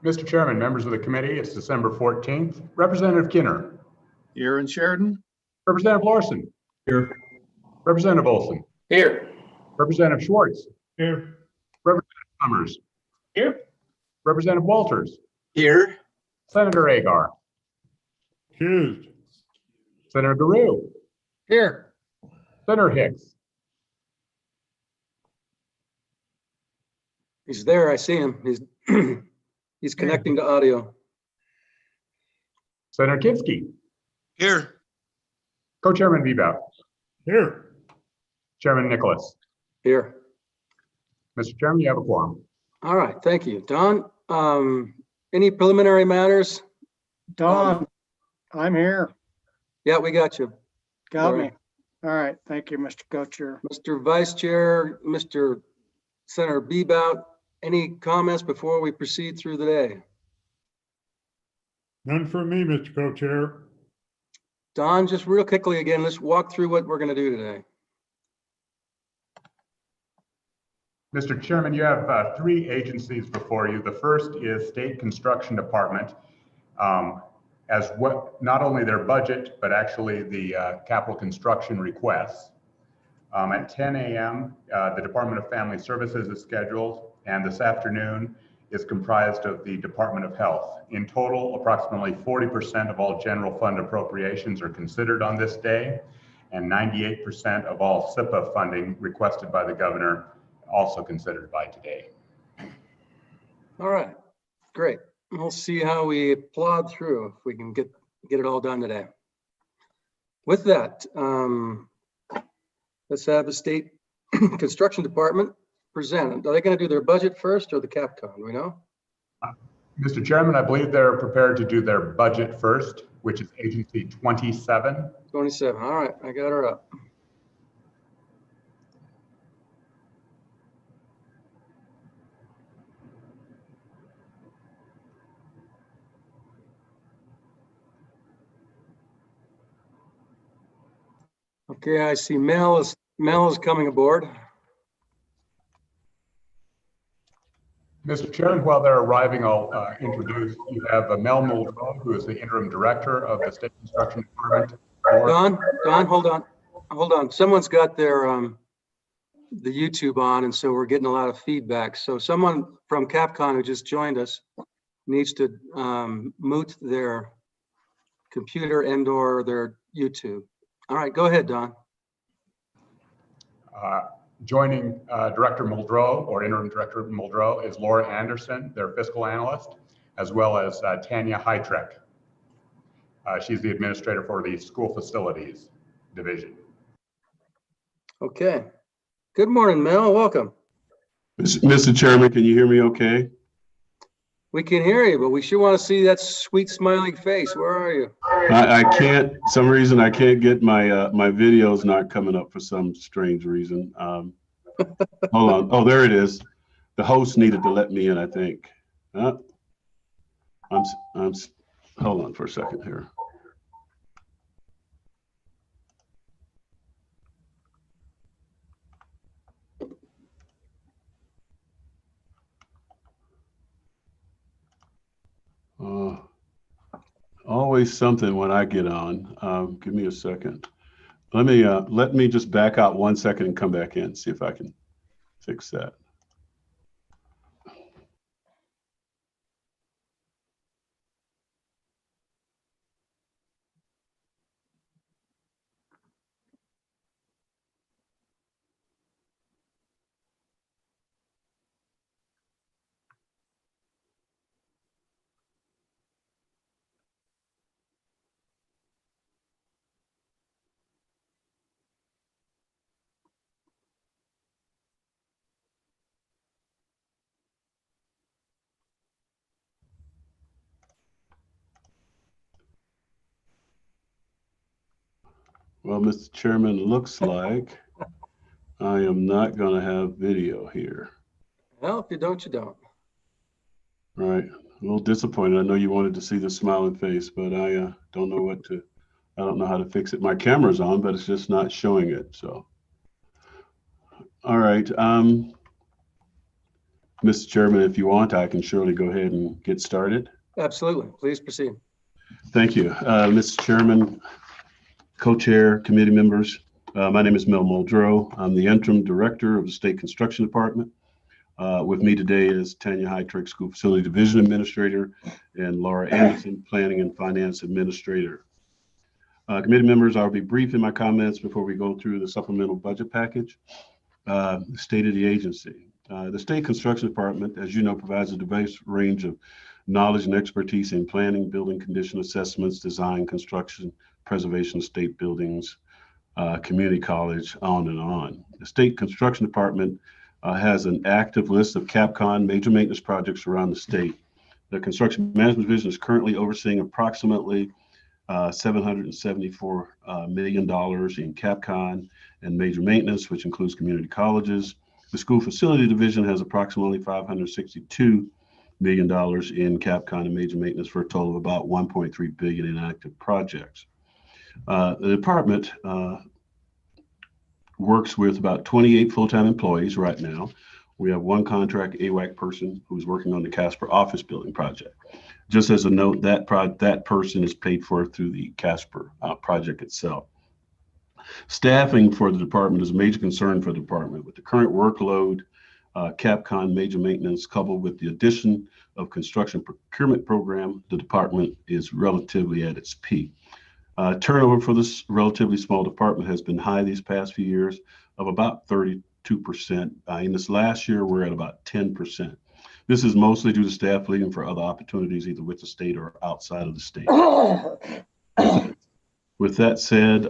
Mr. Chairman, members of the committee, it's December 14th. Representative Kinner. Here in Sheridan. Representative Larson. Here. Representative Olson. Here. Representative Schwartz. Here. Representative Summers. Here. Representative Walters. Here. Senator Agar. Accused. Senator Garou. Here. Senator Hicks. He's there. I see him. He's connecting to audio. Senator Kinski. Here. Co-Chairman Bebout. Here. Chairman Nicholas. Here. Mr. Chairman, you have a quorum. All right. Thank you. Don, any preliminary matters? Don, I'm here. Yeah, we got you. Got All me. right. All right. Thank you, Mr. Co-Chair. Mr. Vice Chair, Mr. Senator Bebout, any comments before we proceed through the day? None for me, Mr. Co-Chair. Don, just real quickly again, let's walk through what we're going to do today. Mr. Chairman, you have three agencies before you. The first is State Construction Department, as what not only their budget, but actually the capital construction requests. At 10 a.m., the Department of Family Services is scheduled, and this afternoon is comprised of the Department of Health. In total, approximately 40% of all general fund appropriations are considered on this day, and 98% of all SIPA funding requested by the governor also considered by today. All right, great. We'll see how we plod through if we can get it all done today. With that, let's have the State Construction Department present. Are they going to do their budget first or the CapCon? Do we know? Mr. Chairman, I believe they're prepared to do their budget first, which is Agency 27. 27. All right, I got her up. Okay, I see Mel is coming aboard. Mr. Chairman, while they're arriving, I'll introduce, you have Mel Muldrow, who is the interim director of the State Construction Department. Don, hold on. Someone's got their the YouTube on, and so we're getting a lot of feedback. So someone from CapCon who just joined us needs to mute their computer and/or their YouTube. All right, go ahead, Don. Joining Director Muldrow, or Interim Director Muldrow, is Laura Anderson, their fiscal analyst, as well as Tanya Hytrek. She's the administrator for the School Facilities Division. Okay. Good morning, Mel. Welcome. Mr. Chairman, can you hear me okay? We can hear you, but we sure want to see that sweet smiling face. Where are you? I can't, some reason I can't get my my video's not coming up for some strange reason. Hold on. Oh, there it is. The host needed to let me in, I think. I'm hold on for a second here. Always something when I get on. Give me a second. Let me just back out 1 second and come back in, see if I can fix that. Well, Mr. Chairman, looks like I am not going to have video here. Well, if you don't, you don't. All right, a little disappointed. I know you wanted to see the smiling face, but I don't know I don't know how to fix it. My camera's on, but it's just not showing it. So, all right. Mr. Chairman, if you want, I can surely go ahead and get started. Absolutely. Please proceed. Thank you, Mr. Chairman, co-chair, committee members. My name is Mel Muldrow. I'm the interim director of the State Construction Department. With me today is Tanya Heitrick, School Facility Division Administrator, and Laura Anderson, Planning and Finance Administrator. Committee members, I'll be brief in my comments before we go through the supplemental budget package. The state of the agency. The State Construction Department, as you know, provides a diverse range of knowledge and expertise in planning, building condition assessments, design, construction, preservation of state buildings, community college, on and on. The State Construction Department has an active list of CapCon major maintenance projects around the state. The Construction Management Division is currently overseeing approximately $774 million in CapCon and major maintenance, which includes community colleges. The School Facility Division has approximately $562 million in CapCon and major maintenance for a total of about $1.3 billion in active projects. The department works with about 28 full-time employees right now. We have one contract AWAC person who's working on the Casper office building project. Just as a note, that person is paid for through the Casper project itself. Staffing for the department is a major concern for the department. With the current workload, CapCon major maintenance, coupled with the addition of construction procurement program, the department is relatively at its peak. Turnover for this relatively small department has been high these past few years of about 32%. In this last year, we're at about 10%. This is mostly due to staff leaving for other opportunities, either with the state or outside of the state. With that said,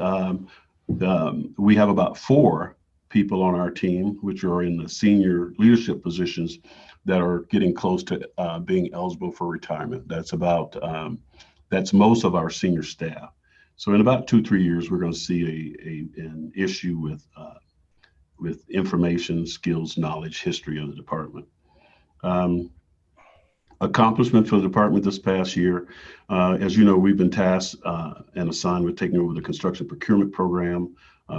we have about 4 people on our team, which are in the senior leadership positions that are getting close to being eligible for retirement. That's most of our senior staff. So in about 2-3 years, we're going to see an issue with information, skills, knowledge, history of the department. Accomplishment for the department this past year, as you know, we've been tasked and assigned with taking over the construction procurement program,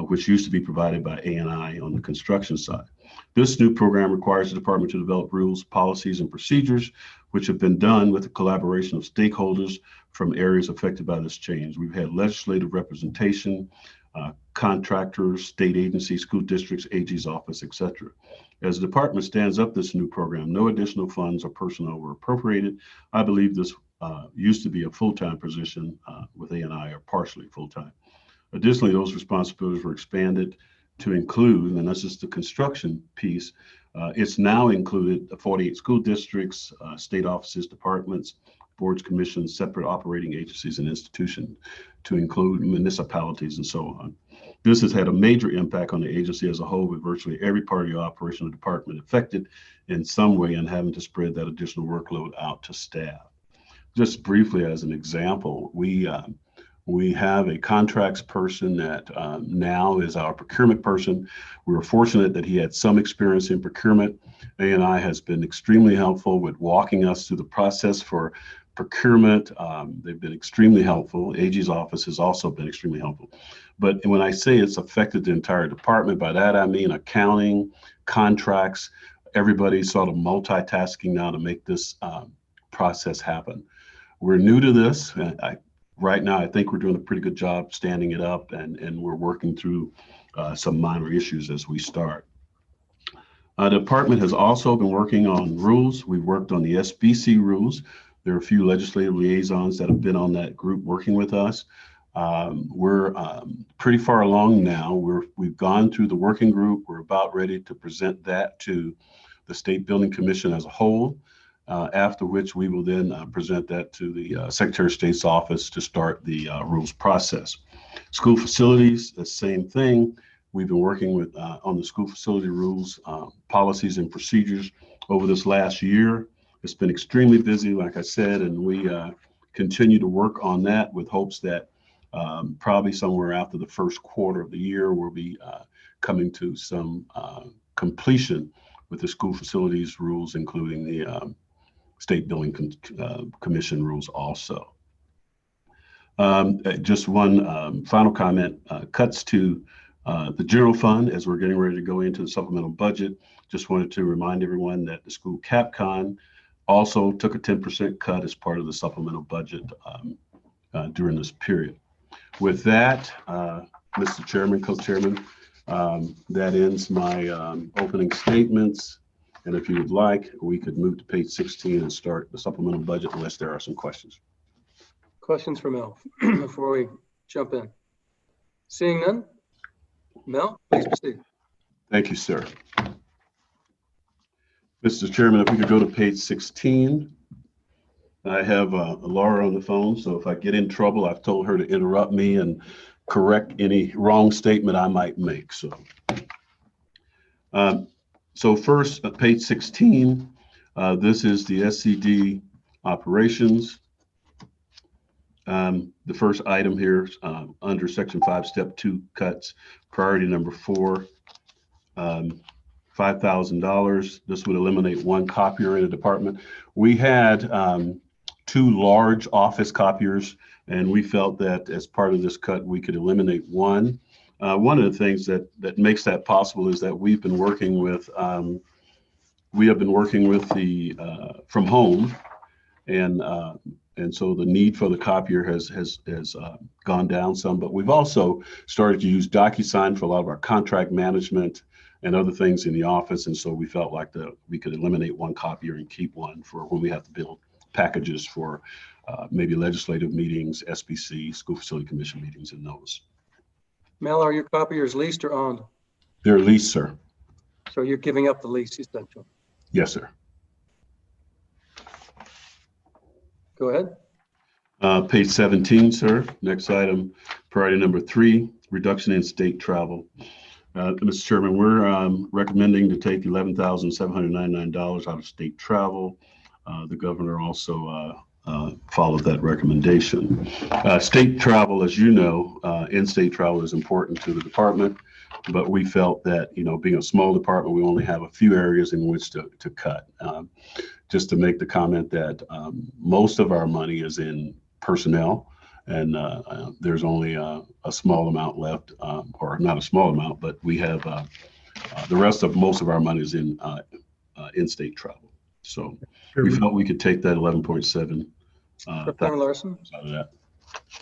which used to be provided by A&I on the construction side. This new program requires the department to develop rules, policies, and procedures, which have been done with the collaboration of stakeholders from areas affected by this change. We've had legislative representation, contractors, state agencies, school districts, AG's office, etc. As the department stands up this new program, no additional funds or personnel were appropriated. I believe this used to be a full-time position with A&I, or partially full-time. Additionally, those responsibilities were expanded to include, and this is the construction piece, it's now included 48 school districts, state offices, departments, boards, commissions, separate operating agencies and institutions, to include municipalities and so on. This has had a major impact on the agency as a whole, with virtually every part of the operational department affected in some way and having to spread that additional workload out to staff. Just briefly as an example, we have a contracts person that now is our procurement person. We were fortunate that he had some experience in procurement. A&I has been extremely helpful with walking us through the process for procurement. They've been extremely helpful. AG's office has also been extremely helpful. But when I say it's affected the entire department, by that I mean accounting, contracts, everybody's sort of multitasking now to make this process happen. We're new to this. Right now, I think we're doing a pretty good job standing it up, and we're working through some minor issues as we start. The department has also been working on rules. We've worked on the SBC rules. There are a few legislative liaisons that have been on that group working with us. We're pretty far along now. We've gone through the working group. We're about ready to present that to the State Building Commission as a whole, after which we will then present that to the Secretary of State's office to start the rules process. School facilities, the same thing. We've been working with on the school facility rules, policies, and procedures over this last year. It's been extremely busy, like I said, and we continue to work on that with hopes that probably somewhere after the first quarter of the year, we'll be coming to some completion with the school facilities rules, including the State Building Commission rules also. Just one final comment, cuts to The general fund, as we're getting ready to go into the supplemental budget, just wanted to remind everyone that the school CapCon also took a 10% cut as part of the supplemental budget during this period. With that, Mr. Chairman, Co-Chairman, that ends my opening statements. And if you would like, we could move to page 16 and start the supplemental budget unless there are some questions. Questions for Mel before we jump in? Seeing none? Mel, please proceed. Thank you, sir. Mr. Chairman, if we could go to page 16. I have Laura on the phone, so if I get in trouble, I've told her to interrupt me and correct any wrong statement I might make. So first, page 16, this is the SCD operations. The first item here under section 5, step 2 cuts, priority number 4, $5,000. This would eliminate one copier in a department. We had 2 large office copiers, and we felt that as part of this cut, we could eliminate one. One of the things that makes that possible is that we've been working with, we have been working with the from home, and so the need for the copier has gone down some. But we've also started to use DocuSign for a lot of our contract management and other things in the office, and so we felt like we could eliminate one copier and keep one for when we have to build packages for maybe legislative meetings, SBC, School Facility Commission meetings, and those. Mel, are your copiers leased or owned? They're leased, sir. So you're giving up the lease essentially. Yes, sir. Go ahead. Page 17, sir. Next item, priority number 3, reduction in state travel. Mr. Chairman, we're recommending to take $11,799 out of state travel. The governor also followed that recommendation. State travel, as you know, in-state travel is important to the department, but we felt that, being a small department, we only have a few areas in which to cut. Just to make the comment that most of our money is in personnel, and there's only a small amount left, or not a small amount, but we have the rest of most of our money is in in-state travel. So we felt we could take that 11.7 Larson. out of that.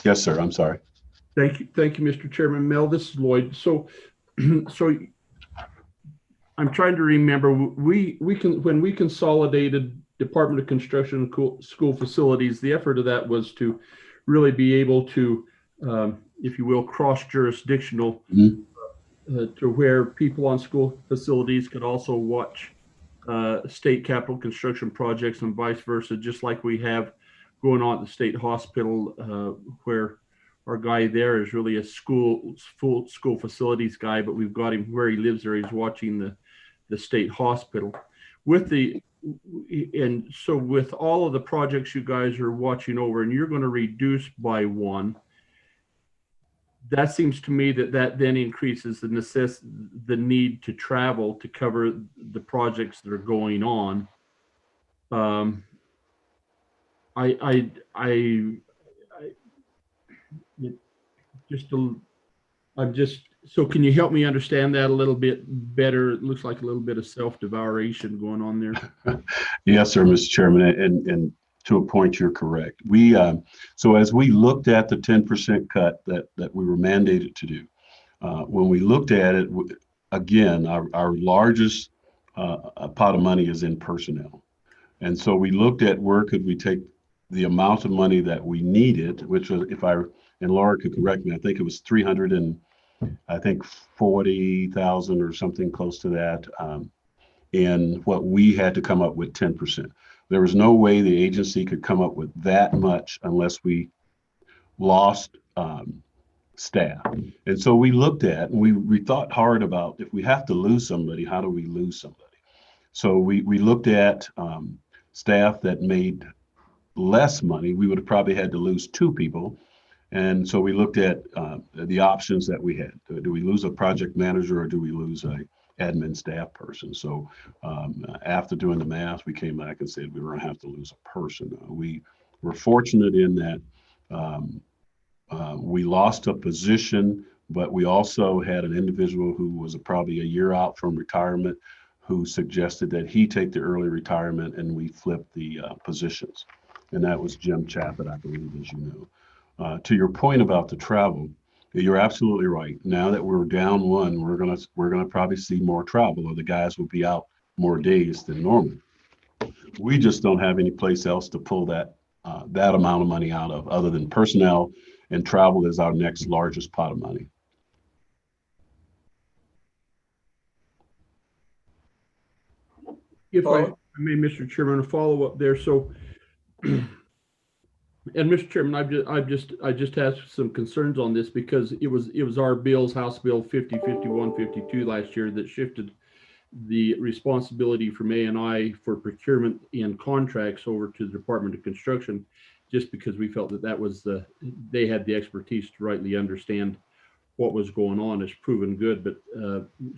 Yes, sir. I'm sorry. Thank you, Mr. Chairman. Mel, this is Lloyd. So I'm trying to remember. When we consolidated Department of Construction and School Facilities, the effort of that was to really be able to, if you will, cross-jurisdictional to where people on school facilities could also watch state capital construction projects and vice versa, just like we have going on at the state hospital, where our guy there is really a full school facilities guy, but we've got him where he lives there. He's watching the state hospital. And so with all of the projects you guys are watching over, and you're going to reduce by one, that seems to me that then increases the need to travel to cover the projects that are going on. So can you help me understand that a little bit better? It looks like a little bit of self-devouration going on there. Yes, sir, Mr. Chairman, and to a point, you're correct. So as we looked at the 10% cut that we were mandated to do, when we looked at it, again, our largest pot of money is in personnel. And so we looked at where could we take the amount of money that we needed, which was, and Laura could correct me, I think it was 40,000 or something close to that. And what we had to come up with 10%. There was no way the agency could come up with that much unless we lost staff. And so we looked at, and we thought hard about, if we have to lose somebody, how do we lose somebody? So we looked at staff that made less money. We would have probably had to lose 2 people. And so we looked at the options that we had. Do we lose a project manager, or do we lose a admin staff person? So after doing the math, we came back and said we were going to have to lose a person. We were fortunate in that we lost a position, But we also had an individual who was probably a year out from retirement who suggested that he take the early retirement and we flip the positions. And that was Jim Chappett, I believe, as you know. To your point about the travel, you're absolutely right. Now that we're down one, we're gonna probably see more travel, or the guys will be out more days than normal. We just don't have any place else to pull that amount of money out of, other than personnel, and travel is our next largest pot of money. If I Oh. may, Mr. Chairman, a follow up there. So, and Mr. Chairman, I just have some concerns on this because it was our bills, House Bill 50, 51, 52 last year that shifted the responsibility from A&I for procurement and contracts over to the Department of Construction, just because we felt that was they had the expertise to rightly understand what was going on. It's proven good, but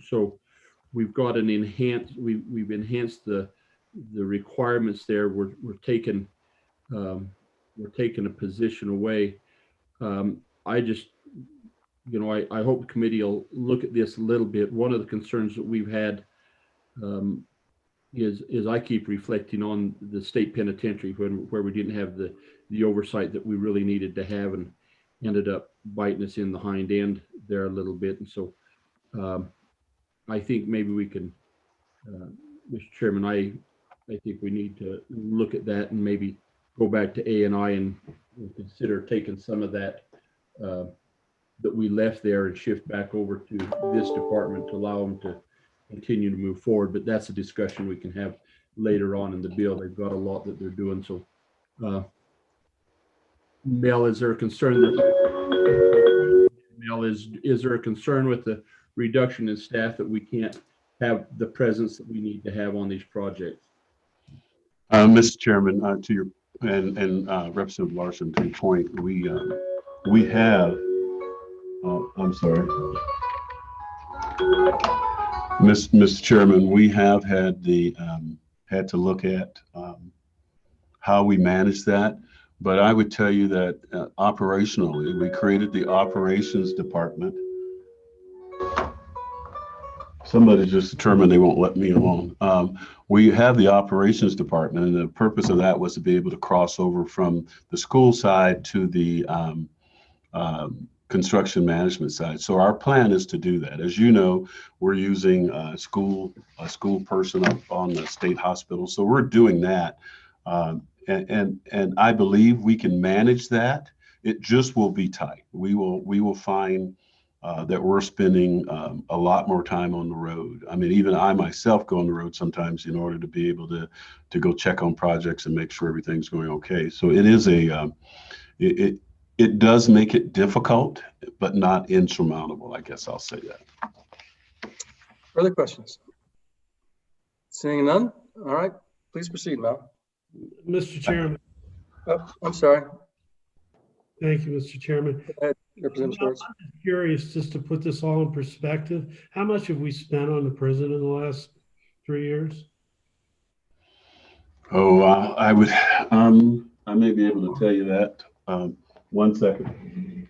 so we've got an we've enhanced the requirements there. We're taking a position away. I just, I hope the committee will look at this a little bit. One of the concerns that we've had is I keep reflecting on the state penitentiary where we didn't have the oversight that we really needed to have, and ended up biting us in the hind end there a little bit. And so I think maybe we can, Mr. Chairman, I think we need to look at that and maybe go back to A&I and consider taking some of that that we left there and shift back over to this department to allow them to continue to move forward. But that's a discussion we can have later on in the bill. They've got a lot that they're doing. So, Mel, is there a concern that Mel, is there a concern with the reduction in staff that we can't have the presence that we need to have on these projects? Mr. Chairman, to your and Representative Larson, to your point, we have. I'm sorry, Mr. Chairman, we have had had to look at how we manage that. But I would tell you that operationally, we created the operations department. Somebody just determined they won't let me alone. We have the operations department, and the purpose of that was to be able to cross over from the school side to the construction management side. So our plan is to do that. As you know, we're using a school person up on the state hospital. So we're doing that. And I believe we can manage that. It just will be tight. We will find that we're spending a lot more time on the road. I mean, even I myself go on the road sometimes in order to be able to go check on projects and make sure everything's going okay. So it is it does make it difficult, but not insurmountable. I guess I'll say that. Further questions? Seeing none? All right, please proceed, Mel. Mr. Chairman, Oh, I'm sorry. thank you, Mr. Chairman. Go ahead, Representative Schwartz. I'm curious, just to put this all in perspective, how much have we spent on the prison in the last 3 years? Oh, I would, I may be able to tell you that. 1 second.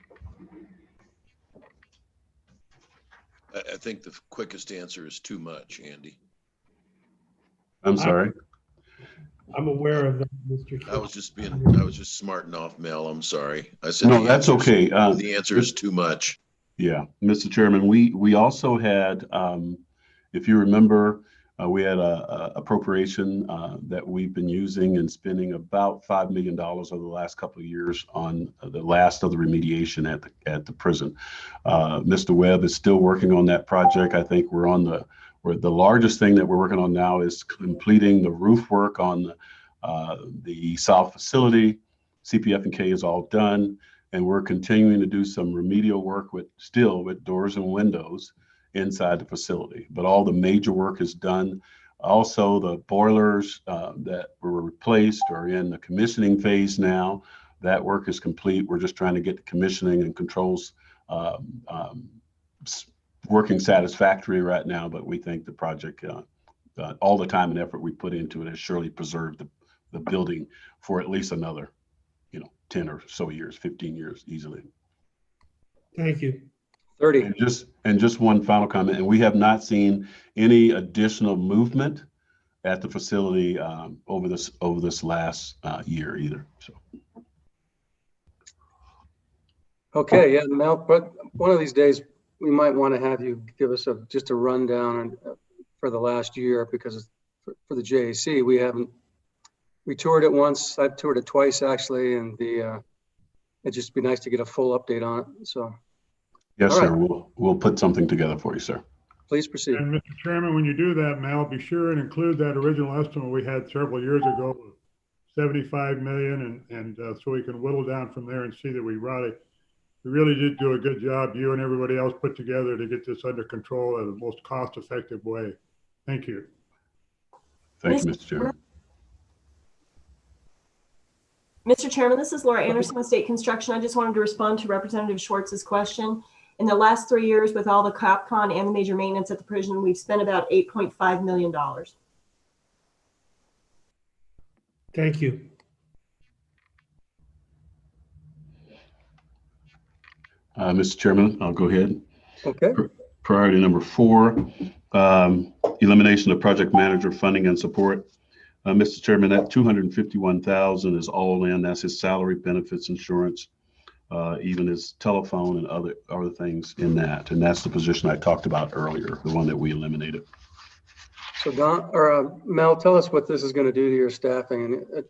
I think the quickest answer is too much, Andy. I'm sorry. I'm aware of that, Mr. I was just smarting off Mel. I'm sorry. I said No, the that's answer's- okay. The answer is too much. Yeah, Mr. Chairman, we also had, if you remember, we had a appropriation that we've been using and spending about $5 million over the last couple of years on the last of the remediation at the prison. Mr. Webb is still working on that project. I think we're on the largest thing that we're working on now is completing the roof work on the south facility. CPF&K is all done. And we're continuing to do some remedial work with doors and windows inside the facility. But all the major work is done. Also, the boilers that were replaced are in the commissioning phase now. That work is complete. We're just trying to get the commissioning and controls working satisfactory right now. But we think the project, all the time and effort we put into it has surely preserved the building for at least another 10 or so years, 15 years easily. Thank you. 30. And just one final comment, and we have not seen any additional movement at the facility over this last year either. So Okay, yeah, Mel, but one of these days, we might want to have you give us just a rundown for the last year, because for the JAC, we toured it once. I've toured it twice actually, and it'd just be nice to get a full update on it. So, yes, all sir. right. We'll put something together for you, sir. Please proceed. And Mr. Chairman, when you do that, Mel, be sure and include that original estimate we had several years ago of 75 million, and so we can whittle down from there and see that we really did do a good job, you and everybody else put together, to get this under control in the most cost-effective way. Thank you. Thank you, Mr. Chairman. Mr. Chairman, this is Laura Anderson with State Construction. I just wanted to respond to Representative Schwartz's question. In the last 3 years, with all the CapCon and the major maintenance at the prison, we've spent about $8.5 million. Thank you. Mr. Chairman, I'll go ahead. Okay. Priority number 4, elimination of project manager funding and support. Mr. Chairman, that $251,000 is all in. That's his salary, benefits, insurance, even his telephone and other things in that. And that's the position I talked about earlier, the one that we eliminated. So Mel, tell us what this is going to do to your staffing, and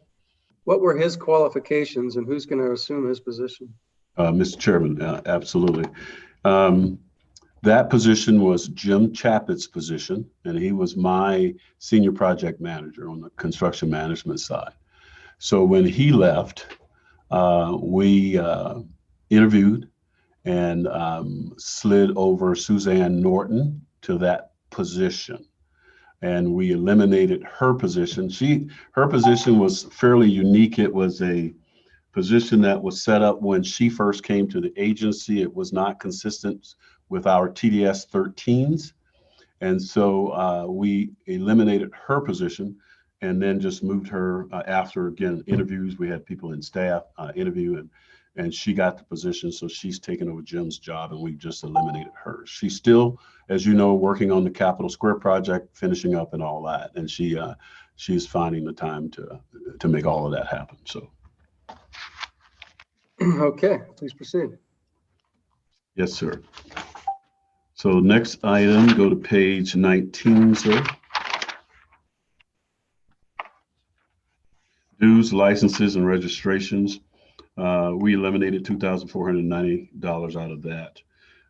what were his qualifications, and who's going to assume his position? Mr. Chairman, absolutely. That position was Jim Chappett's position, and he was my senior project manager on the construction management side. So when he left, we interviewed and slid over Suzanne Norton to that position. And we eliminated her position. Her position was fairly unique. It was a position that was set up when she first came to the agency. It was not consistent with our TDS 13s. And so we eliminated her position and then just moved her after, again, interviews. We had people in staff interview, and she got the position. So she's taken over Jim's job, and we just eliminated her. She's still, as you know, working on the Capitol Square project, finishing up and all that. And she's finding the time to make all of that happen. So. Okay, please proceed. Yes, sir. So next item, go to page 19, sir. Dues, licenses, and registrations. We eliminated $2,490 out of that.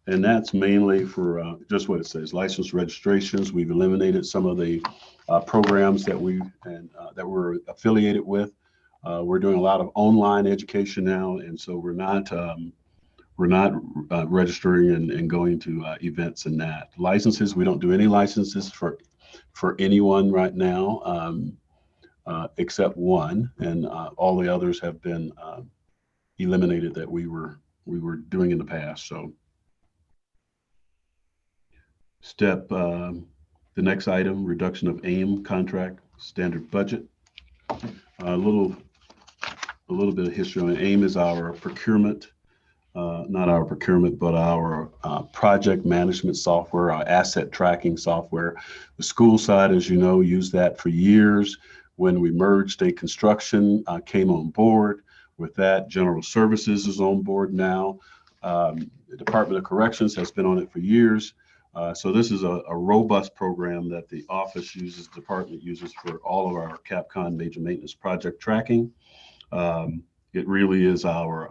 And that's mainly for just what it says, license registrations. We've eliminated some of the programs that we're affiliated with. We're doing a lot of online education now, and so we're not registering and going to events and that. Licenses, we don't do any licenses for anyone right now, except one, and all the others have been eliminated that we were doing in the past. So the next item, reduction of AIM contract standard budget. A little bit of history on it. AIM is our procurement, not our procurement, but our project management software, our asset tracking software. The school side, as you know, used that for years. When we merged, State Construction came on board. With that, General Services is on board now. The Department of Corrections has been on it for years. So this is a robust program that the office uses, the department uses for all of our CapCon major maintenance project tracking. It really is our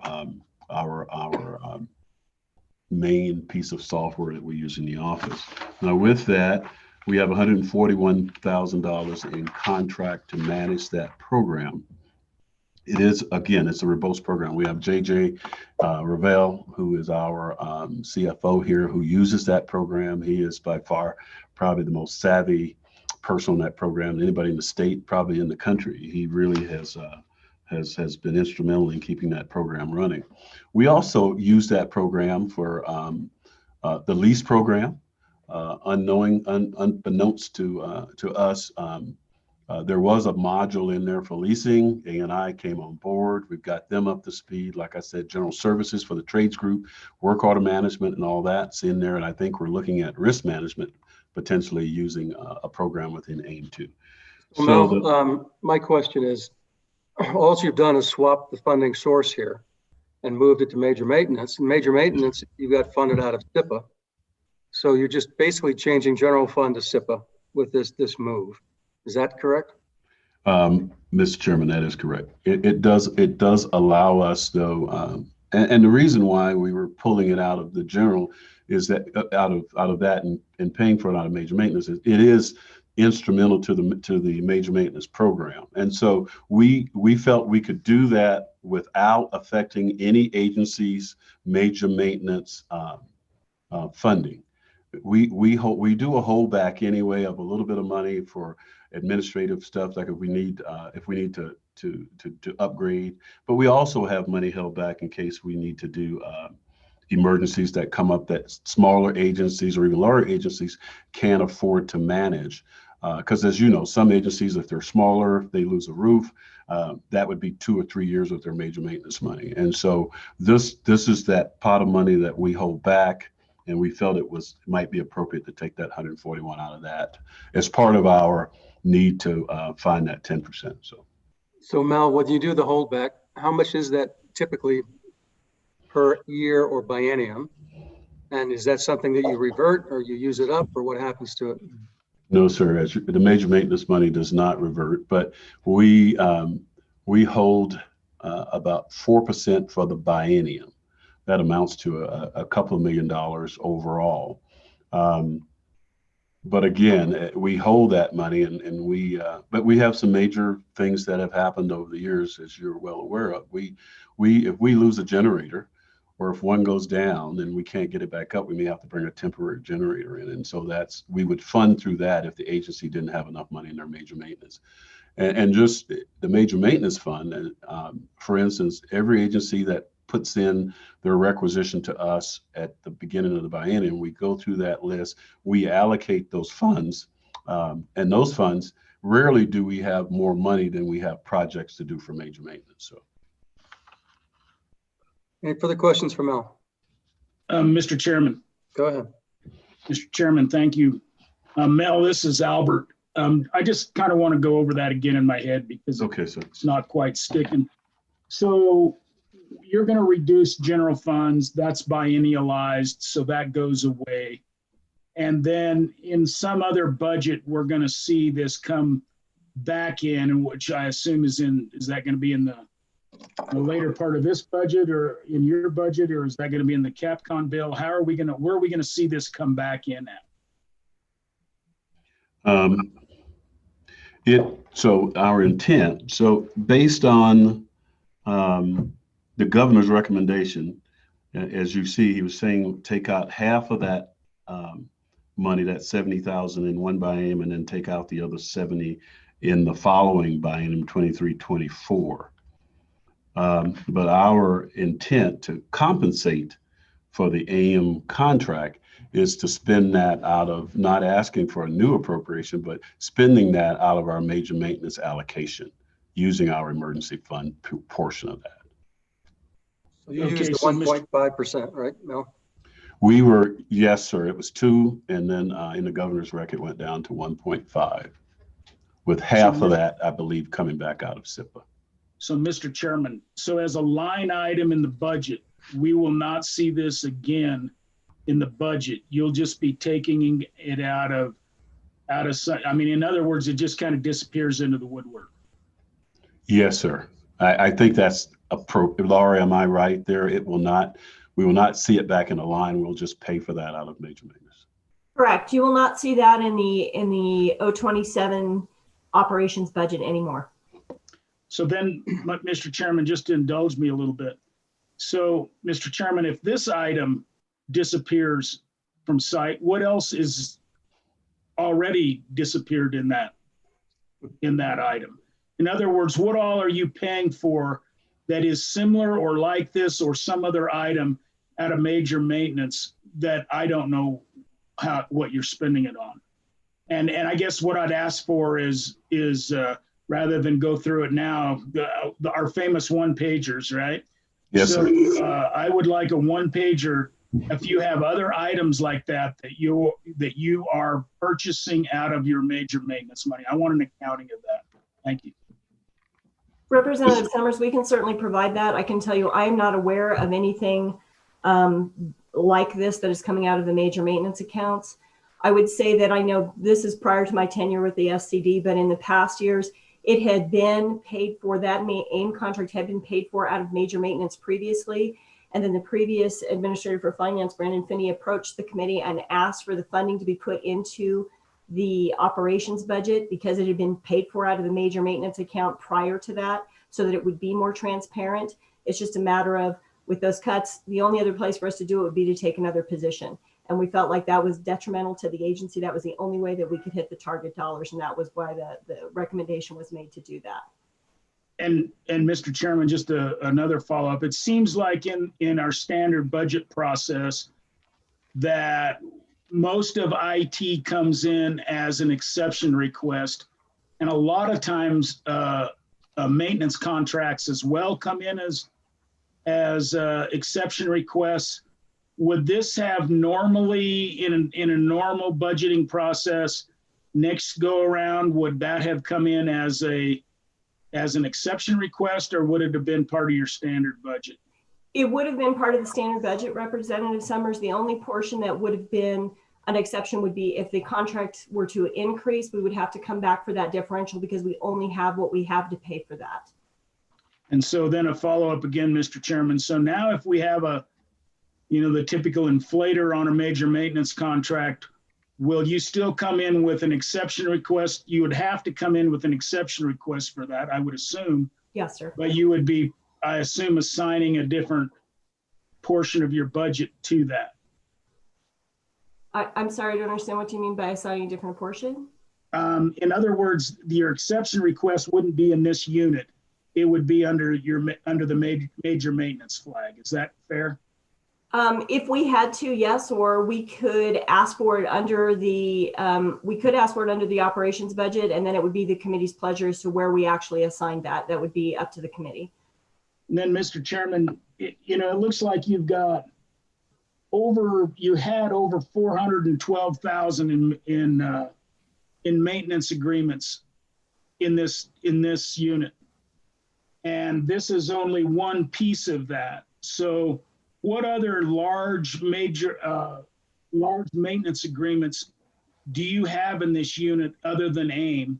main piece of software that we use in the office. Now with that, we have $141,000 in contract to manage that program. It is, again, it's a robust program. We have JJ Ravel, who is our CFO here, who uses that program. He is by far probably the most savvy person on that program. Anybody in the state, probably in the country. He really has been instrumental in keeping that program running. We also use that program for the lease program. Unbeknownst to us, There was a module in there for leasing. A&I came on board. We've got them up to speed. Like I said, general services for the trades group, work order management and all that's in there. And I think we're looking at risk management, potentially using a program within AIM too. Well, Mel, my question is, all you've done is swap the funding source here and moved it to major maintenance. And major maintenance, you got funded out of SIPA. So you're just basically changing general fund to SIPA with this move. Is that correct? Mr. Chairman, that is correct. It does allow us though, and the reason why we were pulling it out of the general is that out of that and paying for it out of major maintenance, it is instrumental to the major maintenance program. And so we felt we could do that without affecting any agency's major maintenance funding. We do a holdback anyway of a little bit of money for administrative stuff, like if we need to upgrade, but we also have money held back in case we need to do emergencies that come up that smaller agencies or even larger agencies can't afford to manage. Because as you know, some agencies, if they're smaller, they lose a roof, that would be 2 or 3 years of their major maintenance money. And so this is that pot of money that we hold back, and we felt it might be appropriate to take that 141 out of that as part of our need to find that 10%. So Mel, when you do the holdback, how much is that typically per year or biennium? And is that something that you revert or you use it up, or what happens to it? No, sir. The major maintenance money does not revert, but we hold about 4% for the biennium. That amounts to a couple of $1 million overall. But again, we hold that money, but we have some major things that have happened over the years, as you're well aware of. If we lose a generator, or if one goes down and we can't get it back up, we may have to bring a temporary generator in. And so we would fund through that if the agency didn't have enough money in their major maintenance. And just the major maintenance fund, for instance, every agency that puts in their requisition to us at the beginning of the biennium, we go through that list, we allocate those funds, and those funds, rarely do we have more money than we have projects to do for major maintenance. So. Any further questions for Mel? Mr. Chairman. Go ahead. Mr. Chairman, thank you. Mel, this is Albert. I just kind of want to go over that again in my head because it's not quite sticking. So you're going to reduce general funds. That's biennialized, so that goes away. And then in some other budget, we're going to see this come back in, which I assume is that going to be in the later part of this budget or in your budget, or is that going to be in the CapCon bill? Where are we going to see this come back in at? So our intent, so based on the governor's recommendation, as you see, he was saying take out half of that money, that 70,000 in one biennium, and then take out the other 70 in the following biennium, 23-24. But our intent to compensate for the AM contract is to spend that out of, not asking for a new appropriation, but spending that out of our major maintenance allocation, using our emergency fund portion of that. So you used the 1.5%, right, Mel? Yes, sir. It was 2, and then in the governor's rec, it went down to 1.5, with half of that, I believe, coming back out of SIPA. So, Mr. Chairman, so as a line item in the budget, we will not see this again in the budget. You'll just be taking it out of, I mean, in other words, it just kind of disappears into the woodwork. Yes, sir. I think that's appropriate. Laurie, am I right there? We will not see it back in a line. We'll just pay for that out of major maintenance. Correct. You will not see that in the 027 operations budget anymore. So then, Mr. Chairman, just to indulge me a little bit. So, Mr. Chairman, if this item disappears from sight, what else is already disappeared in that item? In other words, what all are you paying for that is similar or like this or some other item at a major maintenance that I don't know what you're spending it on? And I guess what I'd ask for is rather than go through it now, our famous one-pagers, right? Yes, So sir. I would like a one-pager. If you have other items like that you are purchasing out of your major maintenance money, I want an accounting of that. Thank you. Representative Summers, we can certainly provide that. I can tell you, I am not aware of anything like this that is coming out of the major maintenance accounts. I would say that I know this is prior to my tenure with the SCD, but in the past years, it had been paid for, that AIM contract had been paid for out of major maintenance previously. And then the previous Administrator for Finance, Brandon Finney, approached the committee and asked for the funding to be put into the operations budget because it had been paid for out of the major maintenance account prior to that, so that it would be more transparent. It's just a matter of, with those cuts, the only other place for us to do it would be to take another position. And we felt like that was detrimental to the agency. That was the only way that we could hit the target dollars. And that was why the recommendation was made to do that. And Mr. Chairman, just another follow-up. It seems like in our standard budget process that most of IT comes in as an exception request. And a lot of times maintenance contracts as well come in as exception requests. Would this have normally in a normal budgeting process next go around, would that have come in as an exception request, or would it have been part of your standard budget? It would have been part of the standard budget, Representative Summers. The only portion that would have been an exception would be if the contract were to increase, we would have to come back for that differential because we only have what we have to pay for that. And so then a follow-up again, Mr. Chairman. So now if we have the typical inflator on a major maintenance contract, will you still come in with an exception request? You would have to come in with an exception request for that, I would assume. Yes, sir. But you would be, I assume, assigning a different portion of your budget to that. I'm sorry, I don't understand what you mean by assigning a different portion. In other words, your exception request wouldn't be in this unit. It would be under the major maintenance flag. Is that fair? If we had to, yes, or we could ask for it under the operations budget, and then it would be the committee's pleasure as to where we actually assign that. That would be up to the committee. And then, Mr. Chairman, it looks like you had over 412,000 in maintenance agreements in this unit, and this is only one piece of that. So what other large maintenance agreements do you have in this unit other than AIM?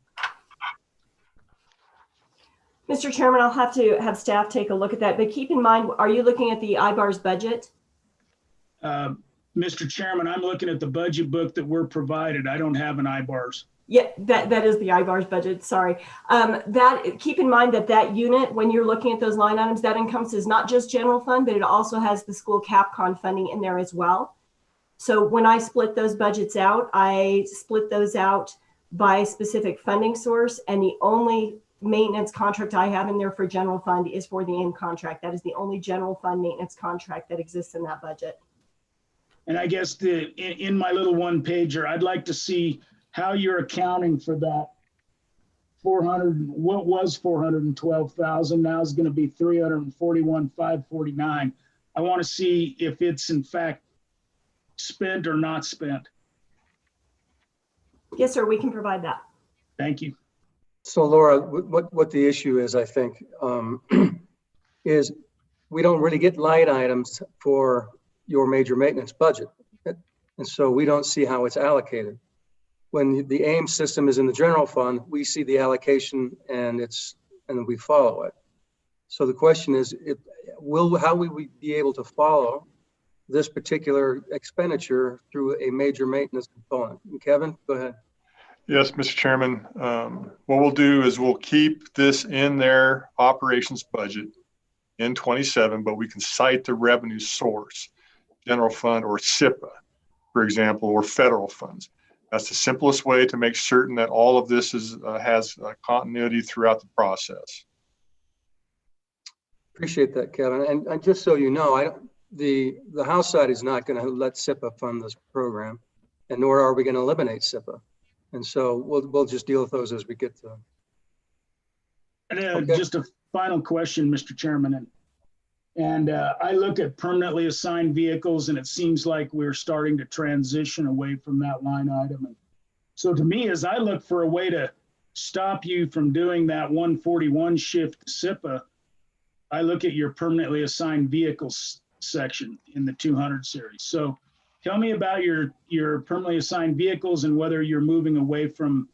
Mr. Chairman, I'll have to have staff take a look at that, but keep in mind, are you looking at the IBAR's budget? Mr. Chairman, I'm looking at the budget book that we're provided. I don't have an IBAR's. Yeah, that is the IBAR's budget. Sorry. Keep in mind that unit, when you're looking at those line items, that encompasses not just general fund, but it also has the school CapCon funding in there as well. So when I split those budgets out, I split those out by specific funding source, and the only maintenance contract I have in there for general fund is for the AIM contract. That is the only general fund maintenance contract that exists in that budget. And I guess in my little one pager, I'd like to see how you're accounting for that 400, what was 412,000 now is going to be 341,549. I want to see if it's in fact spent or not spent. Yes, sir, we can provide that. Thank you. So Laura, what the issue is, I think, is we don't really get line items for your major maintenance budget. And so we don't see how it's allocated. When the AIM system is in the general fund, we see the allocation and we follow it. So the question is, how will we be able to follow this particular expenditure through a major maintenance component? And Kevin, go ahead. Yes, Mr. Chairman. What we'll do is we'll keep this in their operations budget in 27, but we can cite the revenue source, general fund or SIPA, for example, or federal funds. That's the simplest way to make certain that all of this has continuity throughout the process. Appreciate that, Kevin. And just so you know, the House side is not going to let SIPA fund this program, and nor are we going to eliminate SIPA. And so we'll just deal with those as we get to them. And Okay. just a final question, Mr. Chairman. And I look at permanently assigned vehicles, and it seems like we're starting to transition away from that line item. And so to me, as I look for a way to stop you from doing that 141 shift SIPA, I look at your permanently assigned vehicles section in the 200 series. So tell me about your permanently assigned vehicles and whether you're moving away from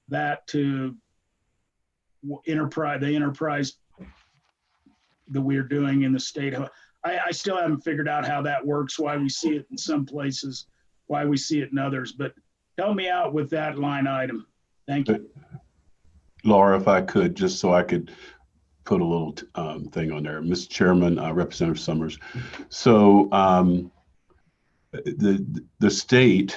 that to the enterprise that we're doing in the state. I still haven't figured out how that works, why we see it in some places, why we see it in others, but help me out with that line item. Thank you. Laura, if I could, just so I could put a little thing on there. Mr. Chairman, Representative Summers. So the state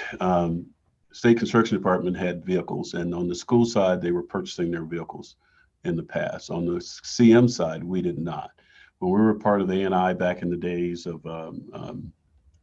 construction department had vehicles, and on the school side, they were purchasing their vehicles in the past. On the CM side, we did not. When we were part of the ANI back in the days of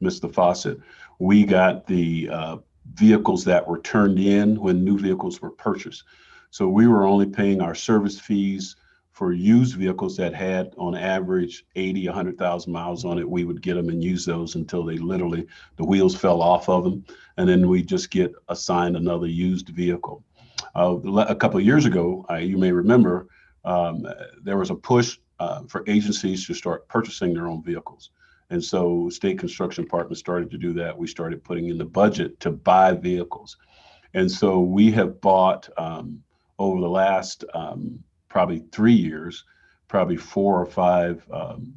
Mr. Fawcett, we got the vehicles that were turned in when new vehicles were purchased. So we were only paying our service fees for used vehicles that had on average 80, 100,000 miles on it. We would get them and use those until they literally, the wheels fell off of them. And then we just get assigned another used vehicle. A couple of years ago, you may remember, there was a push for agencies to start purchasing their own vehicles. And so state construction department started to do that. We started putting in the budget to buy vehicles. And so we have bought over the last probably 3 years, probably 4 or 5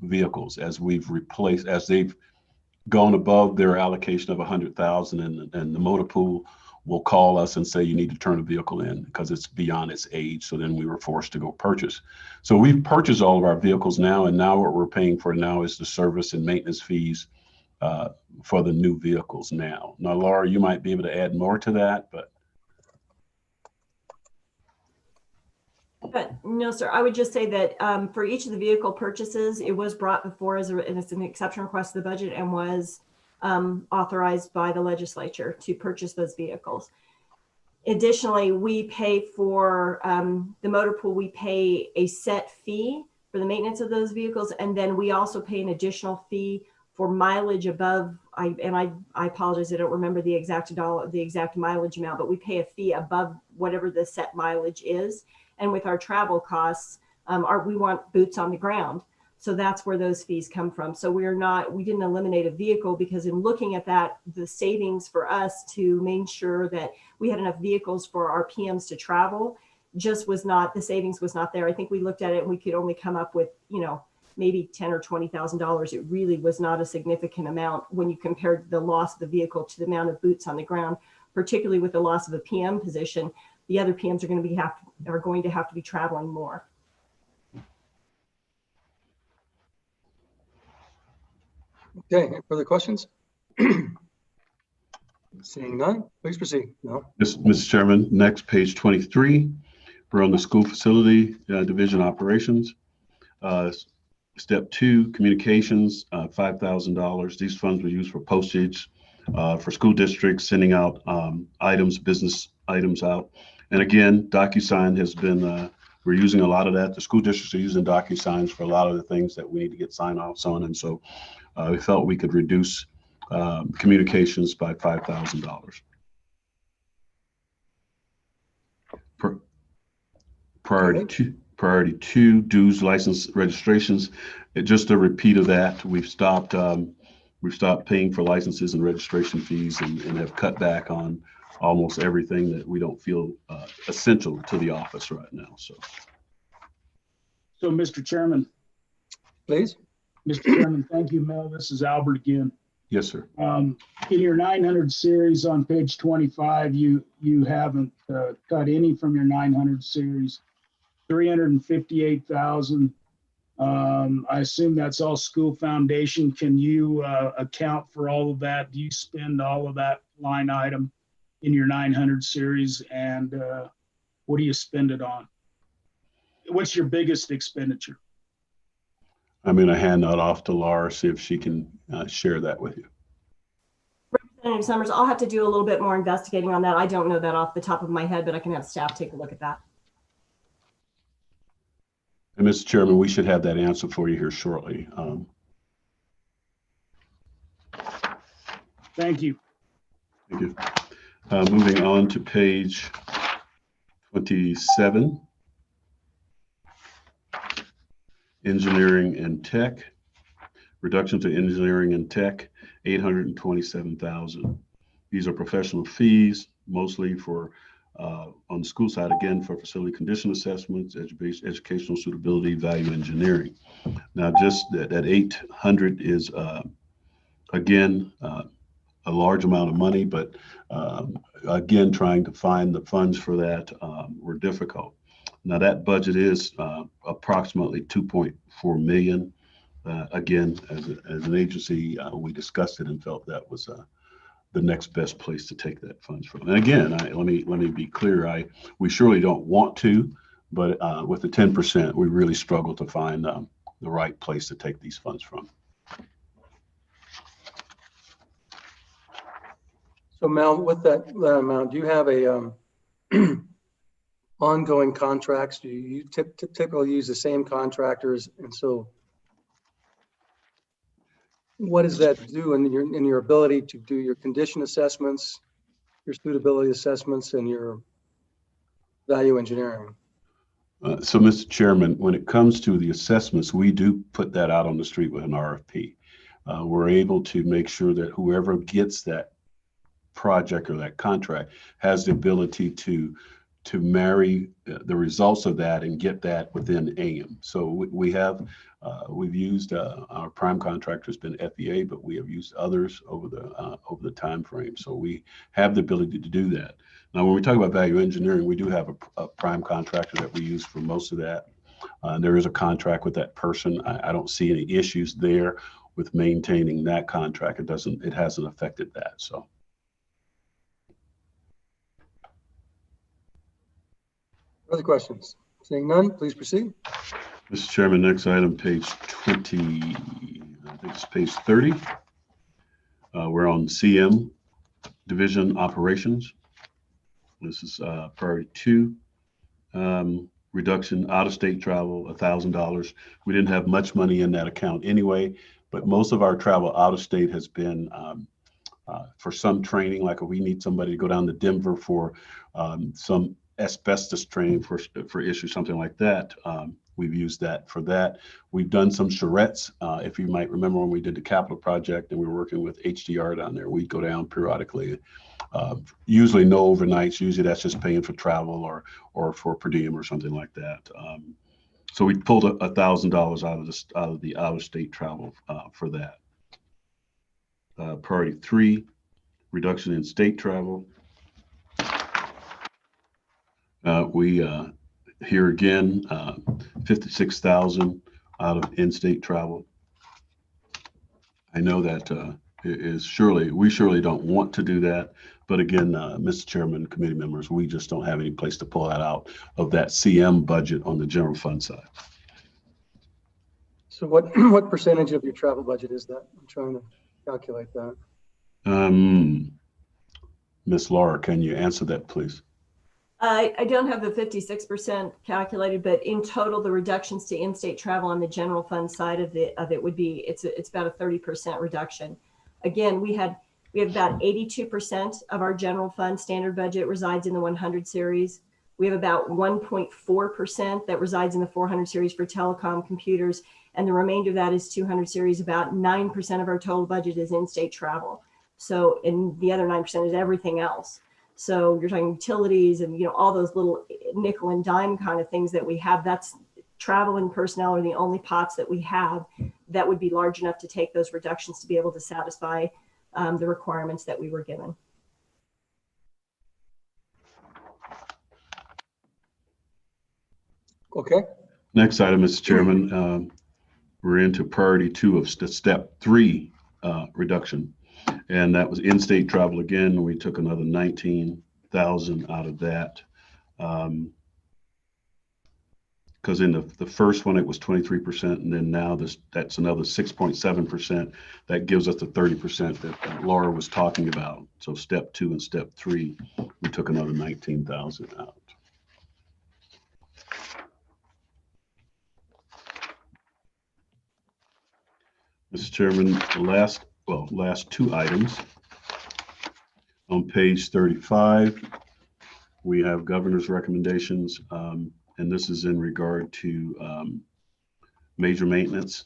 vehicles as we've replaced, as they've gone above their allocation of 100,000, and the motor pool will call us and say, you need to turn a vehicle in because it's beyond its age. So then we were forced to go purchase. So we've purchased all of our vehicles now, and now what we're paying for now is the service and maintenance fees for the new vehicles now. Now, Laura, you might be able to add more to that, but. But no, sir, I would just say that for each of the vehicle purchases, it was brought before as an exception request to the budget and was authorized by the legislature to purchase those vehicles. Additionally, we pay for the motor pool, we pay a set fee for the maintenance of those vehicles. And then we also pay an additional fee for mileage above, I apologize, I don't remember the exact mileage amount, but we pay a fee above whatever the set mileage is. And with our travel costs, we want boots on the ground. So that's where those fees come from. So we didn't eliminate a vehicle because in looking at that, the savings for us to make sure that we had enough vehicles for our PMs to travel just was not, the savings was not there. I think we looked at it and we could only come up with, maybe $10,000 or $20,000. It really was not a significant amount when you compared the loss of the vehicle to the amount of boots on the ground, particularly with the loss of a PM position. The other PMs are going to have to be traveling more. Okay, any further questions? Seeing none, please proceed. No. Yes, Mr. Chairman, next page 23, we're on the school facility division operations. Step 2, communications, $5,000. These funds were used for postage for school districts, sending out business items out. And again, DocuSign has been, we're using a lot of that. The school districts are using DocuSigns for a lot of the things that we need to get sign-offs on. And so we felt we could reduce communications by $5,000. Priority two, dues, license, registrations. Just a repeat of that. We've stopped paying for licenses and registration fees and have cut back on almost everything that we don't feel essential to the office right now. So Mr. Chairman. Please. Mr. Chairman, thank you, Mel. This is Albert again. Yes, sir. In your 900 series on page 25, you haven't cut any from your 900 series. 358,000. I assume that's all school foundation. Can you account for all of that? Do you spend all of that line item in your 900 series? And what do you spend it on? What's your biggest expenditure? I'm going to hand that off to Laura, see if she can share that with you. Representative Summers, I'll have to do a little bit more investigating on that. I don't know that off the top of my head, but I can have staff take a look at that. And Mr. Chairman, we should have that answer for you here shortly. Thank you. Thank you. Moving on to page 27. Engineering and tech. Reduction to engineering and tech, 827,000. These are professional fees, mostly for on the school side, again, for facility condition assessments, educational suitability, value engineering. Now, just that 800 is, again, a large amount of money, but again, trying to find the funds for that were difficult. Now, that budget is approximately 2.4 million. Again, as an agency, we discussed it and felt that was the next best place to take that funds from. And again, let me be clear. We surely don't want to, but with the 10%, we really struggle to find the right place to take these funds from. So Mel, with that amount, do you have a ongoing contracts? Do you typically use the same contractors? And so what does that do in your ability to do your condition assessments, your suitability assessments, and your value engineering? So, Mr. Chairman, when it comes to the assessments, we do put that out on the street with an RFP. We're able to make sure that whoever gets that project or that contract has the ability to marry the results of that and get that within AM. So we've used our prime contractor has been FEA, but we have used others over the time frame. So we have the ability to do that. Now, when we talk about value engineering, we do have a prime contractor that we use for most of that. There is a contract with that person. I don't see any issues there with maintaining that contract. It hasn't affected that. So. Other questions? Seeing none, please proceed. Mr. Chairman, next item, page 20, I think it's page 30. We're on CM, Division Operations. This is priority 2. Reduction, out-of-state travel, $1,000. We didn't have much money in that account anyway, but most of our travel out-of-state has been for some training, like if we need somebody to go down to Denver for some asbestos training for issue, something like that. We've used that for that. We've done some charrettes. If you might remember when we did the capital project and we were working with HDR down there, we'd go down periodically. Usually no overnights. Usually that's just paying for travel or for per diem or something like that. So we pulled $1,000 out of the out-of-state travel for that. Priority 3, reduction in state travel. We here again, 56,000 out of in-state travel. I know that we surely don't want to do that, but again, Mr. Chairman, committee members, we just don't have any place to pull that out of that CM budget on the general fund side. So what percentage of your travel budget is that? I'm trying to calculate that. Ms. Laura, can you answer that, please? I don't have the 56% calculated, but in total, the reductions to in-state travel on the general fund side of it would be it's about a 30% reduction. Again, we have about 82% of our general fund standard budget resides in the 100 series. We have about 1.4% that resides in the 400 series for telecom computers, and the remainder of that is 200 series. About 9% of our total budget is in-state travel. So, and the other 9% is everything else. So you're talking utilities and, all those little nickel and dime kind of things that we have. That's travel and personnel are the only pots that we have that would be large enough to take those reductions to be able to satisfy the requirements that we were given. Okay. Next item, Mr. Chairman, we're into priority 2 of step 3 reduction. And that was in-state travel again. We took another 19,000 out of that. because in the first one, it was 23%, and then now that's another 6.7%. That gives us the 30% that Laura was talking about. So step 2 and step 3, we took another 19,000 out. Mr. Chairman, the last 2 items. On page 35, we have governor's recommendations, and this is in regard to major maintenance,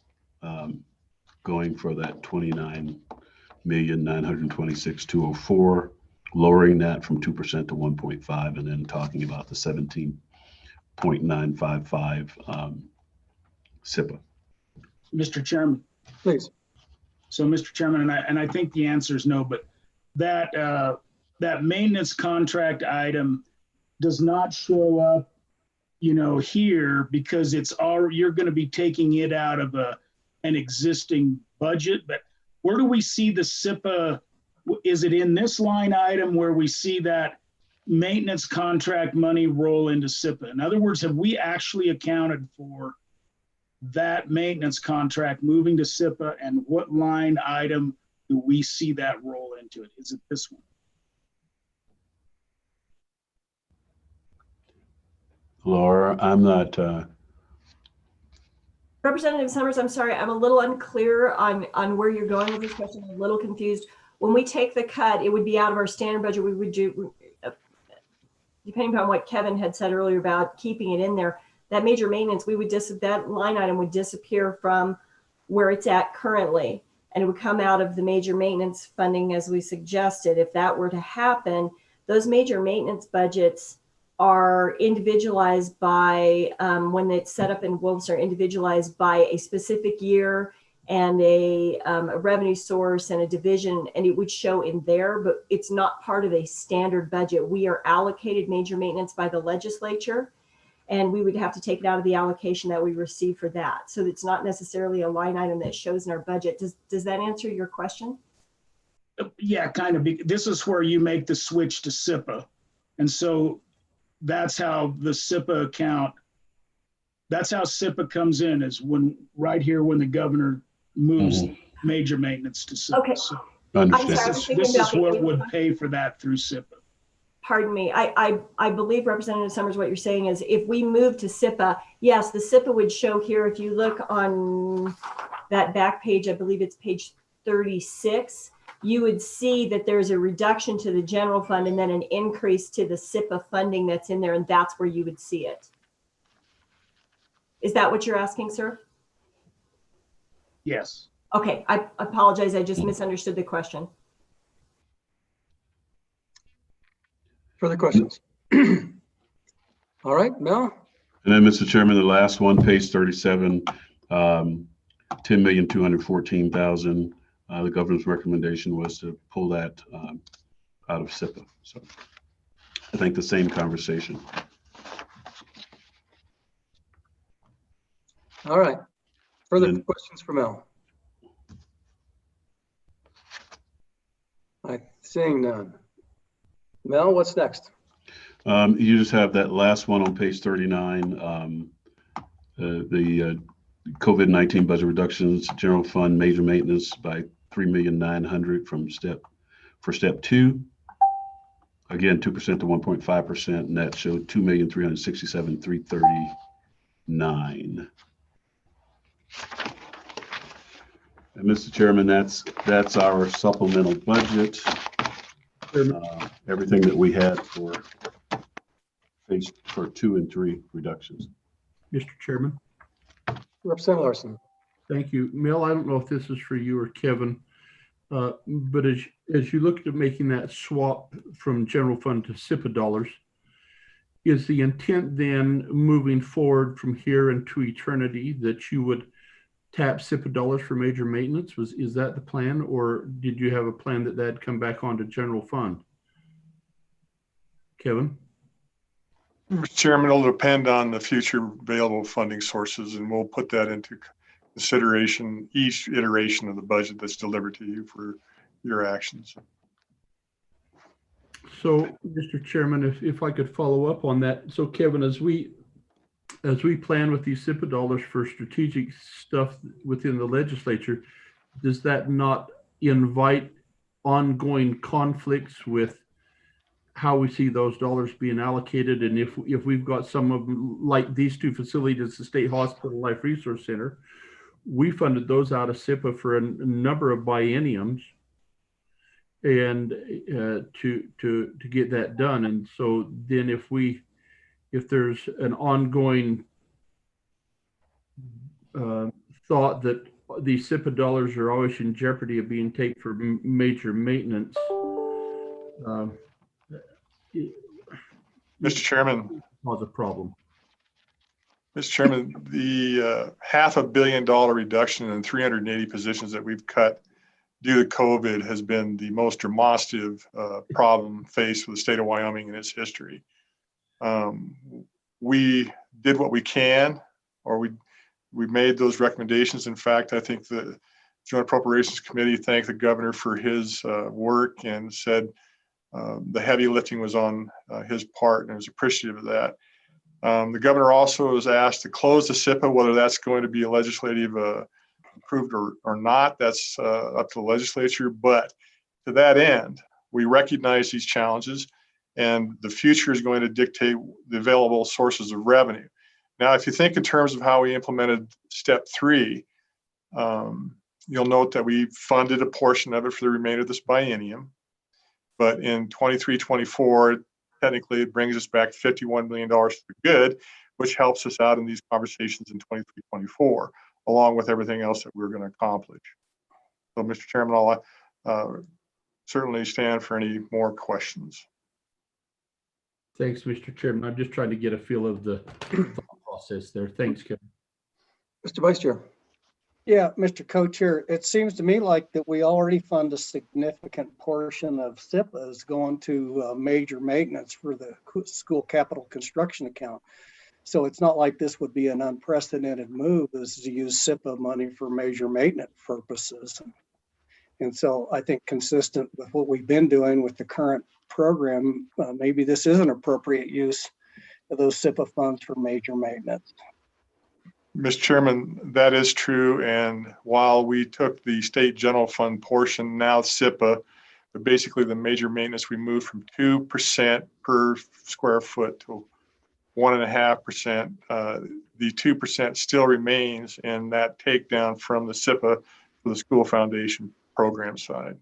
going for that 29,926,204, lowering that from 2% to 1.5, and then talking about the 17.955 SIPA. Mr. Chairman. Please. So, Mr. Chairman, and I think the answer is no, but that maintenance contract item does not show up, here because you're going to be taking it out of an existing budget. But where do we see the SIPA? Is it in this line item where we see that maintenance contract money roll into SIPA? In other words, have we actually accounted for that maintenance contract moving to SIPA, and what line item do we see that roll into it? Is it this one? Laura, I'm not. Representative Summers, I'm sorry, I'm a little unclear on where you're going with this question. I'm a little confused. When we take the cut, it would be out of our standard budget. We would do, depending upon what Kevin had said earlier about keeping it in there, that major maintenance, that line item would disappear from where it's at currently, and it would come out of the major maintenance funding as we suggested. If that were to happen, those major maintenance budgets are individualized by, when it's set up in WOLFs, are individualized by a specific year and a revenue source and a division, and it would show in there, but it's not part of a standard budget. We are allocated major maintenance by the legislature, and we would have to take it out of the allocation that we receive for that. So it's not necessarily a line item that shows in our budget. Does that answer your question? Yeah, kind of. This is where you make the switch to SIPA. And so that's how the SIPA account, that's how SIPA comes in, is right here when the governor moves major maintenance to SIPA. Okay. So Understand. this is what would pay for that through SIPA. Pardon me. I believe, Representative Summers, what you're saying is if we move to SIPA, yes, the SIPA would show here. If you look on that back page, I believe it's page 36, you would see that there's a reduction to the general fund and then an increase to the SIPA funding that's in there, and that's where you would see it. Is that what you're asking, sir? Yes. Okay, I apologize. I just misunderstood the question. Further questions? All right, Mel? And then, Mr. Chairman, the last one, page 37, 10,214,000. The governor's recommendation was to pull that out of SIPA. So I think the same conversation. All right. Further questions for Mel? Seeing none. Mel, what's next? You just have that last one on page 39, the COVID-19 budget reductions, general fund, major maintenance by 3,900,000 for step 2. Again, 2% to 1.5%, and that showed 2,367,339. And Mr. Chairman, that's our supplemental budget. Everything that we had for 2 and 3 reductions. Mr. Chairman. Representative Larson. Thank you. Mel, I don't know if this is for you or Kevin, but as you looked at making that swap from general fund to SIPA dollars, is the intent then moving forward from here into eternity that you would tap SIPA dollars for major maintenance? Is that the plan, or did you have a plan that that'd come back onto general fund? Kevin? Mr. Chairman, it'll depend on the future available funding sources, and we'll put that into consideration each iteration of the budget that's delivered to you for your actions. So, Mr. Chairman, if I could follow up on that. So, Kevin, as we as we plan with these SIPA dollars for strategic stuff within the legislature, does that not invite ongoing conflicts with how we see those dollars being allocated? And if we've got some of them, like these two facilities, the State Hospital Life Resource Center, we funded those out of SIPA for a number of bienniums and to get that done. And so then if there's an ongoing thought that these SIPA dollars are always in jeopardy of being taken for major maintenance, Mr. Chairman. Cause a problem. Mr. Chairman, the $500 million reduction in 380 positions that we've cut due to COVID has been the most demonstrative problem faced with the state of Wyoming in its history. We did what we can, or we made those recommendations. In fact, I think the Joint Appropriations Committee thanked the governor for his work and said the heavy lifting was on his part, and I was appreciative of that. The governor also was asked to close the SIPA, whether that's going to be a legislative approved or not. That's up to the legislature. But to that end, we recognize these challenges, and the future is going to dictate the available sources of revenue. Now, if you think in terms of how we implemented step 3, you'll note that we funded a portion of it for the remainder of this biennium. But in 23-24, technically, it brings us back $51 million for the good, which helps us out in these conversations in 23-24, along with everything else that we're going to accomplish. So, Mr. Chairman, I'll certainly stand for any more questions. Thanks, Mr. Chairman. I'm just trying to get a feel of the thought process there. Thanks, Kevin. Mr. Vice Chair. Yeah, Mr. Co-Chair, it seems to me like that we already fund a significant portion of SIPAs going to major maintenance for the school capital construction account. So it's not like this would be an unprecedented move, is to use SIPA money for major maintenance purposes. And so I think consistent with what we've been doing with the current program, maybe this is an appropriate use of those SIPA funds for major maintenance. Mr. Chairman, that is true. And while we took the state general fund portion, now SIPA, but basically the major maintenance, we moved from 2% per square foot to 1.5%. The 2% still remains in that takedown from the SIPA for the school foundation program side.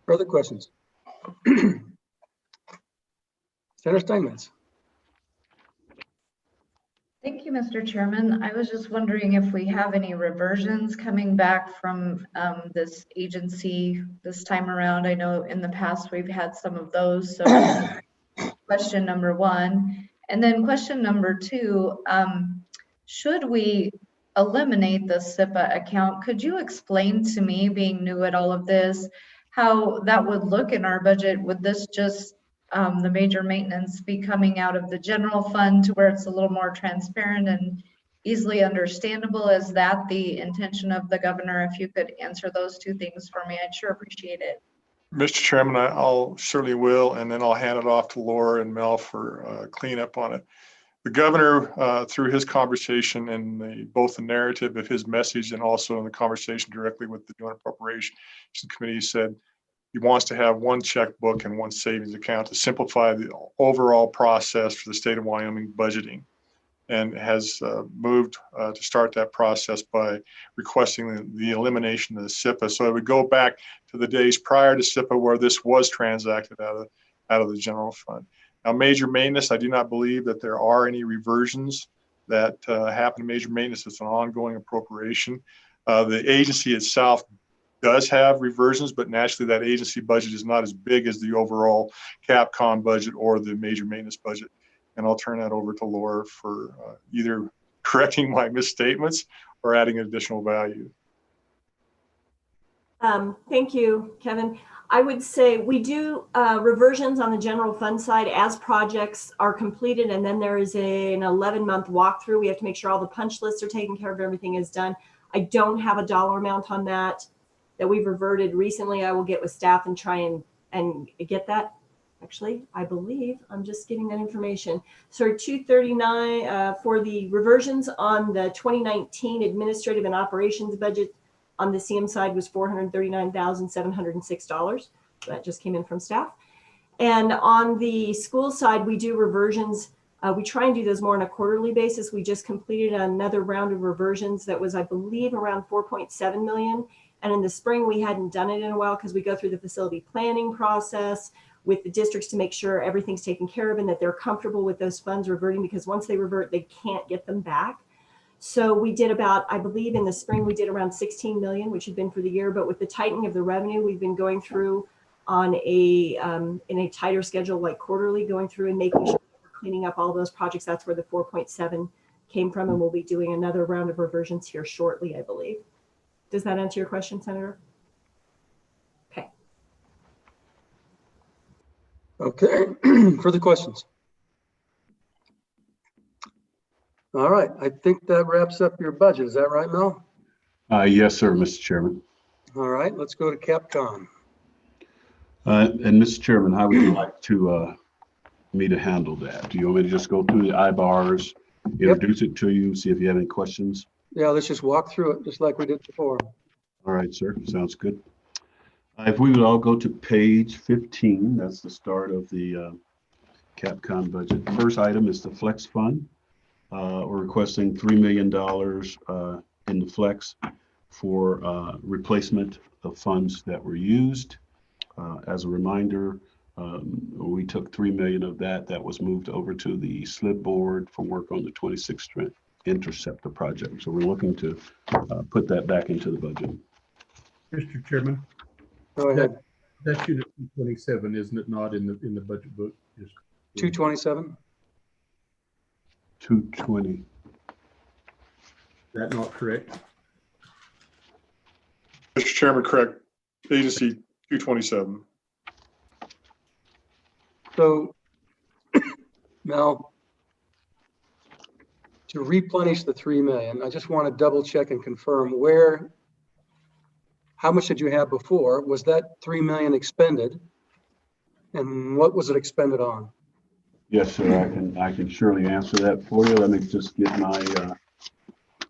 Further questions? Senator Steinmetz. Thank you, Mr. Chairman. I was just wondering if we have any reversions coming back from this agency this time around. I know in the past we've had some of those. So question number 1. And then question number 2, should we eliminate the SIPA account? Could you explain to me, being new at all of this, how that would look in our budget? Would this just the major maintenance be coming out of the general fund to where it's a little more transparent and easily understandable? Is that the intention of the governor? If you could answer those 2 things for me, I'd sure appreciate it. Mr. Chairman, I'll certainly will, and then I'll hand it off to Laura and Mel for cleanup on it. The governor, through his conversation and both the narrative of his message and also in the conversation directly with the Joint Appropriations Committee, said he wants to have one checkbook and one savings account to simplify the overall process for the state of Wyoming budgeting, and has moved to start that process by requesting the elimination of the SIPA. So it would go back to the days prior to SIPA where this was transacted out of the general fund. Now, major maintenance, I do not believe that there are any reversions that happen to major maintenance. It's an ongoing appropriation. The agency itself does have reversions, but naturally that agency budget is not as big as the overall CAPCON budget or the major maintenance budget. And I'll turn that over to Laura for either correcting my misstatements or adding additional value. Thank you, Kevin. I would say we do reversions on the general fund side as projects are completed, and then there is an 11-month walkthrough. We have to make sure all the punch lists are taken care of, everything is done. I don't have a dollar amount on that we've reverted recently. I will get with staff and try and get that. Actually, I believe I'm just getting that information. So 239 for the reversions on the 2019 administrative and operations budget on the CM side was $439,706. So that just came in from staff. And on the school side, we do reversions. We try and do those more on a quarterly basis. We just completed another round of reversions that was, I believe, around 4.7 million. And in the spring, we hadn't done it in a while because we go through the facility planning process with the districts to make sure everything's taken care of and that they're comfortable with those funds reverting, because once they revert, they can't get them back. So we did about, I believe in the spring, we did around 16 million, which had been for the year. But with the tightening of the revenue, we've been going through on a in a tighter schedule, like quarterly, going through and making sure we're cleaning up all those projects. That's where the 4.7 came from. And we'll be doing another round of reversions here shortly, I believe. Does that answer your question, Senator? Okay. Okay, further questions? All right, I think that wraps up your budget. Is that right, Mel? Yes, sir, Mr. Chairman. All right, let's go to CapCon. And Mr. Chairman, how would you like to me to handle that? Do you want me to just go through the IBARs, introduce it to you, see if you have any questions? Yeah, let's just walk through it just like we did before. All right, sir, sounds good. If we would all go to page 15, that's the start of the CapCon budget. The first item is the Flex Fund. We're requesting $3 million in the Flex for replacement of funds that were used. As a reminder, we took $3 million of that was moved over to the slip board for work on the 26th Street Interceptor project. So we're looking to put that back into the budget. Mr. Chairman. Go ahead. That's unit 227, isn't it? Not in the budget book. Just 227. 220. Is that not correct? Mr. Chairman, correct. Agency 227. So, Mel, to replenish the 3 million, I just want to double check and confirm how much did you have before? Was that 3 million expended? And what was it expended on? Yes, sir. I can surely answer that for you. Let me just get my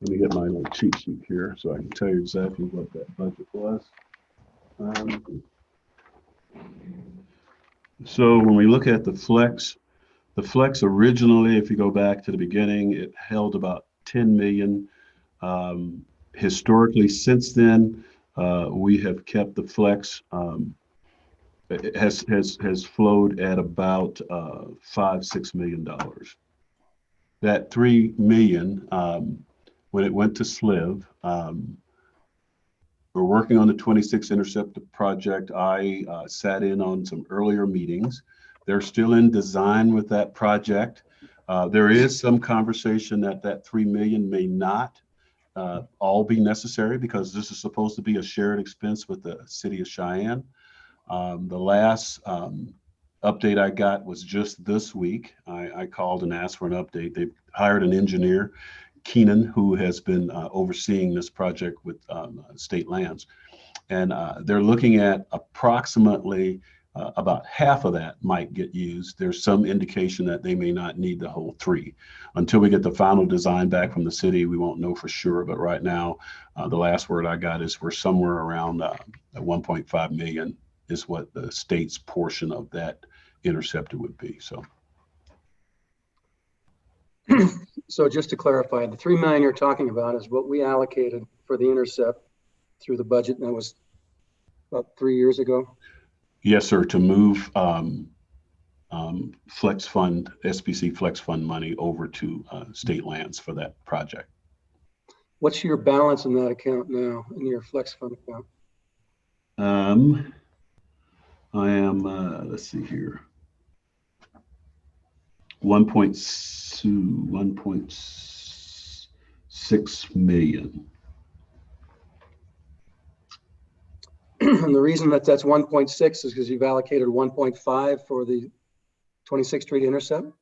little cheat sheet here so I can tell you exactly what that budget was. So when we look at the Flex originally, if you go back to the beginning, it held about 10 million. Historically, since then, we have kept the Flex. It has flowed at about $5-6 million. That $3 million, when it went to SLIV, we're working on the 26 Interceptor project. I sat in on some earlier meetings. They're still in design with that project. There is some conversation that $3 million may not all be necessary because this is supposed to be a shared expense with the city of Cheyenne. The last update I got was just this week. I called and asked for an update. They've hired an engineer, Keenan, who has been overseeing this project with state lands. And they're looking at approximately about half of that might get used. There's some indication that they may not need the whole 3. Until we get the final design back from the city, we won't know for sure. But right now, the last word I got is we're somewhere around 1.5 million is what the state's portion of that interceptor would be. So just to clarify, the 3 million you're talking about is what we allocated for the intercept through the budget, and that was about 3 years ago? Yes, sir, to move Flex Fund, SBC Flex Fund money over to state lands for that project. What's your balance in that account now, in your Flex Fund account? I am, let's see here, 1.6 million. And the reason that that's 1.6 is because you've allocated 1.5 for the 26th Street Intercept?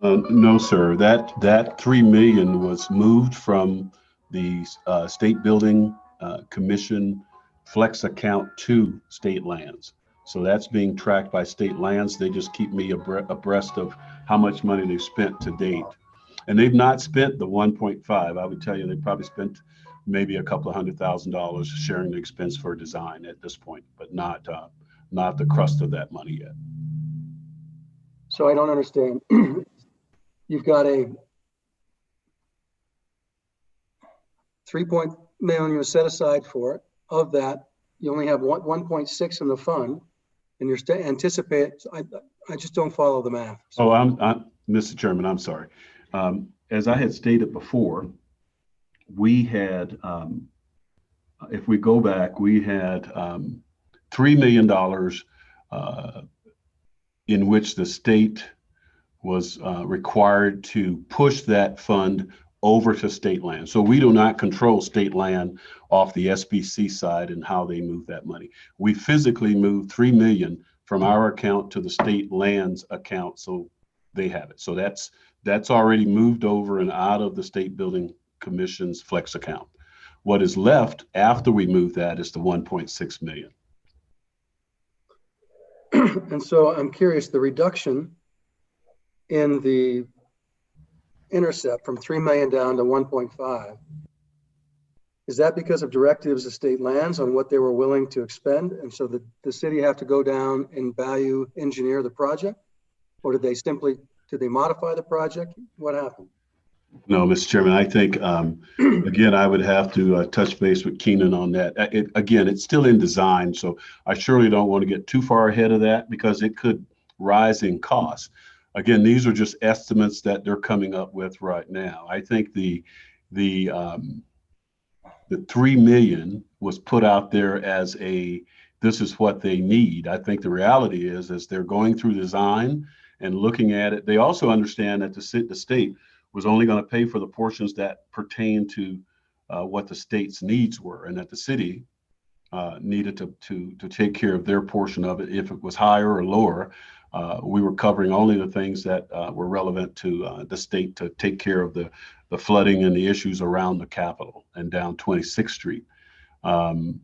No, sir. That 3 million was moved from the State Building Commission Flex account to state lands. So that's being tracked by state lands. They just keep me abreast of how much money they've spent to date. And they've not spent the 1.5. I would tell you they probably spent maybe a couple of $100,000 sharing the expense for design at this point, but not the crust of that money yet. So I don't understand. You've got a 3 million you set aside for it. Of that, you only have 1.6 in the fund, and you're anticipate. I just don't follow the math. So Mr. Chairman, I'm sorry. As I had stated before, we had, if we go back, we had $3 million in which the state was required to push that fund over to state land. So we do not control state land off the SBC side and how they move that money. We physically moved $3 million from our account to the state lands account, so they have it. So that's already moved over and out of the State Building Commission's flex account. What is left after we move that is the 1.6 million. And so I'm curious, the reduction in the intercept from 3 million down to 1.5, is that because of directives of state lands on what they were willing to expend? And so the city have to go down and value engineer the project? Or did they modify the project? What happened? No, Mr. Chairman, I think, again, I would have to touch base with Keenan on that. Again, it's still in design, so I surely don't want to get too far ahead of that because it could rise in cost. Again, these are just estimates that they're coming up with right now. I think the 3 million was put out there as this is what they need. I think the reality is they're going through design and looking at it. They also understand that the state was only going to pay for the portions that pertain to what the state's needs were, and that the city needed to take care of their portion of it. If it was higher or lower, we were covering only the things that were relevant to the state to take care of the flooding and the issues around the Capitol and down 26th Street. And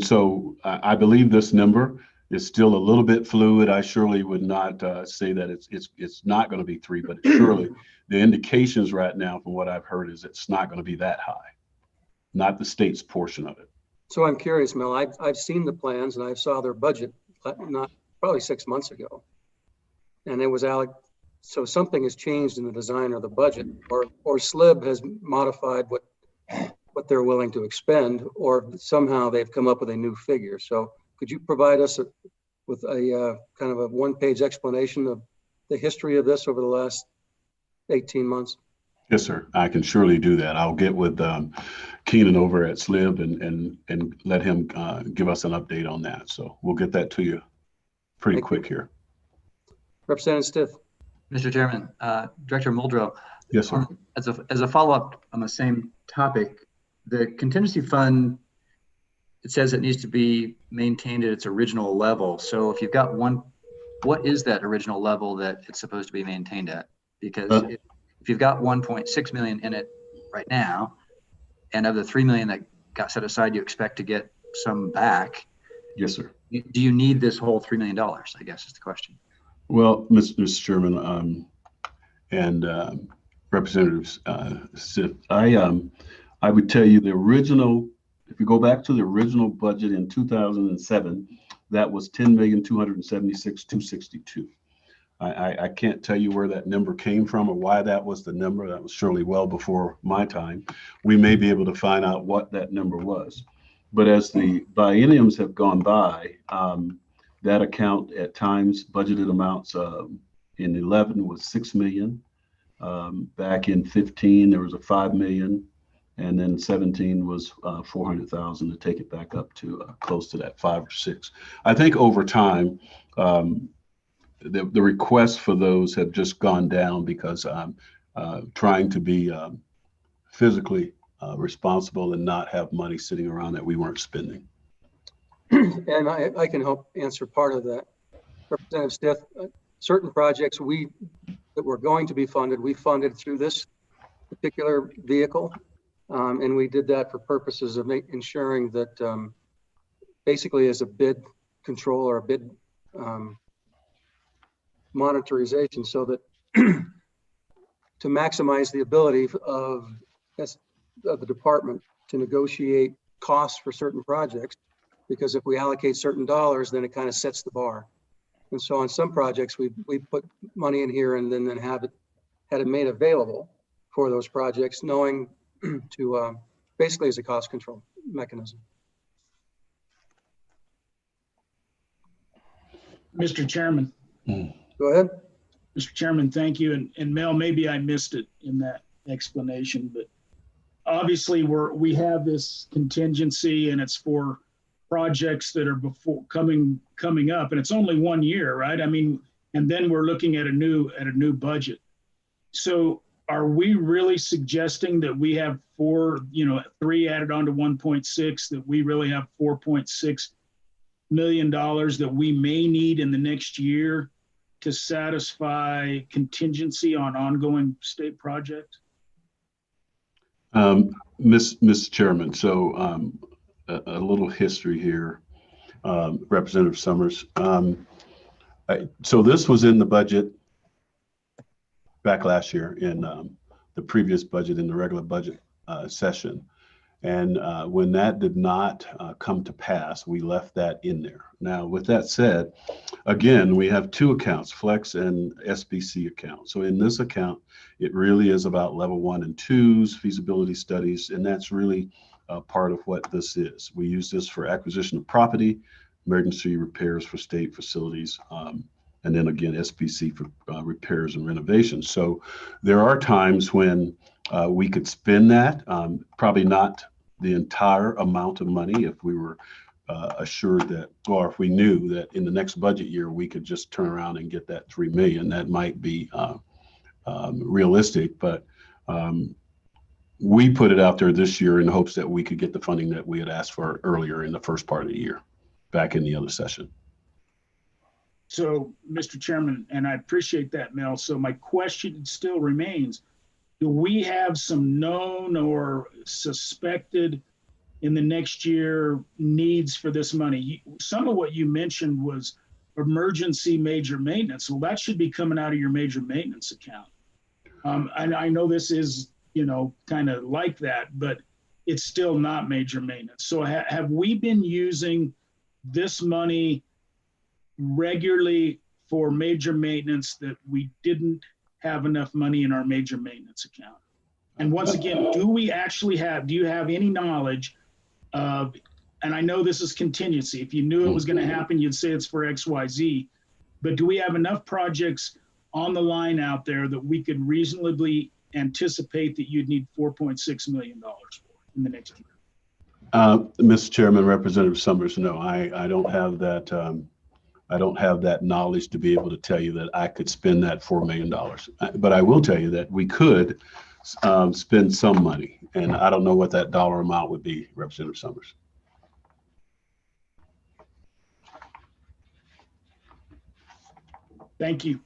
so I believe this number is still a little bit fluid. I surely would not say that it's not going to be 3, but surely the indications right now from what I've heard is it's not going to be that high, not the state's portion of it. So I'm curious, Mel, I've seen the plans and I saw their budget probably 6 months ago. And it was so something has changed in the design of the budget, or SLIB has modified what they're willing to expend, or somehow they've come up with a new figure. So could you provide us with a kind of a one-page explanation of the history of this over the last 18 months? Yes, sir. I can surely do that. I'll get with Keenan over at SLIB and let him give us an update on that. So we'll get that to you pretty quick here. Representative Stiff. Mr. Chairman, Director Muldrow. Yes, sir. As a follow-up on the same topic, the contingency fund, it says it needs to be maintained at its original level. So if you've got what is that original level that it's supposed to be maintained at? Because if you've got 1.6 million in it right now, and of the 3 million that got set aside, you expect to get some back. Yes, sir. Do you need this whole $3 million? I guess is the question. Well, Mr. Chairman, and Representatives, I would tell you the original, if you go back to the original budget in 2007, that was $10,276,262. I can't tell you where that number came from or why that was the number. That was surely well before my time. We may be able to find out what that number was. But as the bienniums have gone by, that account at times budgeted amounts in 11 was 6 million. Back in 15, there was a 5 million. And then 17 was 400,000 to take it back up to close to that 5 or 6. I think over time, the requests for those have just gone down because I'm trying to be physically responsible and not have money sitting around that we weren't spending. And I can help answer part of that. Representative Stiff, certain projects that were going to be funded, we funded through this particular vehicle. And we did that for purposes of ensuring that basically as a bid control or a bid monitorization, so that to maximize the ability of the department to negotiate costs for certain projects, because if we allocate certain dollars, then it kind of sets the bar. And so on some projects, we put money in here and then had it made available for those projects, knowing to basically as a cost control mechanism. Mr. Chairman. Go ahead. Mr. Chairman, thank you. And Mel, maybe I missed it in that explanation, but obviously we have this contingency and it's for projects that are coming up, and it's only 1 year, right? I mean, and then we're looking at a new budget. So are we really suggesting that we have 3 added on to 1.6, that we really have $4.6 million that we may need in the next year to satisfy contingency on ongoing state projects? Mr. Chairman, so a little history here, Representative Summers. So this was in the budget back last year in the previous budget, in the regular budget session. And when that did not come to pass, we left that in there. Now, with that said, again, we have 2 accounts, Flex and SBC account. So in this account, it really is about level 1 and 2s, feasibility studies, and that's really part of what this is. We use this for acquisition of property, emergency repairs for state facilities, and then again, SBC for repairs and renovations. So there are times when we could spend that, probably not the entire amount of money if we were assured that, or if we knew that in the next budget year, we could just turn around and get that 3 million. That might be realistic, but we put it out there this year in hopes that we could get the funding that we had asked for earlier in the first part of the year, back in the other session. So, Mr. Chairman, and I appreciate that, Mel. So my question still remains, do we have some known or suspected in the next year needs for this money? Some of what you mentioned was emergency major maintenance. Well, that should be coming out of your major maintenance account. And I know this is, kind of like that, but it's still not major maintenance. So have we been using this money regularly for major maintenance that we didn't have enough money in our major maintenance account? And once again, do you have any knowledge of, and I know this is contingency, if you knew it was going to happen, you'd say it's for XYZ, but do we have enough projects on the line out there that we could reasonably anticipate that you'd need $4.6 million for in the next year? Mr. Chairman, Representative Summers, no, I don't have that. I don't have that knowledge to be able to tell you that I could spend that $4 million. But I will tell you that we could spend some money, and I don't know what that dollar amount would be, Representative Summers. Thank you.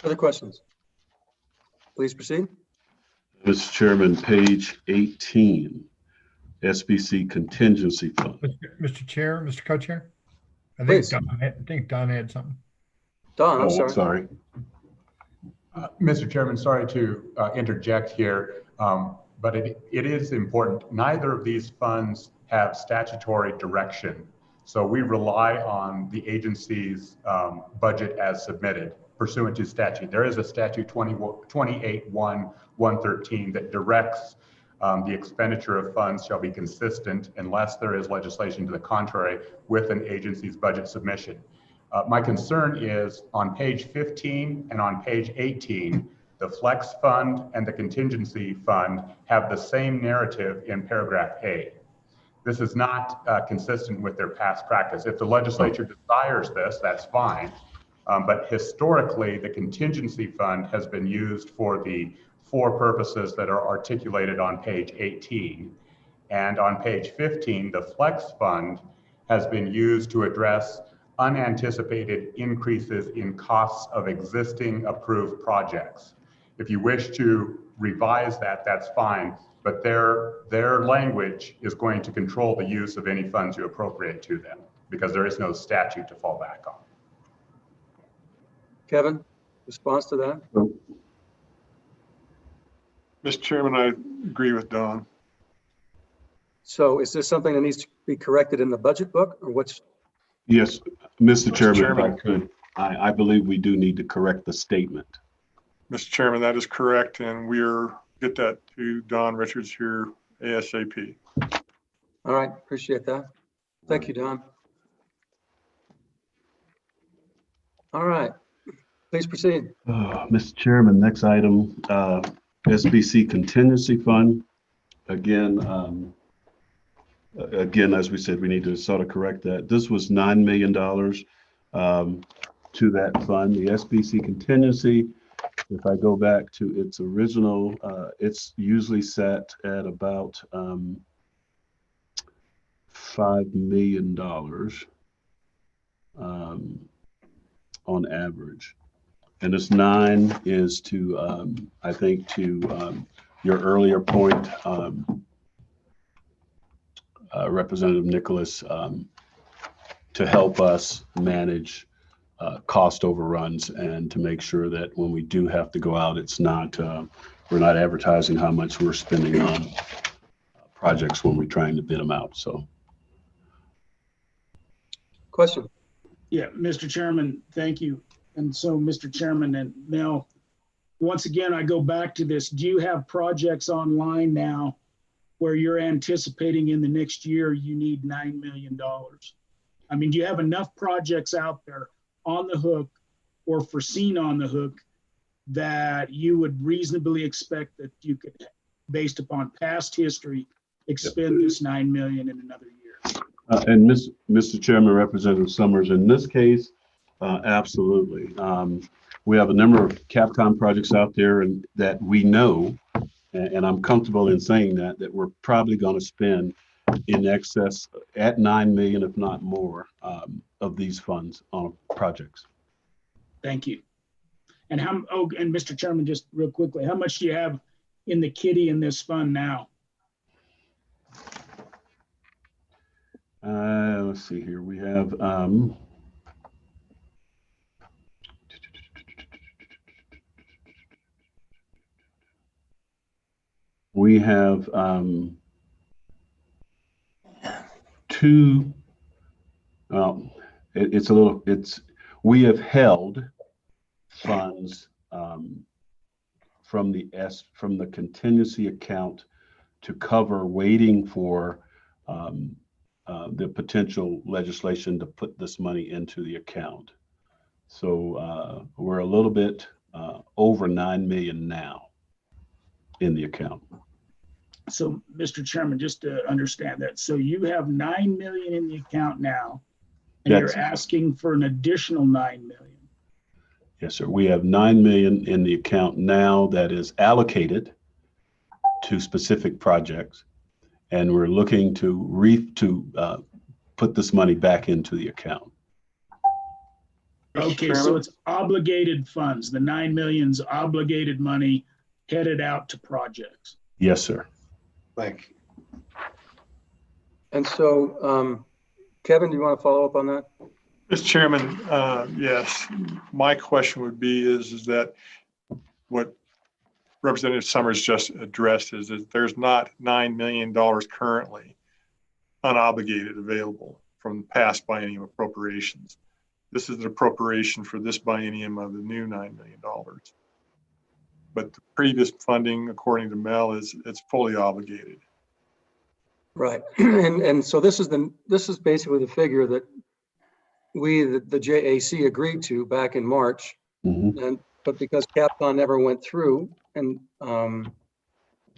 Other questions? Please proceed. Mr. Chairman, page 18, SBC contingency fund. Mr. Chair, Mr. Co-Chair, I think Don had something. Don, I'm sorry. Mr. Chairman, sorry to interject here, but it is important. Neither of these funds have statutory direction. So we rely on the agency's budget as submitted pursuant to statute. There is a statute 28.1.113 that directs the expenditure of funds shall be consistent unless there is legislation to the contrary with an agency's budget submission. My concern is on page 15 and on page 18, the flex fund and the contingency fund have the same narrative in paragraph A. This is not consistent with their past practice. If the legislature desires this, that's fine. But historically, the contingency fund has been used for the 4 purposes that are articulated on page 18. And on page 15, the flex fund has been used to address unanticipated increases in costs of existing approved projects. If you wish to revise that, that's fine. but their language is going to control the use of any funds you appropriate to them because there is no statute to fall back on. Kevin, response to that? Mr. Chairman, I agree with Don. So is this something that needs to be corrected in the budget book, or what's? Yes, Mr. Chairman, if I Chairman. could, I believe we do need to correct the statement. Mr. Chairman, that is correct, and get that to Don Richards here ASAP. All right, appreciate that. Thank you, Don. All right, please proceed. Mr. Chairman, next item, SBC contingency fund. Again, as we said, we need to sort of correct that. This was $9 million to that fund. The SBC contingency, if I go back to its original, it's usually set at about $5 million on average. And this 9 is to, I think, to your earlier point, Representative Nicholas, to help us manage cost overruns and to make sure that when we do have to go out, it's not, we're not advertising how much we're spending on projects when we're trying to bid them out. So. Question. Yeah, Mr. Chairman, thank you. And so, Mr. Chairman and Mel, once again, I go back to this. Do you have projects online now where you're anticipating in the next year you need $9 million? I mean, do you have enough projects out there on the hook or foreseen on the hook that you would reasonably expect that you could, based upon past history, expend this $9 million in another year? And Mr. Chairman, Representative Summers, in this case, absolutely. We have a number of Capcom projects out there and that we know, and I'm comfortable in saying that we're probably going to spend in excess at 9 million, if not more, of these funds on projects. Thank you. And and Mr. Chairman, just real quickly, how much do you have in the kitty in this fund now? Let's see here. We have two. We have held funds from the contingency account to cover waiting for the potential legislation to put this money into the account. So we're a little bit over 9 million now in the account. So, Mr. Chairman, just to understand that, so you have 9 million in the account now, and you're asking for an additional 9 million. Yes, sir. We have 9 million in the account now that is allocated to specific projects, and we're looking to put this money back into the account. Okay, so it's obligated funds. The 9 million's obligated money headed out to projects. Yes, sir. Thank you. And so, Kevin, do you want to follow up on that? Mr. Chairman, yes. My question would be is that what Representative Summers just addressed is that there's not $9 million currently unobligated available from past biennium appropriations. This is an appropriation for this biennium of the new $9 million. But the previous funding, according to Mel, it's fully obligated. Right, and so this is basically the figure that the JAC agreed to back in March, but because Capcom never went through, and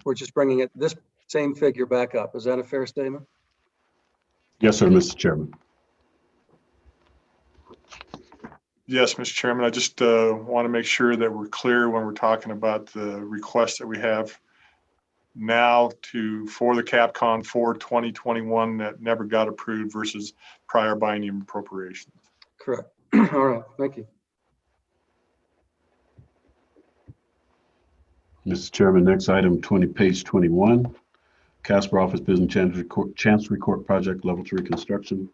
we're just bringing this same figure back up. Is that a fair statement? Yes, sir, Mr. Chairman. Yes, Mr. Chairman, I just want to make sure that we're clear when we're talking about the request that we have now for the Capcom for 2021 that never got approved versus prior biennium appropriations. Correct. All right, thank you. Mr. Chairman, next item, page 21, Casper Office Building Chancery Court Project Level 3 Construction.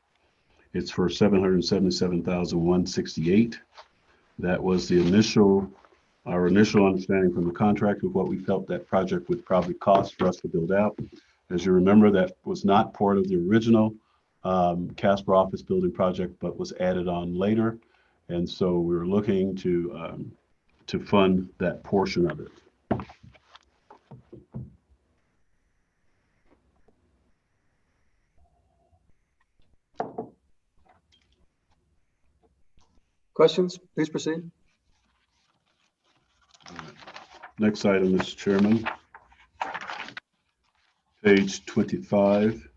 It's for $777,168. That was our initial understanding from the contract of what we felt that project would probably cost for us to build out. As you remember, that was not part of the original Casper Office Building project, but was added on later. And so we were looking to fund that portion of it. Questions? Please proceed. Next item, Mr. Chairman. Page 25.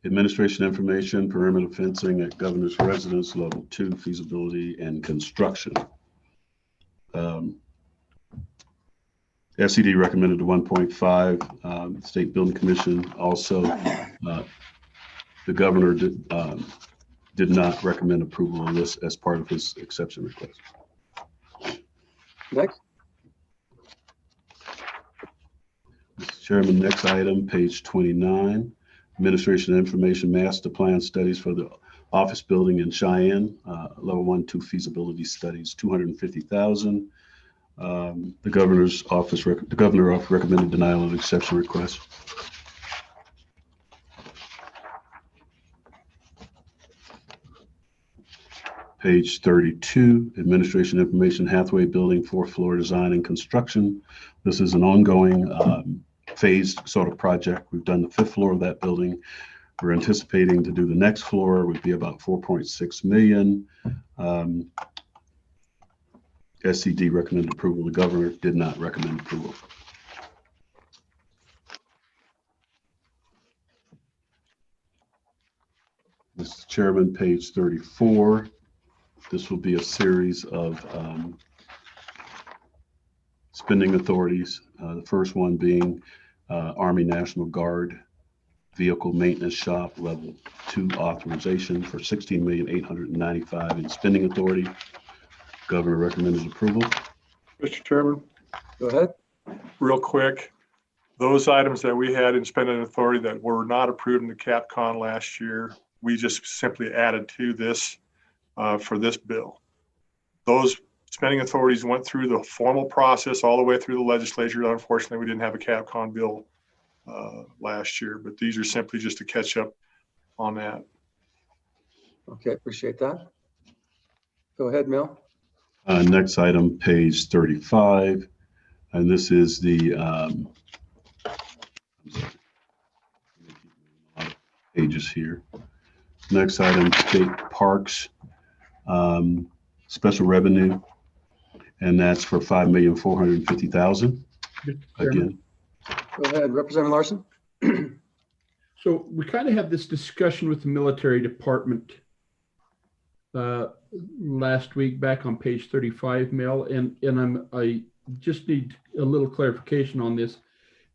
Administration information, perimeter fencing at Governor's Residence, Level 2, feasibility and construction. SED recommended a 1.5. State Building Commission also. The governor did not recommend approval of this as part of his exception request. Next. Mr. Chairman, next item, page 29. Administration information master plan studies for the office building in Cheyenne, level 1, 2 feasibility studies, $250,000. The governor's office, the governor recommended denial of exception request. Page 32, administration information, Hathaway Building, 4th floor design and construction. This is an ongoing phased sort of project. We've done the 5th floor of that building. We're anticipating to do the next floor, would be about 4.6 million. SCD recommended approval. The governor did not recommend approval. Mr. Chairman, page 34. This will be a series of spending authorities. The first one being Army National Guard Vehicle Maintenance Shop Level 2 authorization for $16,895,000 in spending authority. Governor recommended approval. Mr. Chairman. Go ahead. Real quick, those items that we had in spending authority that were not approved in the CapCon last year, we just simply added to this for this bill. Those spending authorities went through the formal process all the way through the legislature. Unfortunately, we didn't have a CapCon bill last year, but these are simply just to catch up on that. Okay, appreciate that. Go ahead, Mel. Next item, page 35, and this is the pages here. Next item, state parks special revenue, and that's for $5,450,000. Again. Go ahead, Representative Larson. So we kind of have this discussion with the military department last week back on page 35, Mel, and I just need a little clarification on this.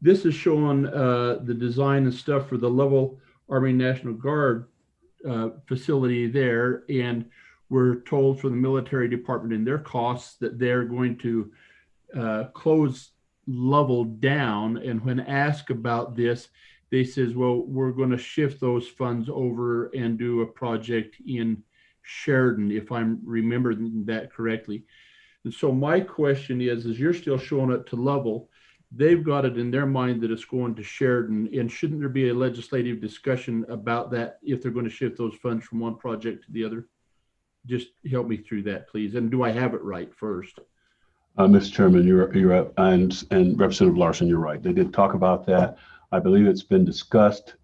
This is showing the design and stuff for the Level Army National Guard facility there, and we're told from the military department in their costs that they're going to close Level down, and when asked about this, they says, well, we're going to shift those funds over and do a project in Sheridan, if I'm remembering that correctly. And so my question is you're still showing it to Level. They've got it in their mind that it's going to Sheridan, and shouldn't there be a legislative discussion about that if they're going to shift those funds from one project to the other? Just help me through that, please. And do I have it right first? Mr. Chairman, you're up, and Representative Larson, you're right. They did talk about that. I believe it's been discussed.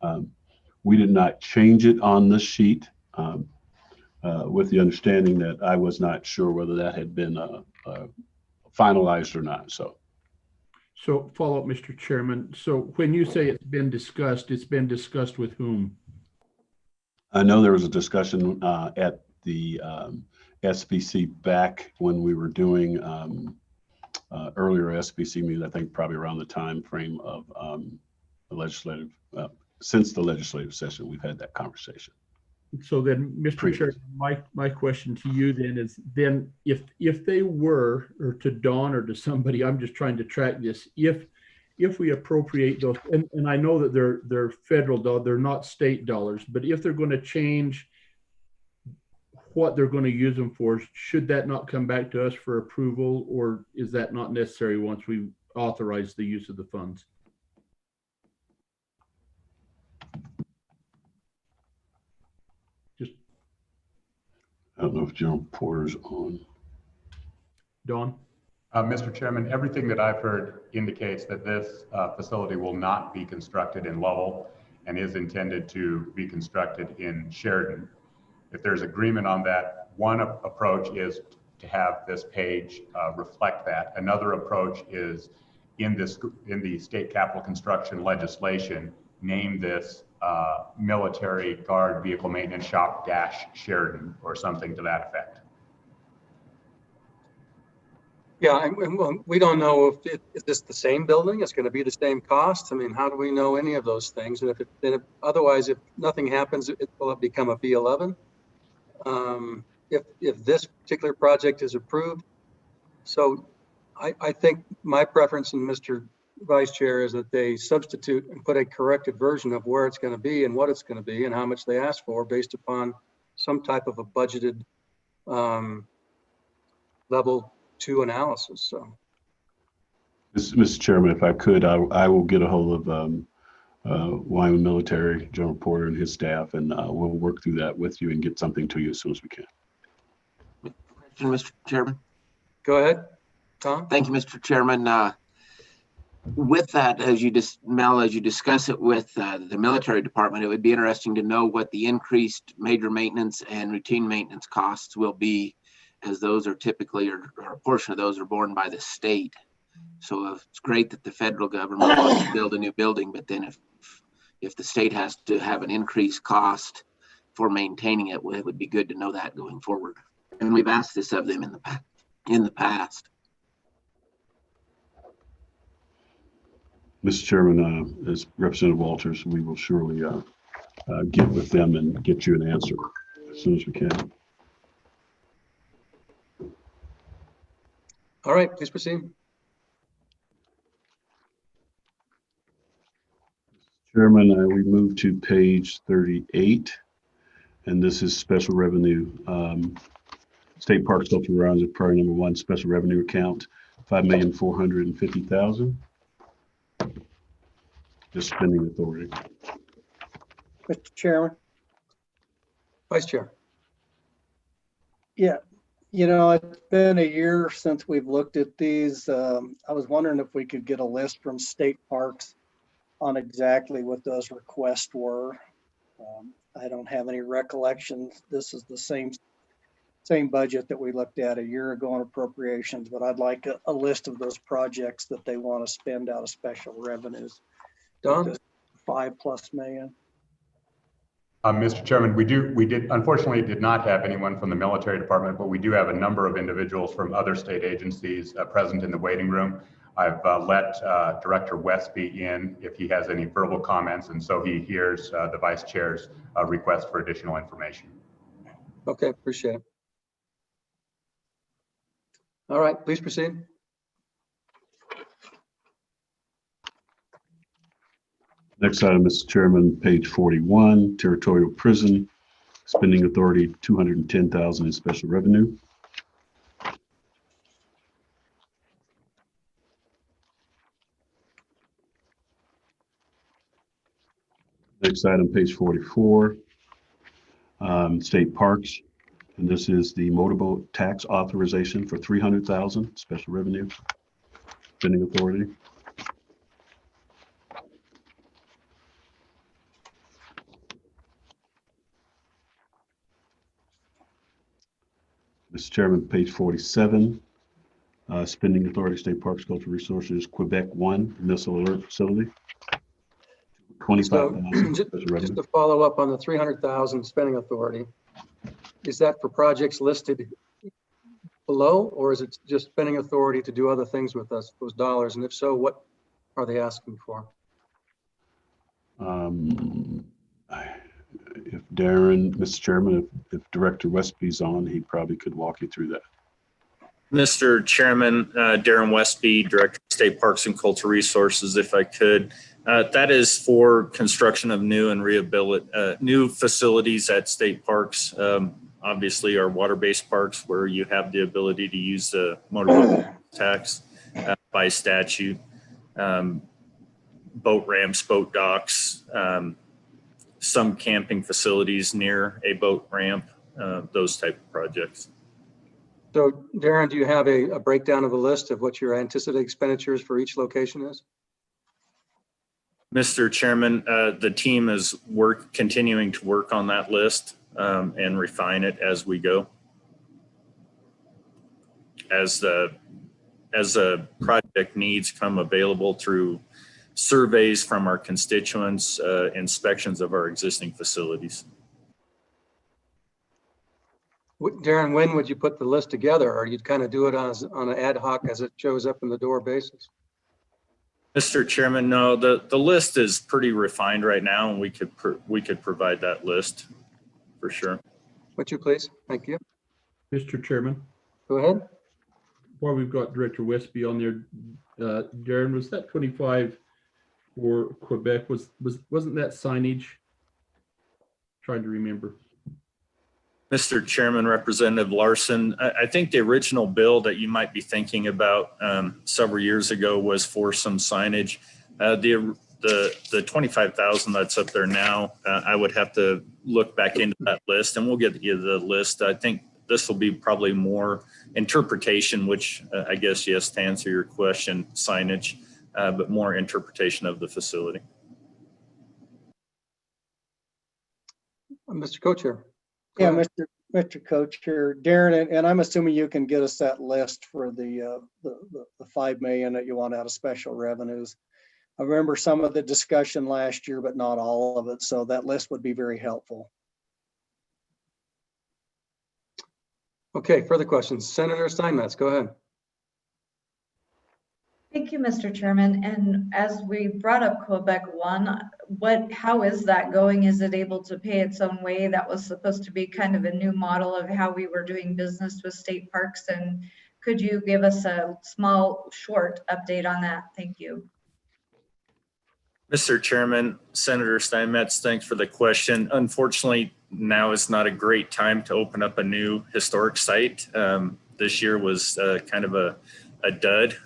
We did not change it on this sheet with the understanding that I was not sure whether that had been finalized or not. So follow up, Mr. Chairman. So when you say it's been discussed with whom? I know there was a discussion at the SBC back when we were doing earlier SBC meetings, I think probably around the time frame of the legislative, since the legislative session, we've had that conversation. So then, Mr. Chair, my question to you then is, then if they were, or to Dawn or to somebody, I'm just trying to track this, if we appropriate those, and I know that they're federal dollars, they're not state dollars, but if they're going to change what they're going to use them for, should that not come back to us for approval, or is that not necessary once we authorize the use of the funds? I don't know if General Porter's on. Dawn? Mr. Chairman, everything that I've heard indicates that this facility will not be constructed in Lovell and is intended to be constructed in Sheridan. If there's agreement on that, one approach is to have this page reflect that. Another approach is in the state capital construction legislation, name this Military Guard Vehicle Maintenance Shop - Sheridan or something to that effect. Yeah, and we don't know is this the same building? It's going to be the same cost? I mean, how do we know any of those things? And otherwise, if nothing happens, will it become a B11? If this particular project is approved. So I think my preference, and Mr. Vice Chair, is that they substitute and put a corrected version of where it's going to be and what it's going to be and how much they ask for based upon some type of a budgeted level 2 analysis. So, Mr. Chairman, if I could, I will get a hold of Wyoming Military, General Porter and his staff, and we'll work through that with you and get something to you as soon as we can. Question, Mr. Chairman. Go ahead, Tom. Thank you, Mr. Chairman. With that, as you discuss it with the military department, it would be interesting to know what the increased major maintenance and routine maintenance costs will be, as those are typically, or a portion of those are borne by the state. So it's great that the federal government wants to build a new building, but then if the state has to have an increased cost for maintaining it, well, it would be good to know that going forward. And we've asked this of them in the past. Mr. Chairman, as Representative Walters, we will surely get with them and get you an answer as soon as we can. All right, please proceed. Chairman, we move to page 38, and this is special revenue. State Parks Cultural Grounds is priority number 1, special revenue account, $5,450,000. Just spending authority. Mr. Chairman. Vice Chair. Yeah, it's been a year since we've looked at these. I was wondering if we could get a list from state parks on exactly what those requests were. I don't have any recollections. This is the same budget that we looked at a year ago on appropriations, but I'd like a list of those projects that they want to spend out of special revenues. Don? $5+ million. Mr. Chairman, we unfortunately did not have anyone from the military department, but we do have a number of individuals from other state agencies present in the waiting room. I've let Director Westby in if he has any verbal comments, and so he hears the Vice Chair's request for additional information. Okay, appreciate it. All right, please proceed. Next item, Mr. Chairman, page 41, Territorial Prison, spending authority $210,000 in special revenue. Next item, page 44, State Parks, and this is the motorboat tax authorization for $300,000 special revenue, spending authority. Mr. Chairman, page 47, spending authority, State Parks, Cultural Resources, Quebec 1 Missile Alert Facility. $25,000. Just to follow up on the $300,000 spending authority, is that for projects listed below, or is it just spending authority to do other things with us, those dollars? And if so, what are they asking for? Darren, Mr. Chairman, if Director Westby's on, he probably could walk you through that. Mr. Chairman, Darren Westby, Director of State Parks and Cultural Resources, if I could. That is for construction of new and new facilities at state parks. Obviously, our water-based parks where you have the ability to use the motor tax by statute, boat ramps, boat docks, some camping facilities near a boat ramp, those type of projects. So Darren, do you have a breakdown of a list of what your anticipated expenditures for each location is? Mr. Chairman, the team is continuing to work on that list and refine it as we go. As the project needs come available through surveys from our constituents, inspections of our existing facilities. Darren, when would you put the list together, or you'd kind of do it on an ad hoc as it shows up in the door basis? Mr. Chairman, no, the list is pretty refined right now, and we could provide that list for sure. Would you please? Thank you. Mr. Chairman. Go ahead. While we've got Director Westby on there, Darren, was that 25 for Quebec? Wasn't that signage? Trying to remember. Mr. Chairman, Representative Larson, I think the original bill that you might be thinking about several years ago was for some signage. The 25,000 that's up there now, I would have to look back into that list, and we'll get you the list. I think this will be probably more interpretation, which I guess, yes, to answer your question, signage, but more interpretation of the facility. Mr. Co-Chair. Yeah, Mr. Co-Chair, Darren, and I'm assuming you can get us that list for the 5 million that you want out of special revenues. I remember some of the discussion last year, but not all of it. So that list would be very helpful. Okay, further questions. Senator Steinmetz, go ahead. Thank you, Mr. Chairman. And as we brought up Quebec One, how is that going? Is it able to pay its own way? That was supposed to be kind of a new model of how we were doing business with state parks. And could you give us a short update on that? Thank you. Mr. Chairman, Senator Steinmetz, thanks for the question. Unfortunately, now is not a great time to open up a new historic site. This year was kind of a dud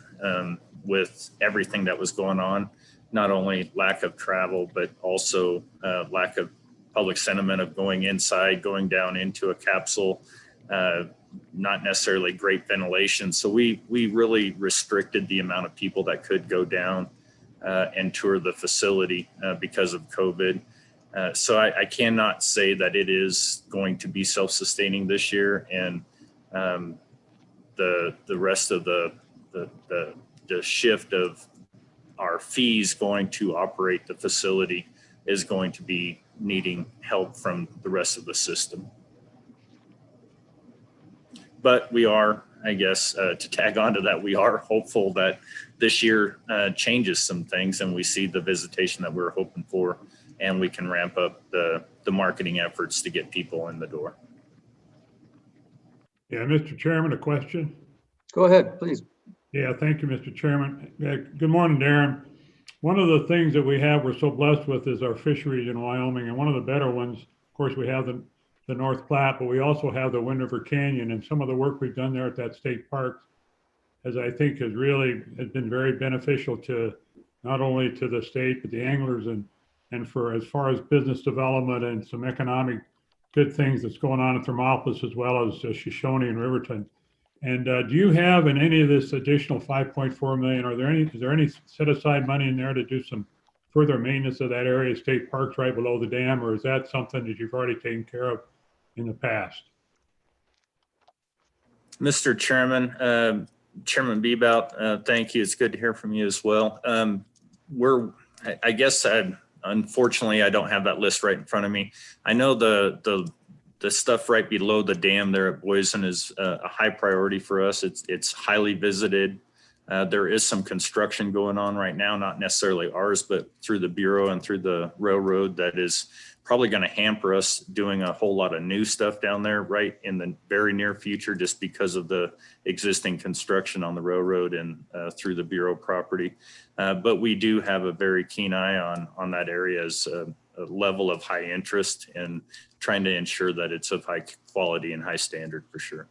with everything that was going on, not only lack of travel, but also lack of public sentiment of going inside, going down into a capsule, not necessarily great ventilation. So we really restricted the amount of people that could go down and tour the facility because of COVID. So I cannot say that it is going to be self-sustaining this year, and the rest of the shift of our fees going to operate the facility is going to be needing help from the rest of the system. But we are, I guess, to tag on to that, we are hopeful that this year changes some things and we see the visitation that we're hoping for, and we can ramp up the marketing efforts to get people in the door. Yeah, Mr. Chairman, a question? Go ahead, please. Yeah, thank you, Mr. Chairman. Good morning, Darren. One of the things that we have, we're so blessed with, is our fisheries in Wyoming. And one of the better ones, of course, we have the North Platte, but we also have the Wind River Canyon, and some of the work we've done there at that state park, as I think has been very beneficial to not only to the state, but the anglers and for as far as business development and some economic good things that's going on in Thermopolis as well as Shoshone and Riverton. And do you have in any of this additional 5.4 million, is there any set aside money in there to do some further maintenance of that area, state parks right below the dam, or is that something that you've already taken care of in the past? Mr. Chairman, Chairman Bebout, thank you. It's good to hear from you as well. Unfortunately, I don't have that list right in front of me. I know the stuff right below the dam there at Boysen is a high priority for us. It's highly visited. There is some construction going on right now, not necessarily ours, but through the Bureau and through the railroad that is probably going to hamper us doing a whole lot of new stuff down there right in the very near future, just because of the existing construction on the railroad and through the Bureau property. But we do have a very keen eye on that area as a level of high interest and trying to ensure that it's of high quality and high standard for sure.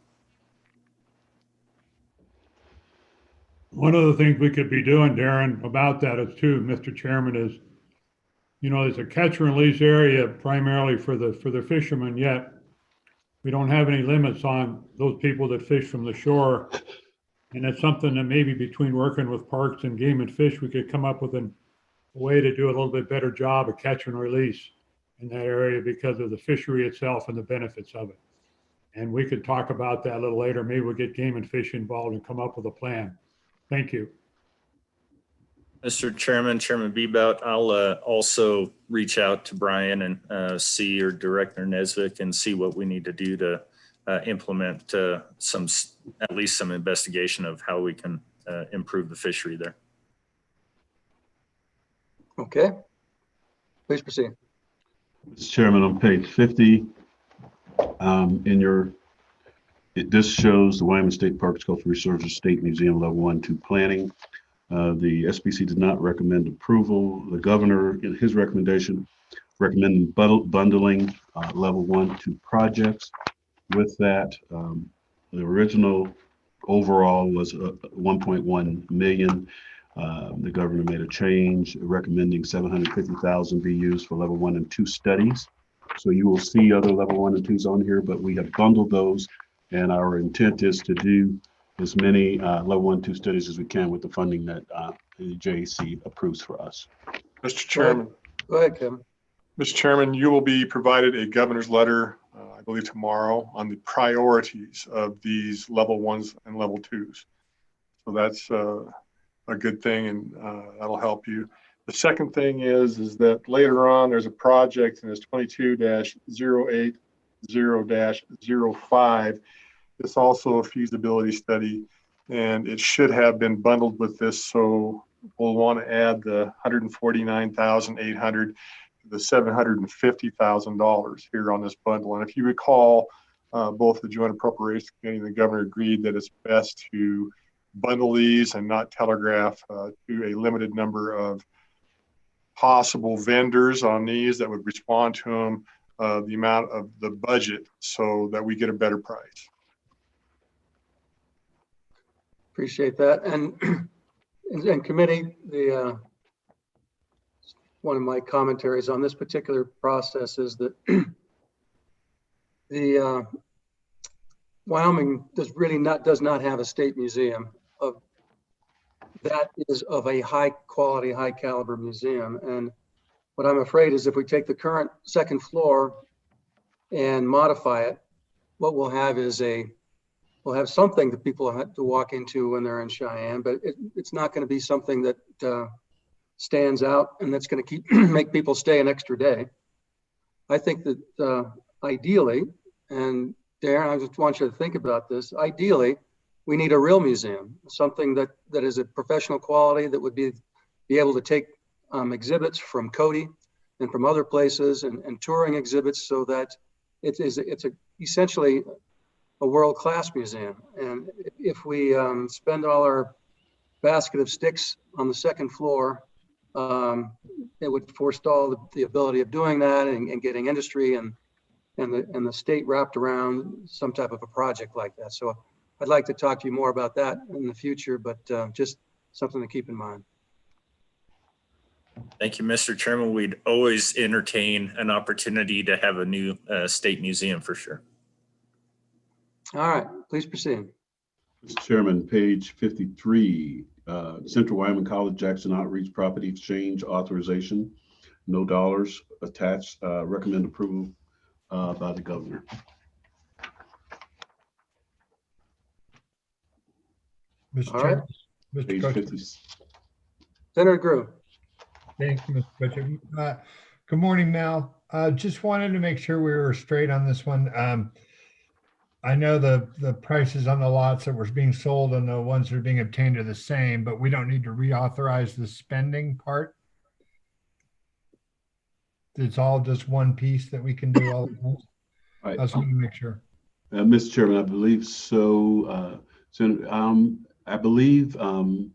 One of the things we could be doing, Darren, about that is too, Mr. Chairman, is, you know, there's a catch and release area primarily for the fishermen, yet we don't have any limits on those people that fish from the shore. And it's something that maybe between working with parks and game and fish, we could come up with a way to do a little bit better job of catch and release in that area because of the fishery itself and the benefits of it. And we could talk about that a little later. Maybe we'll get game and fish involved and come up with a plan. Thank you. Mr. Chairman, Chairman Bebout, I'll also reach out to Brian and see, or Director Nesvik, and see what we need to do to implement at least some investigation of how we can improve the fishery there. Okay, please proceed. Mr. Chairman, on page 50, this shows the Wyoming State Parks, Cultural Resources State Museum Level 1-2 planning. The SBC did not recommend approval. The governor, in his recommendation, recommended bundling level 1-2 projects. With that, the original overall was 1.1 million. The governor made a change recommending 750,000 be used for level 1 and 2 studies. So you will see other level 1 and 2s on here, but we have bundled those, and our intent is to do as many level 1 and 2 studies as we can with the funding that the JAC approves for us. Mr. Chairman. Go ahead, Kevin. Mr. Chairman, you will be provided a governor's letter, I believe tomorrow, on the priorities of these level 1s and level 2s. So that's a good thing, and that'll help you. The second thing is that later on there's a project, and it's 22-080-05. It's also a feasibility study, and it should have been bundled with this. So we'll want to add the $149,800 to the $750,000 here on this bundle. And if you recall, both the Joint Appropriations Committee and the governor agreed that it's best to bundle these and not telegraph to a limited number of possible vendors on these that would respond to them, the amount of the budget, so that we get a better price. Appreciate that. And committee, one of my commentaries on this particular process is that the Wyoming does not have a state museum that is of a high quality, high caliber museum. And what I'm afraid is if we take the current second floor and modify it, what we'll have is we'll have something that people have to walk into when they're in Cheyenne, but it's not going to be something that stands out and that's going to make people stay an extra day. I think that ideally, and Darren, I just want you to think about this, ideally, we need a real museum, something that is a professional quality that would be able to take exhibits from Cody and from other places and touring exhibits, so that it's essentially a world-class museum. And if we spend all our basket of sticks on the second floor, it would forestall the ability of doing that and getting industry and the state wrapped around some type of a project like that. So I'd like to talk to you more about that in the future, but just something to keep in mind. Thank you, Mr. Chairman. We'd always entertain an opportunity to have a new state museum for sure. All right, please proceed. Mr. Chairman, page 53, Central Wyoming College Jackson Outreach Property Exchange Authorization, no dollars attached, recommend approval by the governor. Mr. All Chairman, right. Mr. Coach. Senator Grew. Thank you, Mr. Coach. Good morning, Mel. Just wanted to make sure we were straight on this one. I know the prices on the lots that were being sold and the ones that are being obtained are the same, but we don't need to reauthorize the spending part. It's all just one piece that we can do all at once. Right. I just want to make sure. Mr. Chairman, I believe so. I believe the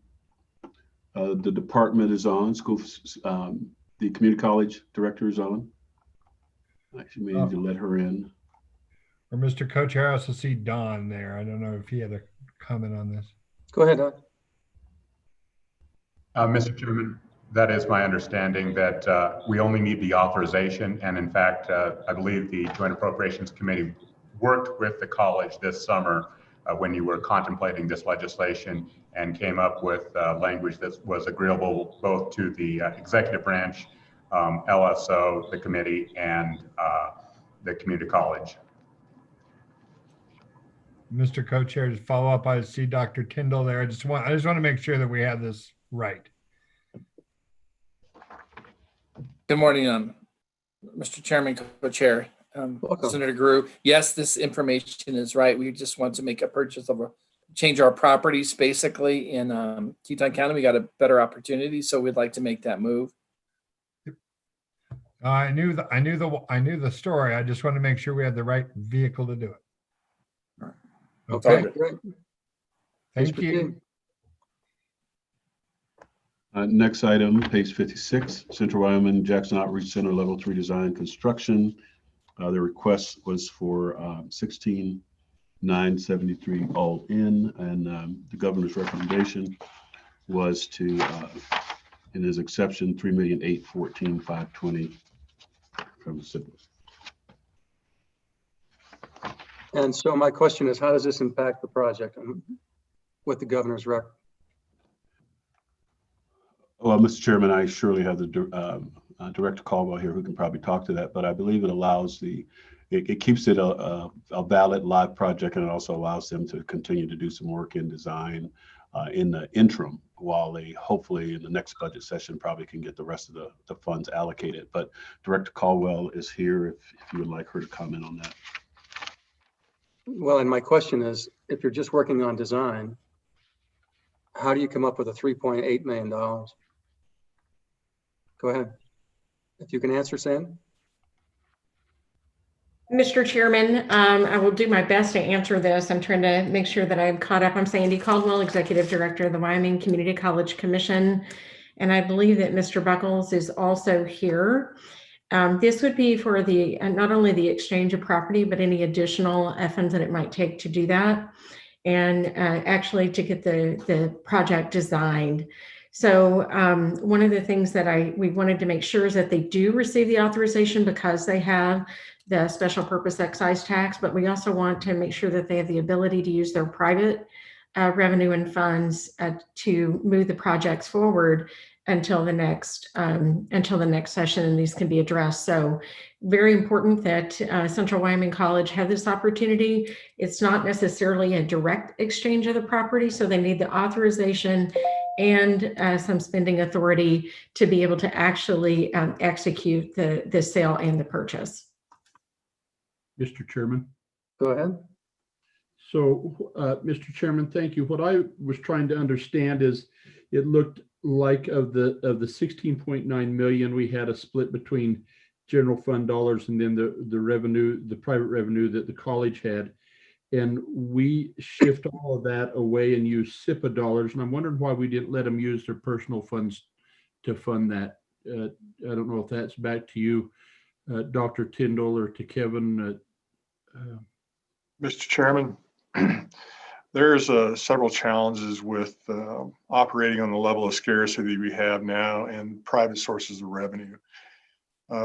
department is on, the community college director is on. Actually, we need to let her in. Or Mr. Co-Chair, I also see Don there. I don't know if he had a comment on this. Go ahead, Don. Mr. Chairman, that is my understanding that we only need the authorization. And in fact, I believe the Joint Appropriations Committee worked with the college this summer when you were contemplating this legislation and came up with language that was agreeable both to the executive branch, LSO, the committee, and the community college. Mr. Co-Chair, to follow up, I see Dr. Tyndall there. I just want to make sure that we have this right. Good morning, Mr. Chairman, Co-Chair, Senator Grew. Yes, this information is right. We just want to make a purchase of change our properties basically in Teton County. We got a better opportunity, so we'd like to make that move. I knew the story. I just want to make sure we had the right vehicle to do it. Okay, great. Thank you. Next item, page 56, Central Wyoming Jackson Outreach Center Level 3 Design Construction. The request was for $16,973 all in, and the governor's recommendation was to, in his exception, $3,814,520 from the city. And so my question is, how does this impact the project with the governor's rec? Well, Mr. Chairman, I surely have the Director Caldwell here who can probably talk to that, but I believe it allows it keeps it a valid live project, and it also allows them to continue to do some work in design in the interim while they hopefully in the next budget session probably can get the rest of the funds allocated. But Director Caldwell is here if you would like her to comment on that. Well, and my question is, if you're just working on design, how do you come up with a $3.8 million? Go ahead. If you can answer, Sam. Mr. Chairman, I will do my best to answer this. I'm trying to make sure that I'm caught up. I'm Sandy Caldwell, Executive Director of the Wyoming Community College Commission, and I believe that Mr. Buckles is also here. This would be for the not only the exchange of property, but any additional funds that it might take to do that, and actually to get the project designed. So one of the things that we wanted to make sure is that they do receive the authorization because they have the special purpose excise tax, but we also want to make sure that they have the ability to use their private revenue and funds to move the projects forward until the next session, and these can be addressed. So very important that Central Wyoming College have this opportunity. It's not necessarily a direct exchange of the property, so they need the authorization and some spending authority to be able to actually execute the sale and the purchase. Mr. Chairman. Go ahead. So, Mr. Chairman, thank you. What I was trying to understand is it looked like of the 16.9 million, we had a split between general fund dollars and then the revenue, the private revenue that the college had. And we shift all of that away and use SIPA dollars. And I'm wondering why we didn't let them use their personal funds to fund that. I don't know if that's back to you, Dr. Tyndall, or to Kevin. Mr. Chairman, there's several challenges with operating on the level of scarcity we have now and private sources of revenue.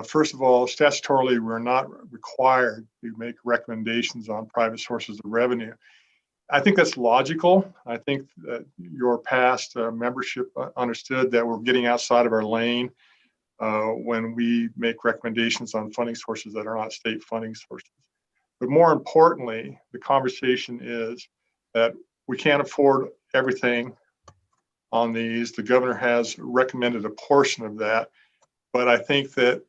First of all, statutorily, we're not required to make recommendations on private sources of revenue. I think that's logical. I think that your past membership understood that we're getting outside of our lane when we make recommendations on funding sources that are not state funding sources. But more importantly, the conversation is that we can't afford everything on these. The governor has recommended a portion of that, but I think that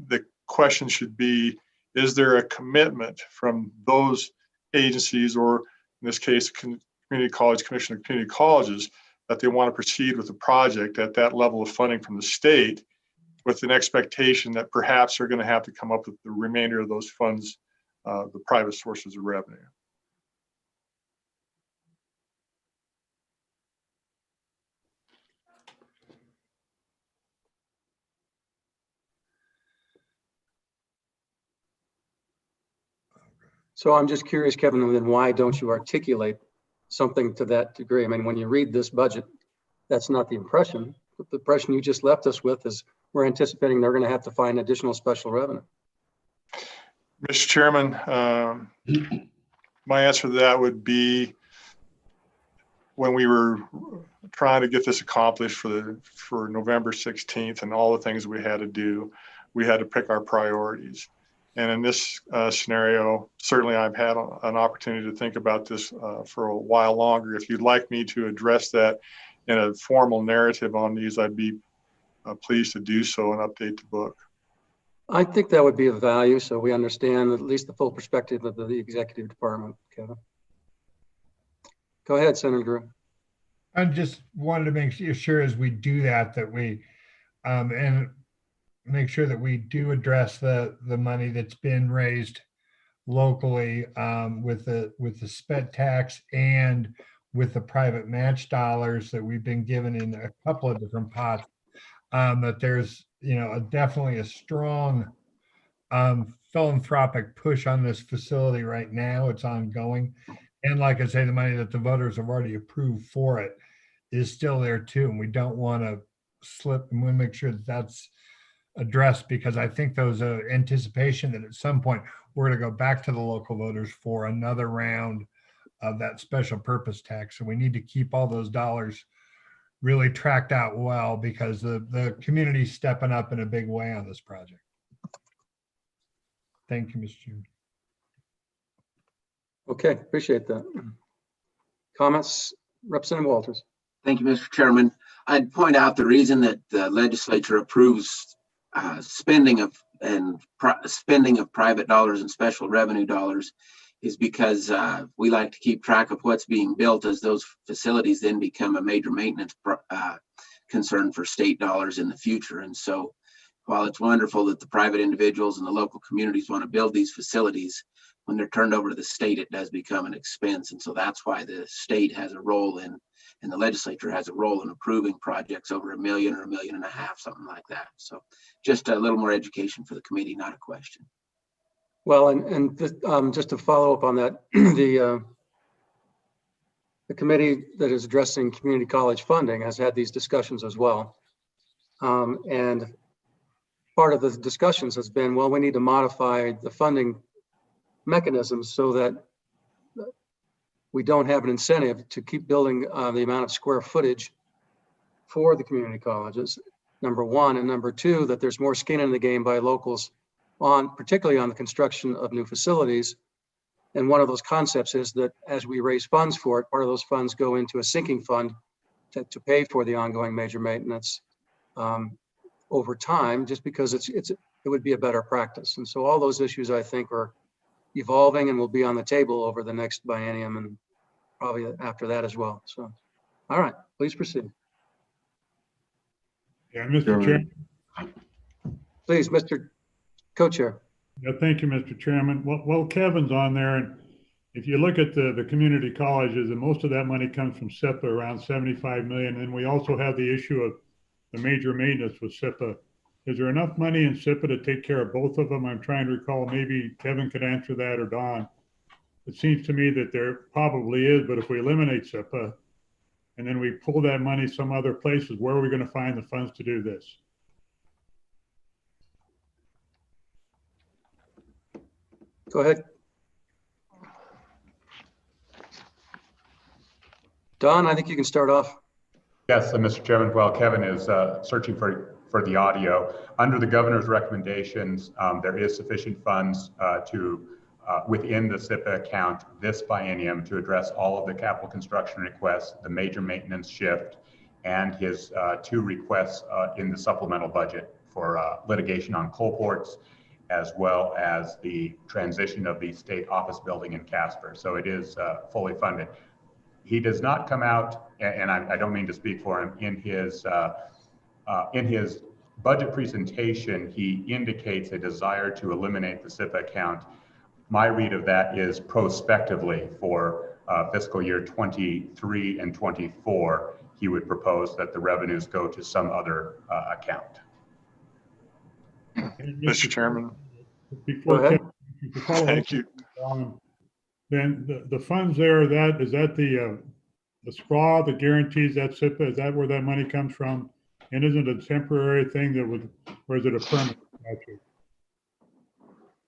the question should be, is there a commitment from those agencies, or in this case, Community College Commission of Community Colleges, that they want to proceed with the project at that level of funding from the state, with an expectation that perhaps they're going to have to come up with the remainder of those funds, the private sources of revenue. So I'm just curious, Kevin, then why don't you articulate something to that degree? I mean, when you read this budget, that's not the impression. The impression you just left us with is we're anticipating they're going to have to find additional special revenue. Mr. Chairman, my answer to that would be, when we were trying to get this accomplished for November 16th and all the things we had to do, we had to pick our priorities. And in this scenario, certainly I've had an opportunity to think about this for a while longer. If you'd like me to address that in a formal narrative on these, I'd be pleased to do so and update the book. I think that would be of value, so we understand at least the full perspective of the executive department, Kevin. Go ahead, Senator Drew. I just wanted to make sure as we do that, that we, and make sure that we do address the money that's been raised locally with the sped tax and with the private match dollars that we've been given in a couple of different pots. That there's, definitely a strong philanthropic push on this facility right now. It's ongoing. And like I say, the money that the voters have already approved for it is still there too. And we don't want to slip, and we'll make sure that that's addressed, because I think there's an anticipation that at some point we're going to go back to the local voters for another round of that special purpose tax. So we need to keep all those dollars really tracked out well, because the community's stepping up in a big way on this project. Thank you, Mr. Chairman. Okay, appreciate that. Comments, Representative Walters. Thank you, Mr. Chairman. I'd point out the reason that the legislature approves spending of private dollars and special revenue dollars is because we like to keep track of what's being built, as those facilities then become a major maintenance concern for state dollars in the future. And so while it's wonderful that the private individuals and the local communities want to build these facilities, when they're turned over to the state, it does become an expense. And so that's why the state has a role in, and the legislature has a role in approving projects over $1 million or $1.5 million, something like that. So just a little more education for the committee, not a question. Well, and just to follow up on that, the committee that is addressing community college funding has had these discussions as well. And part of the discussions has been, well, we need to modify the funding mechanisms so that we don't have an incentive to keep building the amount of square footage for the community colleges, number one. And number two, that there's more skin in the game by locals particularly on the construction of new facilities. And one of those concepts is that as we raise funds for it, part of those funds go into a sinking fund to pay for the ongoing major maintenance over time, just because it would be a better practice. And so all those issues, I think, are evolving and will be on the table over the next biennium and probably after that as well. So, all right, please proceed. Yeah, Mr. Chairman. Please, Mr. Co-Chair. Yeah, thank you, Mr. Chairman. Well, Kevin's on there, and if you look at the community colleges, and most of that money comes from SIPA, around 75 million. And we also have the issue of the major maintenance with SIPA. Is there enough money in SIPA to take care of both of them? I'm trying to recall, maybe Kevin could answer that, or Don. It seems to me that there probably is, but if we eliminate SIPA and then we pull that money some other places, where are we going to find the funds to do this? Go ahead. Don, I think you can start off. Yes, Mr. Chairman. Well, Kevin is searching for the audio. Under the governor's recommendations, there is sufficient funds within the SIPA account this biennium to address all of the capital construction requests, the major maintenance shift, and his 2 requests in the supplemental budget for litigation on coal ports as well as the transition of the state office building in Casper. So it is fully funded. He does not come out, and I don't mean to speak for him, in his budget presentation, he indicates a desire to eliminate the SIPA account. My read of that is prospectively for fiscal year 23 and 24, he would propose that the revenues go to some other account. Mr. Chairman. Before Thank you. Then the funds there, is that the SPRA that guarantees that SIPA? Is that where that money comes from? And isn't it a temporary thing or is it a permanent statute?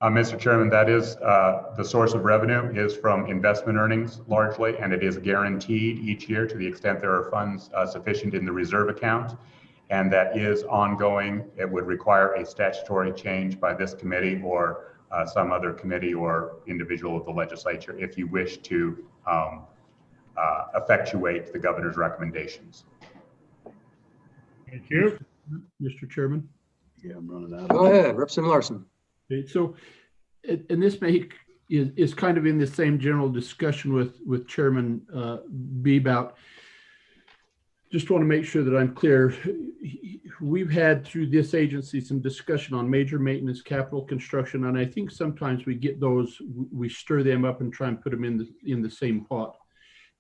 Mr. Chairman, that is the source of revenue is from investment earnings largely, and it is guaranteed each year to the extent there are funds sufficient in the reserve account. And that is ongoing. It would require a statutory change by this committee or some other committee or individual of the legislature if you wish to effectuate the governor's recommendations. Thank you. Mr. Chairman. Yeah, I'm running out. Go ahead, Representative Larson. Okay, so, and this is kind of in the same general discussion with Chairman Beebout. Just want to make sure that I'm clear. We've had through this agency some discussion on major maintenance, capital construction, and I think sometimes we get those, we stir them up and try and put them in the same pot.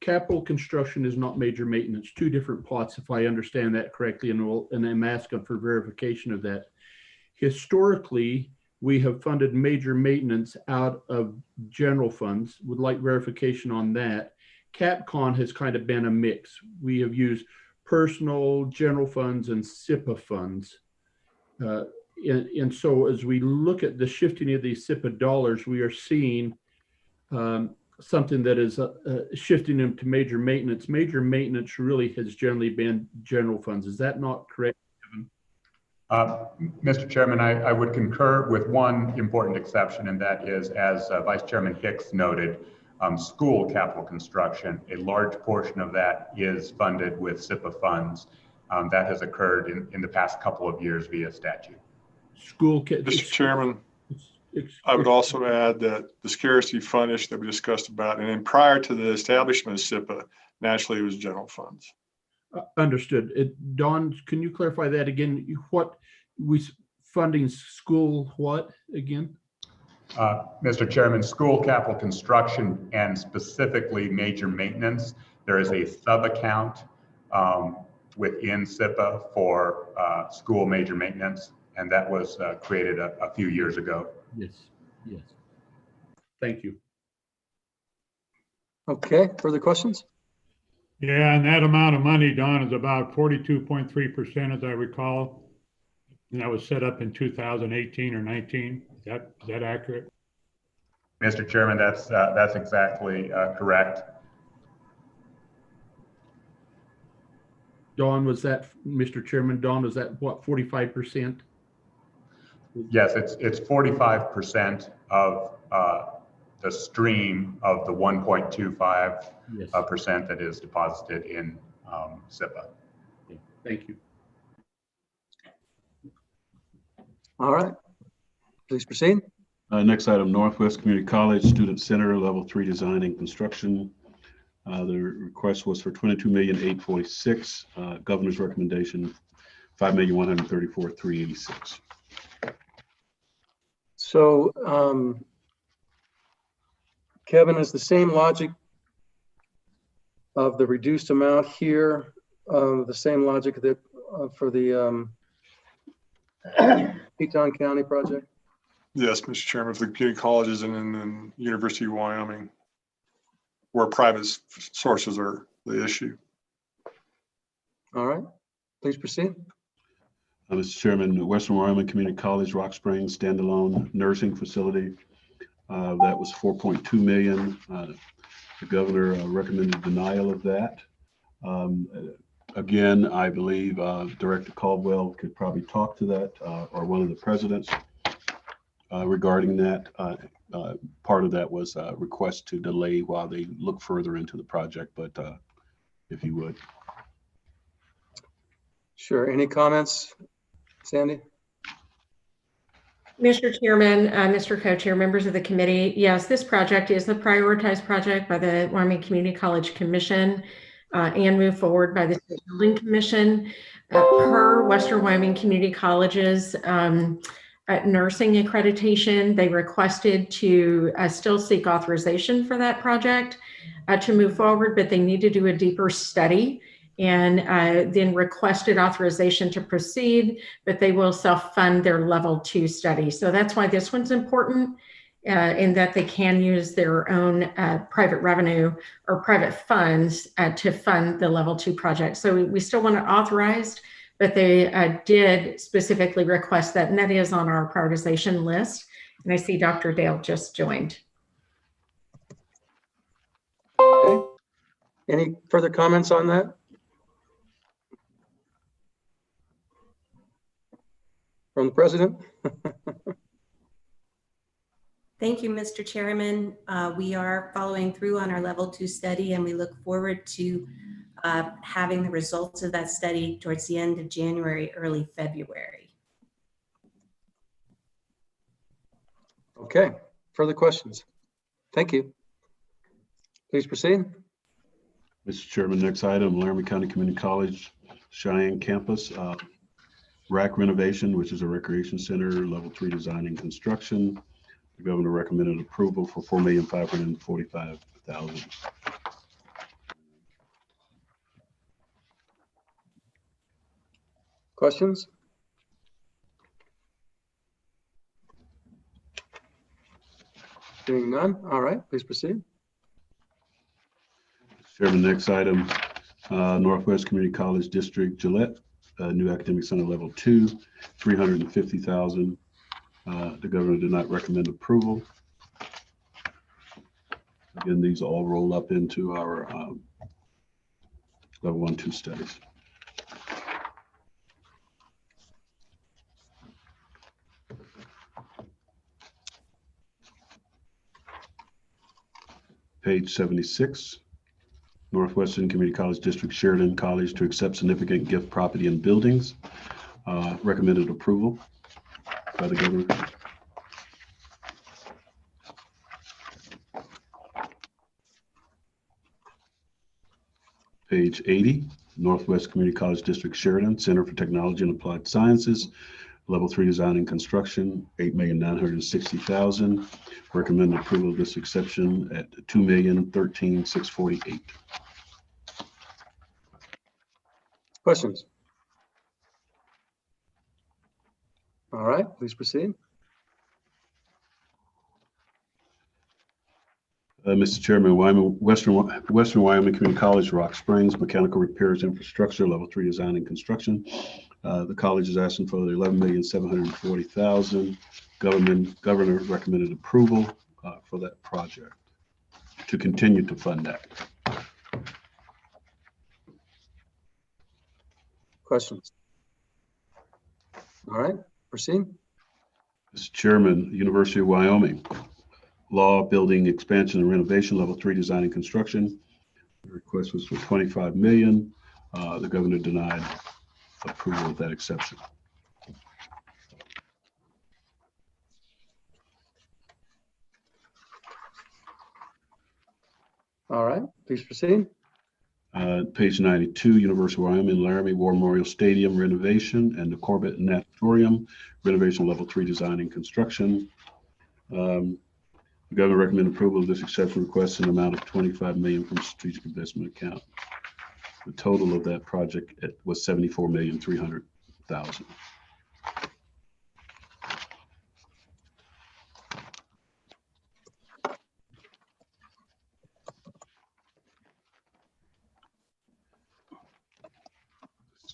Capital construction is not major maintenance, two different pots, if I understand that correctly, and I'm asking for verification of that. Historically, we have funded major maintenance out of general funds. Would like verification on that. CapCon has kind of been a mix. We have used personal, general funds, and SIPA funds. And so as we look at the shifting of these SIPA dollars, we are seeing something that is shifting them to major maintenance. Major maintenance really has generally been general funds. Is that not correct, Kevin? Mr. Chairman, I would concur with one important exception, and that is, as Vice Chairman Hicks noted, school capital construction. A large portion of that is funded with SIPA funds. That has occurred in the past couple of years via statute. Mr. Chairman, I would also add that the scarcity fund issue that we discussed about, and then prior to the establishment of SIPA, naturally it was general funds. Understood. Don, can you clarify that again? What we funding school what again? Mr. Chairman, school capital construction and specifically major maintenance, there is a sub-account within SIPA for school major maintenance, and that was created a few years ago. Yes, yes. Thank you. Okay, further questions? Yeah, and that amount of money, Don, is about 42.3%, as I recall. And that was set up in 2018 or 19. Is that accurate? Mr. Chairman, that's exactly correct. Don, was that, Mr. Chairman, Don, was that what, 45%? Yes, it's 45% of the stream of the 1.25% percent that is deposited in SIPA. Okay. Thank you. All right, please proceed. Next item, Northwest Community College Student Center, Level 3 Design and Construction. The request was for $22,846,000. Governor's recommendation, $5,134,386. So, Kevin, is the same logic of the reduced amount here, the same logic that for the Teton County project? Yes, Mr. Chairman, for the community colleges and then University of Wyoming, where private sources are the issue. All right, please proceed. Mr. Chairman, Western Wyoming Community College, Rock Springs standalone nursing facility. That was $4.2 million. The governor recommended denial of that. Again, I believe Director Caldwell could probably talk to that, or one of the presidents regarding that. Part of that was a request to delay while they look further into the project, but if you would. Sure. Any comments, Sandy? Mr. Chairman, Mr. Co-Chair, members of the committee, yes, this project is the prioritized project by the Wyoming Community College Commission and moved forward by the State Building Commission. Per Western Wyoming Community College's nursing accreditation, they requested to still seek authorization for that project to move forward, but they need to do a deeper study and then requested authorization to proceed, but they will self-fund their level 2 study. So that's why this one's important in that they can use their own private revenue or private funds to fund the level 2 project. So we still want it authorized, but they did specifically request that, and that is on our prioritization list. And I see Dr. Dale just joined. Okay. Any further comments on that? From the president? Thank you, Mr. Chairman. We are following through on our level 2 study, and we look forward to having the results of that study towards the end of January, early February. Okay, further questions? Thank you. Please proceed. Mr. Chairman, next item, Laramie County Community College, Cheyenne Campus, RAC renovation, which is a recreation center, level 3 design and construction. The governor recommended approval for $4,545,000. Questions? Hearing none. All right, please proceed. Chairman, next item, Northwest Community College District, Gillette, new academic center level 2, $350,000. The governor did not recommend approval. Again, these all roll up into our level 1, 2 studies. Page 76, Northwestern Community College District, Sheridan College to accept significant gift property and buildings. Recommended approval by the governor. Page 80, Northwest Community College District, Sheridan, Center for Technology and Applied Sciences, level 3 design and construction, $8,960,000. Recommend approval of this exception at $2,013,648. Questions? All right, please proceed. Mr. Chairman, Western Wyoming Community College, Rock Springs, mechanical repairs infrastructure, level 3 design and construction. The college is asking for the $11,740,000. Governor recommended approval for that project to continue to fund that. Questions? All right, proceed. Mr. Chairman, University of Wyoming, law building expansion and renovation, level 3 design and construction. The request was for $25 million. The governor denied approval of that exception. All right, please proceed. Page 92, University of Wyoming, Laramie War Memorial Stadium renovation and the Corbett Natatorium renovation, level 3 design and construction. The governor recommended approval of this exception request in an amount of $25 million from strategic investment account. The total of that project was $74,300,000.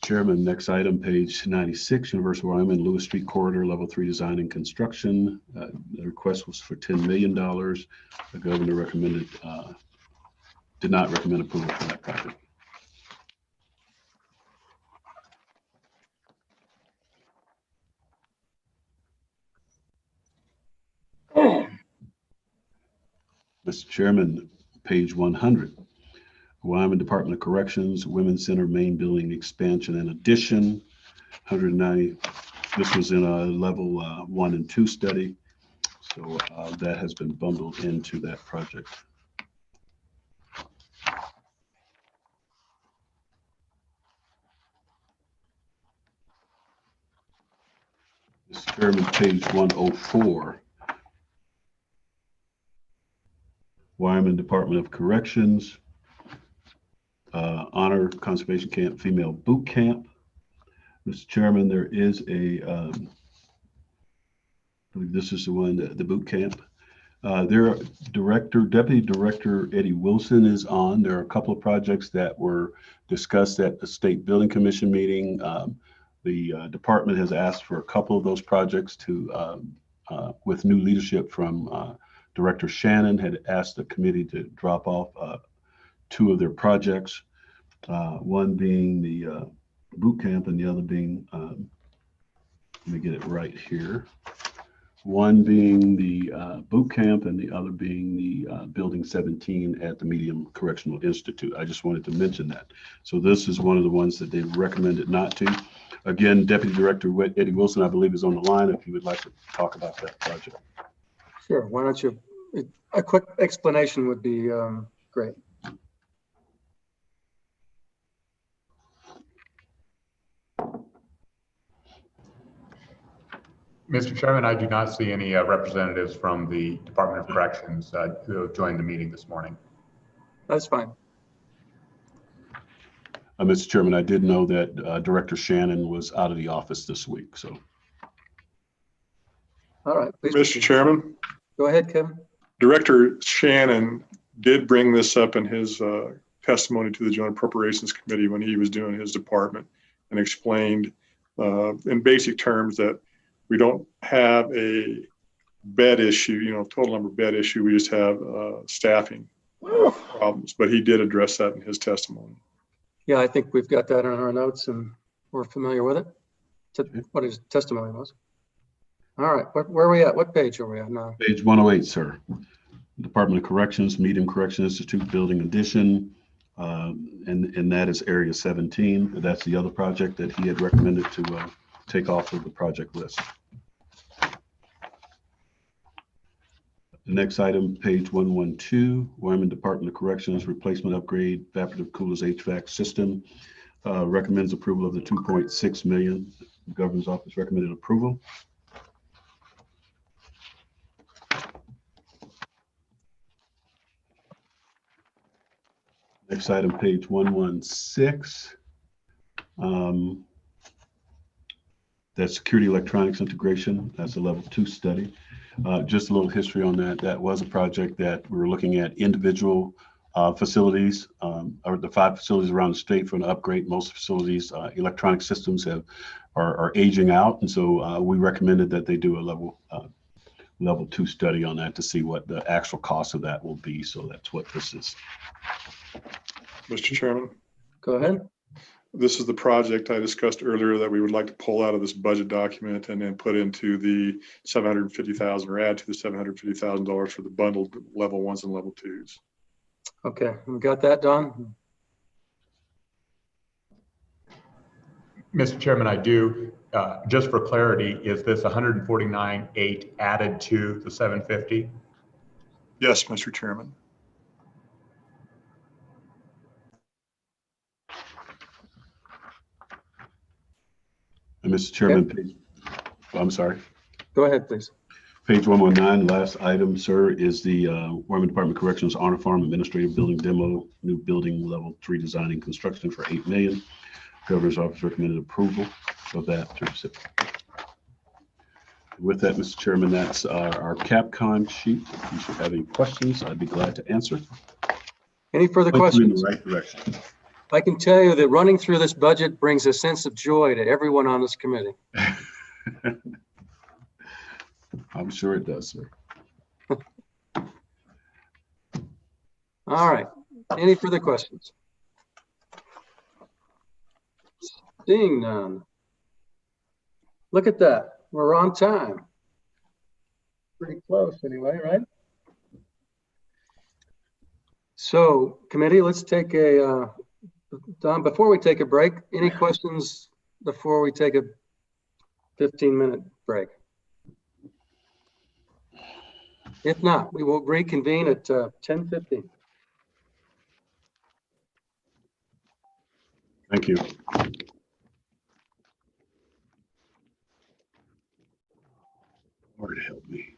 Chairman, next item, page 96, University of Wyoming, Lewis Street Corridor, level 3 design and construction. The request was for $10 million. The governor recommended, did not recommend approval for that project. Mr. Chairman, page 100. Wyoming Department of Corrections, Women's Center main building expansion and addition, $194,000. This was in a level 1 and 2 study. So that has been bundled into that project. Mr. Chairman, page 104. Wyoming Department of Corrections, Honor Conservation Camp Female Boot Camp. Mr. Chairman, there is a, I believe this is the one, the boot camp. Their Deputy Director Eddie Wilson is on. There are a couple of projects that were discussed at the State Building Commission meeting. The department has asked for a couple of those projects to, with new leadership from Director Shannon, had asked the committee to drop off 2 of their projects, one being the boot camp and the other being, let me get it right here. One being the boot camp and the other being the Building 17 at the Medium Correctional Institute. I just wanted to mention that. So this is one of the ones that they recommended not to. Again, Deputy Director Eddie Wilson, I believe, is on the line if you would like to talk about that project. Sure. Why don't you, a quick explanation would be great. Mr. Chairman, I do not see any representatives from the Department of Corrections who have joined the meeting this morning. That's fine. Mr. Chairman, I did know that Director Shannon was out of the office this week, so. All right. Mr. Chairman. Go ahead, Kevin. Director Shannon did bring this up in his testimony to the Joint Appropriations Committee when he was doing his department, and explained in basic terms that we don't have a bed issue, total number of bed issue. We just have staffing problems, but he did address that in his testimony. Yeah, I think we've got that in our notes and we're familiar with it. What his testimony was. All right, where are we at? What page are we at now? Page 108, sir. Department of Corrections, Medium Correction Institute Building Addition, and that is Area 17. That's the other project that he had recommended to take off of the project list. The next item, page 112, Wyoming Department of Corrections Replacement Upgrade Evaporative Coolers HVAC System, recommends approval of the 2.6 million. The Governor's Office recommended approval. Next item, page 116. That's security electronics integration. That's a level 2 study. Just a little history on that. That was a project that we were looking at individual facilities, or the 5 facilities around the state for an upgrade. Most facilities, electronic systems are aging out. And so we recommended that they do a level 2 study on that to see what the actual cost of that will be. So that's what this is. Mr. Chairman. Go ahead. This is the project I discussed earlier that we would like to pull out of this budget document and then put into the $750,000, or add to the $750,000 for the bundled level 1s and level 2s. Okay, we got that done. Mr. Chairman, I do. Just for clarity, is this 149.8 added to the 750? Yes, Mr. Chairman. And Mr. Chairman, I'm sorry. Go ahead, please. Page 119, last item, sir, is the Wyoming Department of Corrections Honor Farm Administrative Building Demo, new building level 3 design and construction for $8 million. Governor's Office recommended approval of that. With that, Mr. Chairman, that's our CapCon sheet. If you should have any questions, I'd be glad to answer. Any further questions? In the right direction. I can tell you that running through this budget brings a sense of joy to everyone on this committee. I'm sure it does, sir. All right. Any further questions? Seeing none. Look at that. We're on time. Pretty close anyway, right? So, committee, let's take a Don, before we take a break, any questions before we take 15-minute break. If not, we will reconvene at 10:15. Thank you. Lord help me.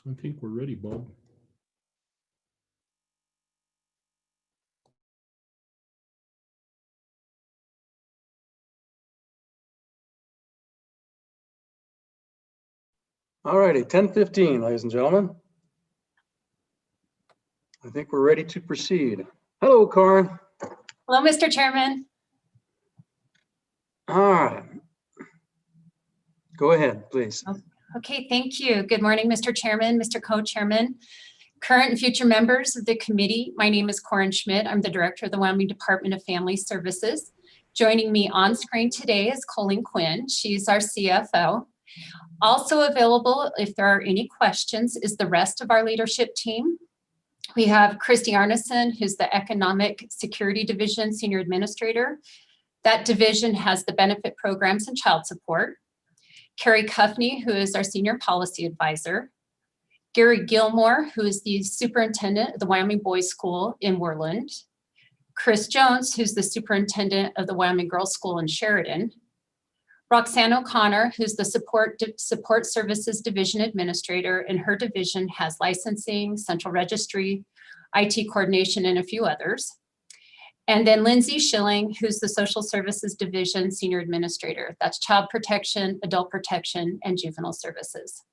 I think we're ready, Bob. All righty, 10:15, ladies and gentlemen. I think we're ready to proceed. Hello, Corin. Hello, Mr. Chairman. All right. Go ahead, please. Okay, thank you. Good morning, Mr. Chairman, Mr. Co-Chairman, current and future members of the committee. My name is Corin Schmidt. I'm the Director of the Wyoming Department of Family Services. Joining me on screen today is Colleen Quinn. She's our CFO. Also available, if there are any questions, is the rest of our leadership team. We have Christy Arneson, who's the Economic Security Division Senior Administrator. That division has the benefit programs and child support. Carrie Cuffney, who is our Senior Policy Advisor. Gary Gilmore, who is the Superintendent of the Wyoming Boys School in Worland. Chris Jones, who's the Superintendent of the Wyoming Girls School in Sheridan. Roxanne O'Connor, who's the Support Services Division Administrator, and her division has licensing, central registry, IT coordination, and a few others. And then Lindsay Schilling, who's the Social Services Division Senior Administrator. That's Child Protection, Adult Protection, and Juvenile Services.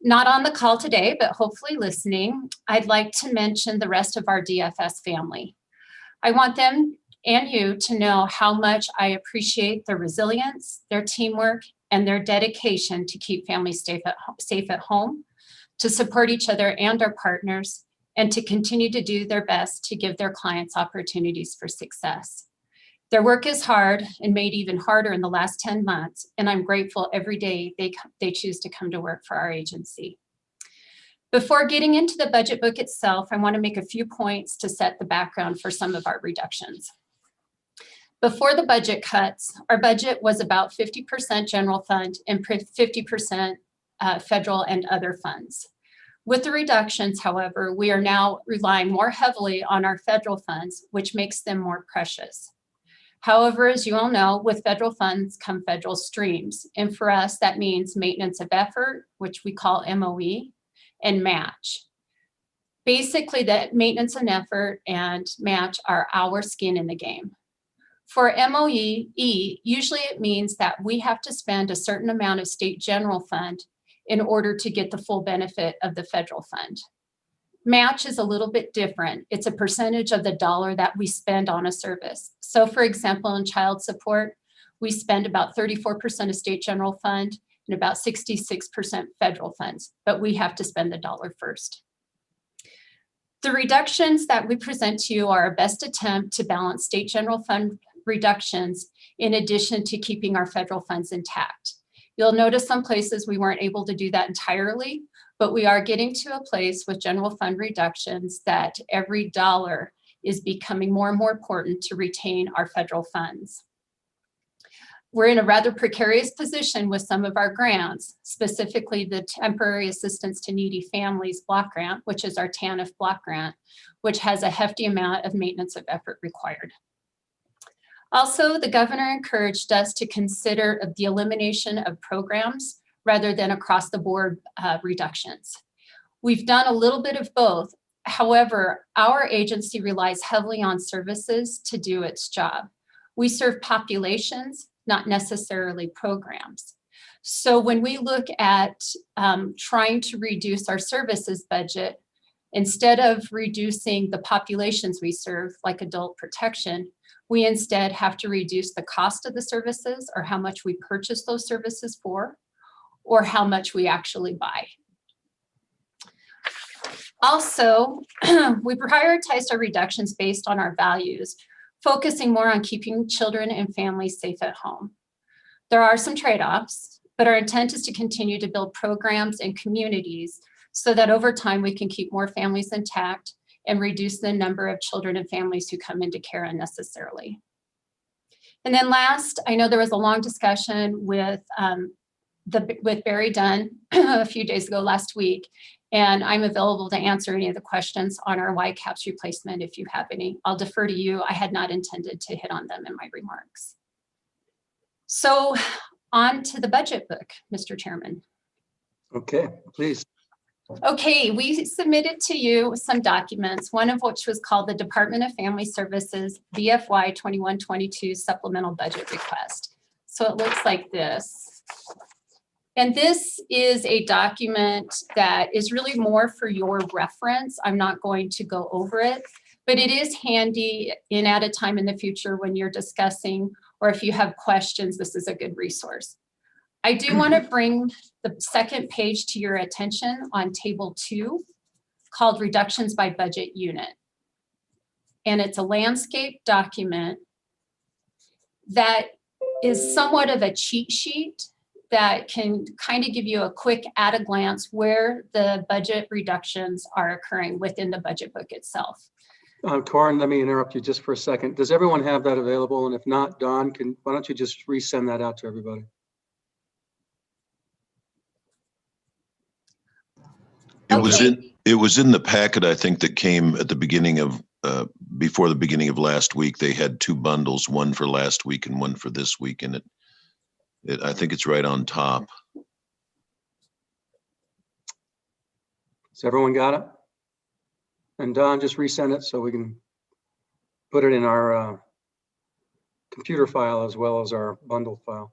Not on the call today, but hopefully listening, I'd like to mention the rest of our DFS family. I want them and you to know how much I appreciate their resilience, their teamwork, and their dedication to keep families safe at home, to support each other and our partners, and to continue to do their best to give their clients opportunities for success. Their work is hard and made even harder in the last 10 months, and I'm grateful every day they choose to come to work for our agency. Before getting into the budget book itself, I want to make a few points to set the background for some of our reductions. Before the budget cuts, our budget was about 50% general fund and 50% federal and other funds. With the reductions, however, we are now relying more heavily on our federal funds, which makes them more precious. However, as you all know, with federal funds come federal streams. And for us, that means maintenance of effort, which we call MOE, and match. Basically, that maintenance and effort and match are our skin in the game. For MOE, usually it means that we have to spend a certain amount of state general fund in order to get the full benefit of the federal fund. Match is a little bit different. It's a percentage of the dollar that we spend on a service. So for example, in child support, we spend about 34% of state general fund and about 66% federal funds, but we have to spend the dollar first. The reductions that we present to you are our best attempt to balance state general fund reductions in addition to keeping our federal funds intact. You'll notice some places we weren't able to do that entirely, but we are getting to a place with general fund reductions that every dollar is becoming more and more important to retain our federal funds. We're in a rather precarious position with some of our grants, specifically the Temporary Assistance to Needy Families Block Grant, which is our TANF block grant, which has a hefty amount of maintenance of effort required. Also, the governor encouraged us to consider the elimination of programs rather than across the board reductions. We've done a little bit of both. However, our agency relies heavily on services to do its job. We serve populations, not necessarily programs. So when we look at trying to reduce our services budget, instead of reducing the populations we serve, like adult protection, we instead have to reduce the cost of the services or how much we purchase those services for, or how much we actually buy. Also, we prioritized our reductions based on our values, focusing more on keeping children and families safe at home. There are some trade-offs, but our intent is to continue to build programs and communities so that over time we can keep more families intact and reduce the number of children and families who come into care unnecessarily. And then last, I know there was a long discussion with Barry Dunn a few days ago last week, and I'm available to answer any of the questions on our YCAPS replacement if you have any. I'll defer to you. I had not intended to hit on them in my remarks. So on to the budget book, Mr. Chairman. Okay, please. Okay, we submitted to you some documents, one of which was called the Department of Family Services BFY 21-22 Supplemental Budget Request. So it looks like this. And this is a document that is really more for your reference. I'm not going to go over it, but it is handy in at a time in the future when you're discussing, or if you have questions, this is a good resource. I do want to bring the second page to your attention on table 2, called Reductions by Budget Unit. And it's a landscape document that is somewhat of a cheat sheet that can kind of give you a quick at a glance where the budget reductions are occurring within the budget book itself. Corin, let me interrupt you just for a second. Does everyone have that available? And if not, Don, why don't you just resend that out to everybody? It was in the packet, I think, that came at the beginning of, before the beginning of last week. They had 2 bundles, one for last week and one for this week. And I think it's right on top. So everyone got it? And Don, just resend it so we can put it in our computer file as well as our bundle file.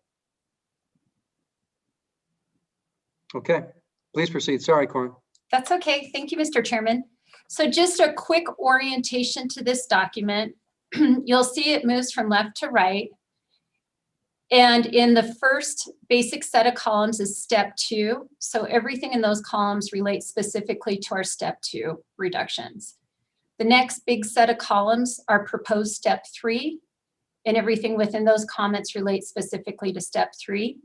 Okay, please proceed. Sorry, Corin. That's okay. Thank you, Mr. Chairman. So just a quick orientation to this document. You'll see it moves from left to right. And in the first basic set of columns is step 2. So everything in those columns relates specifically to our step 2 reductions. The next big set of columns are proposed step 3, and everything within those comments relates specifically to step 3.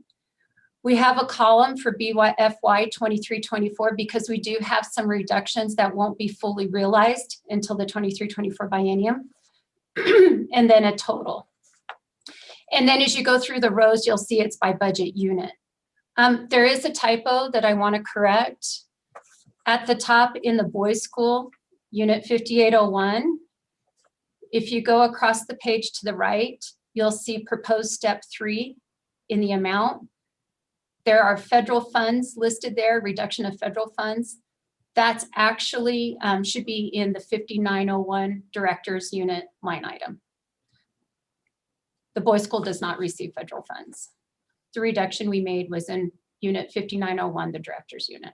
We have a column for BYFY 23-24 because we do have some reductions that won't be fully realized until the 23-24 biennium, and then a total. And then as you go through the rows, you'll see it's by budget unit. There is a typo that I want to correct. At the top in the boys' school, unit 5801, if you go across the page to the right, you'll see proposed step 3 in the amount. There are federal funds listed there, reduction of federal funds. That's actually should be in the 5901 director's unit line item. The boys' school does not receive federal funds. The reduction we made was in unit 5901, the director's unit.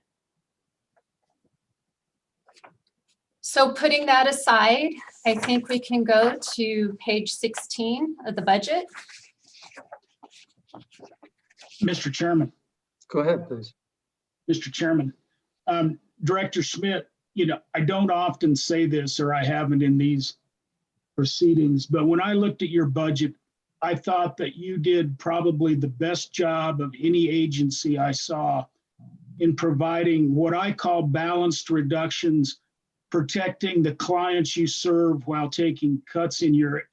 So putting that aside, I think we can go to page 16 of the budget. Mr. Chairman. Go ahead, please. Mr. Chairman, Director Schmidt, you know, I don't often say this, or I haven't in these proceedings, but when I looked at your budget, I thought that you did probably the best job of any agency I saw in providing what I call balanced reductions, protecting the clients you serve while taking cuts in your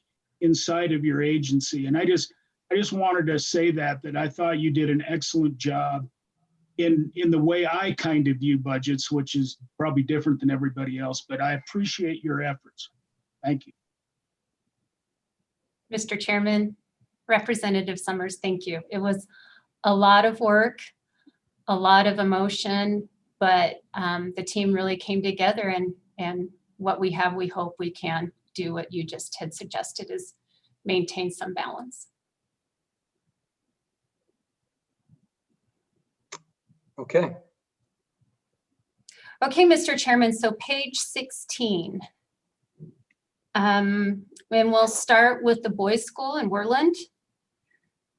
inside of your agency. And I just wanted to say that I thought you did an excellent job in the way I kind of view budgets, which is probably different than everybody else, but I appreciate your efforts. Thank you. Mr. Chairman, Representative Summers, thank you. It was a lot of work, a lot of emotion, but the team really came together, and what we have, we hope we can do what you just had suggested, is maintain some balance. Okay. Okay, Mr. Chairman, so page 16. And we'll start with the boys' school in Worland.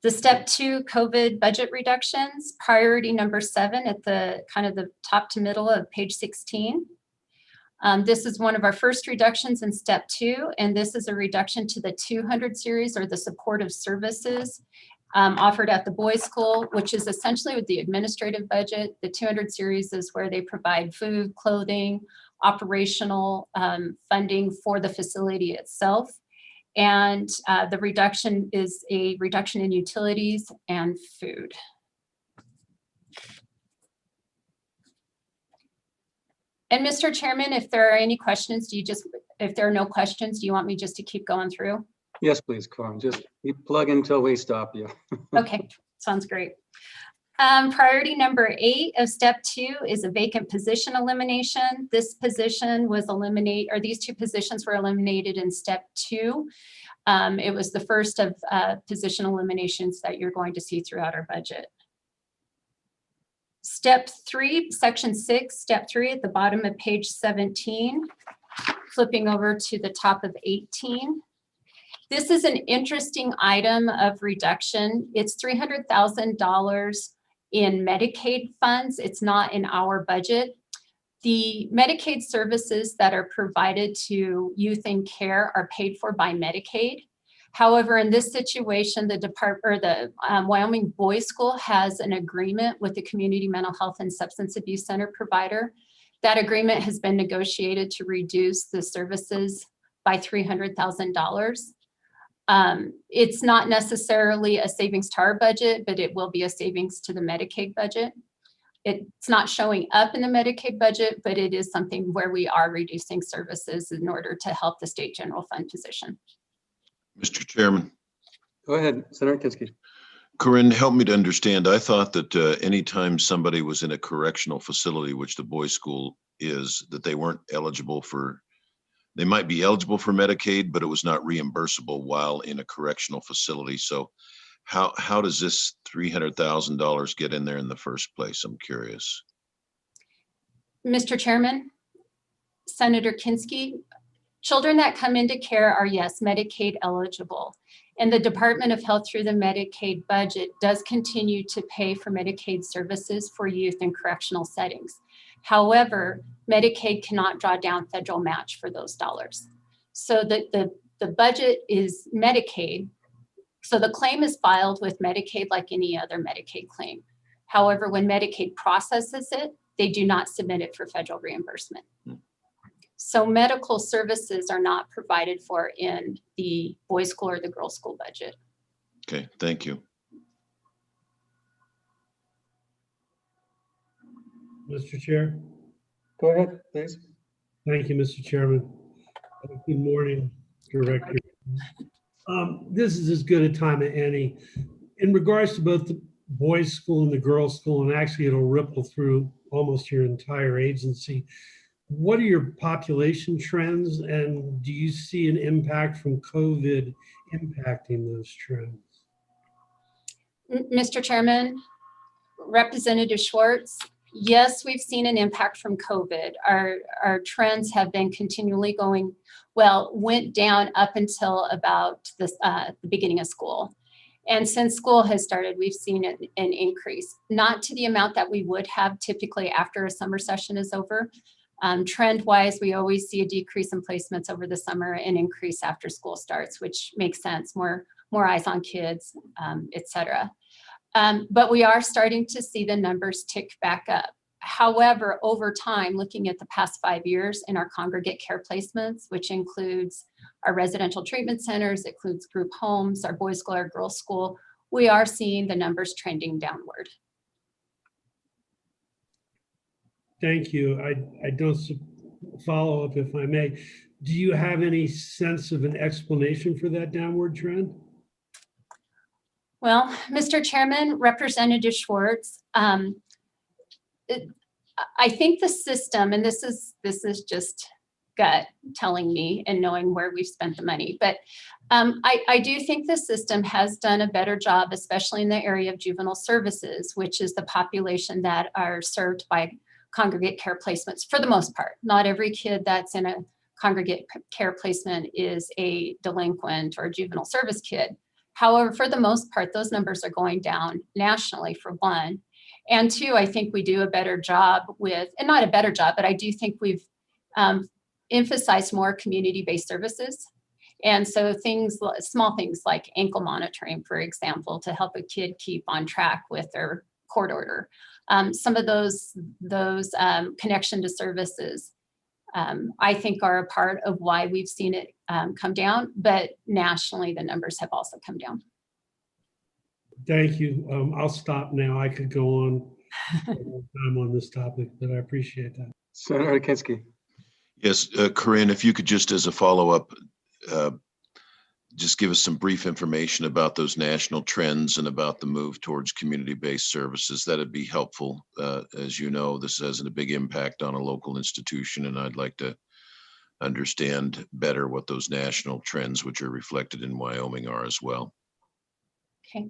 The step 2 COVID budget reductions, priority number 7 at the kind of the top to middle of page 16. This is one of our first reductions in step 2, and this is a reduction to the 200 series, or the supportive services offered at the boys' school, which is essentially with the administrative budget. The 200 series is where they provide food, clothing, operational funding for the facility itself. And the reduction is a reduction in utilities and food. And Mr. Chairman, if there are any questions, if there are no questions, do you want me just to keep going through? Yes, please, Corin. Just you plug until we stop you. Okay, sounds great. Priority number 8 of step 2 is a vacant position elimination. This position was eliminated, or these 2 positions were eliminated in step 2. It was the first of position eliminations that you're going to see throughout our budget. Step 3, section 6, step 3 at the bottom of page 17, flipping over to the top of 18. This is an interesting item of reduction. It's $300,000 in Medicaid funds. It's not in our budget. The Medicaid services that are provided to youth in care are paid for by Medicaid. However, in this situation, the Wyoming Boys School has an agreement with the Community Mental Health and Substance Abuse Center provider. That agreement has been negotiated to reduce the services by $300,000. It's not necessarily a savings to our budget, but it will be a savings to the Medicaid budget. It's not showing up in the Medicaid budget, but it is something where we are reducing services in order to help the state general fund position. Mr. Chairman. Go ahead, Senator Kinski. Corinne, help me to understand. I thought that anytime somebody was in a correctional facility, which the boys' school is, that they weren't eligible for, they might be eligible for Medicaid, but it was not reimbursable while in a correctional facility. So how does this $300,000 get in there in the first place? I'm curious. Mr. Chairman, Senator Kinski, children that come into care are, yes, Medicaid eligible. And the Department of Health through the Medicaid budget does continue to pay for Medicaid services for youth in correctional settings. However, Medicaid cannot draw down federal match for those dollars. So the budget is Medicaid. So the claim is filed with Medicaid like any other Medicaid claim. However, when Medicaid processes it, they do not submit it for federal reimbursement. So medical services are not provided for in the boys' school or the girls' school budget. Okay, thank you. Mr. Chair. Go ahead, please. Thank you, Mr. Chairman. Good morning, Director. This is as good a time as any. In regards to both the boys' school and the girls' school, and actually it'll ripple through almost your entire agency, what are your population trends, and do you see an impact from COVID impacting those trends? Mr. Chairman, Representative Schwartz, yes, we've seen an impact from COVID. Our trends have been continually going, well, went down up until about the beginning of school. And since school has started, we've seen an increase, not to the amount that we would have typically after a summer session is over. Trend-wise, we always see a decrease in placements over the summer and increase after school starts, which makes sense, more eyes on kids, et cetera. But we are starting to see the numbers tick back up. However, over time, looking at the past 5 years in our congregate care placements, which includes our residential treatment centers, includes group homes, our boys' school, our girls' school, we are seeing the numbers trending downward. Thank you. I don't follow up, if I may. Do you have any sense of an explanation for that downward trend? Well, Mr. Chairman, Representative Schwartz, I think the system, and this is just gut telling me and knowing where we've spent the money, but I do think the system has done a better job, especially in the area of juvenile services, which is the population that are served by congregate care placements for the most part. Not every kid that's in a congregate care placement is a delinquent or juvenile service kid. However, for the most part, those numbers are going down nationally, for one. And two, I think we do a better job with, and not a better job, but I do think we've emphasized more community-based services. And so small things like ankle monitoring, for example, to help a kid keep on track with their court order. Some of those connection to services, I think, are a part of why we've seen it come down, but nationally the numbers have also come down. Thank you. I'll stop now. I could go on a long time on this topic, but I appreciate that. Senator Kinski. Yes, Corinne, if you could just as a follow-up, just give us some brief information about those national trends and about the move towards community-based services. That'd be helpful. As you know, this has a big impact on a local institution, and I'd like to understand better what those national trends, which are reflected in Wyoming, are as well. Okay.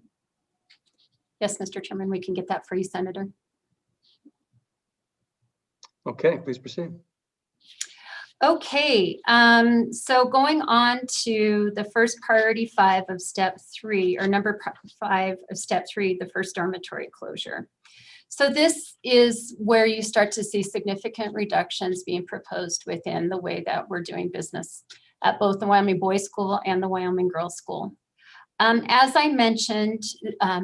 Yes, Mr. Chairman, we can get that for you, Senator. Okay, please proceed. Okay, so going on to the first priority 5 of step 3, or number 5 of step 3, the first dormitory closure. So this is where you start to see significant reductions being proposed within the way that we're doing business at both the Wyoming Boys School and the Wyoming Girls School. As I mentioned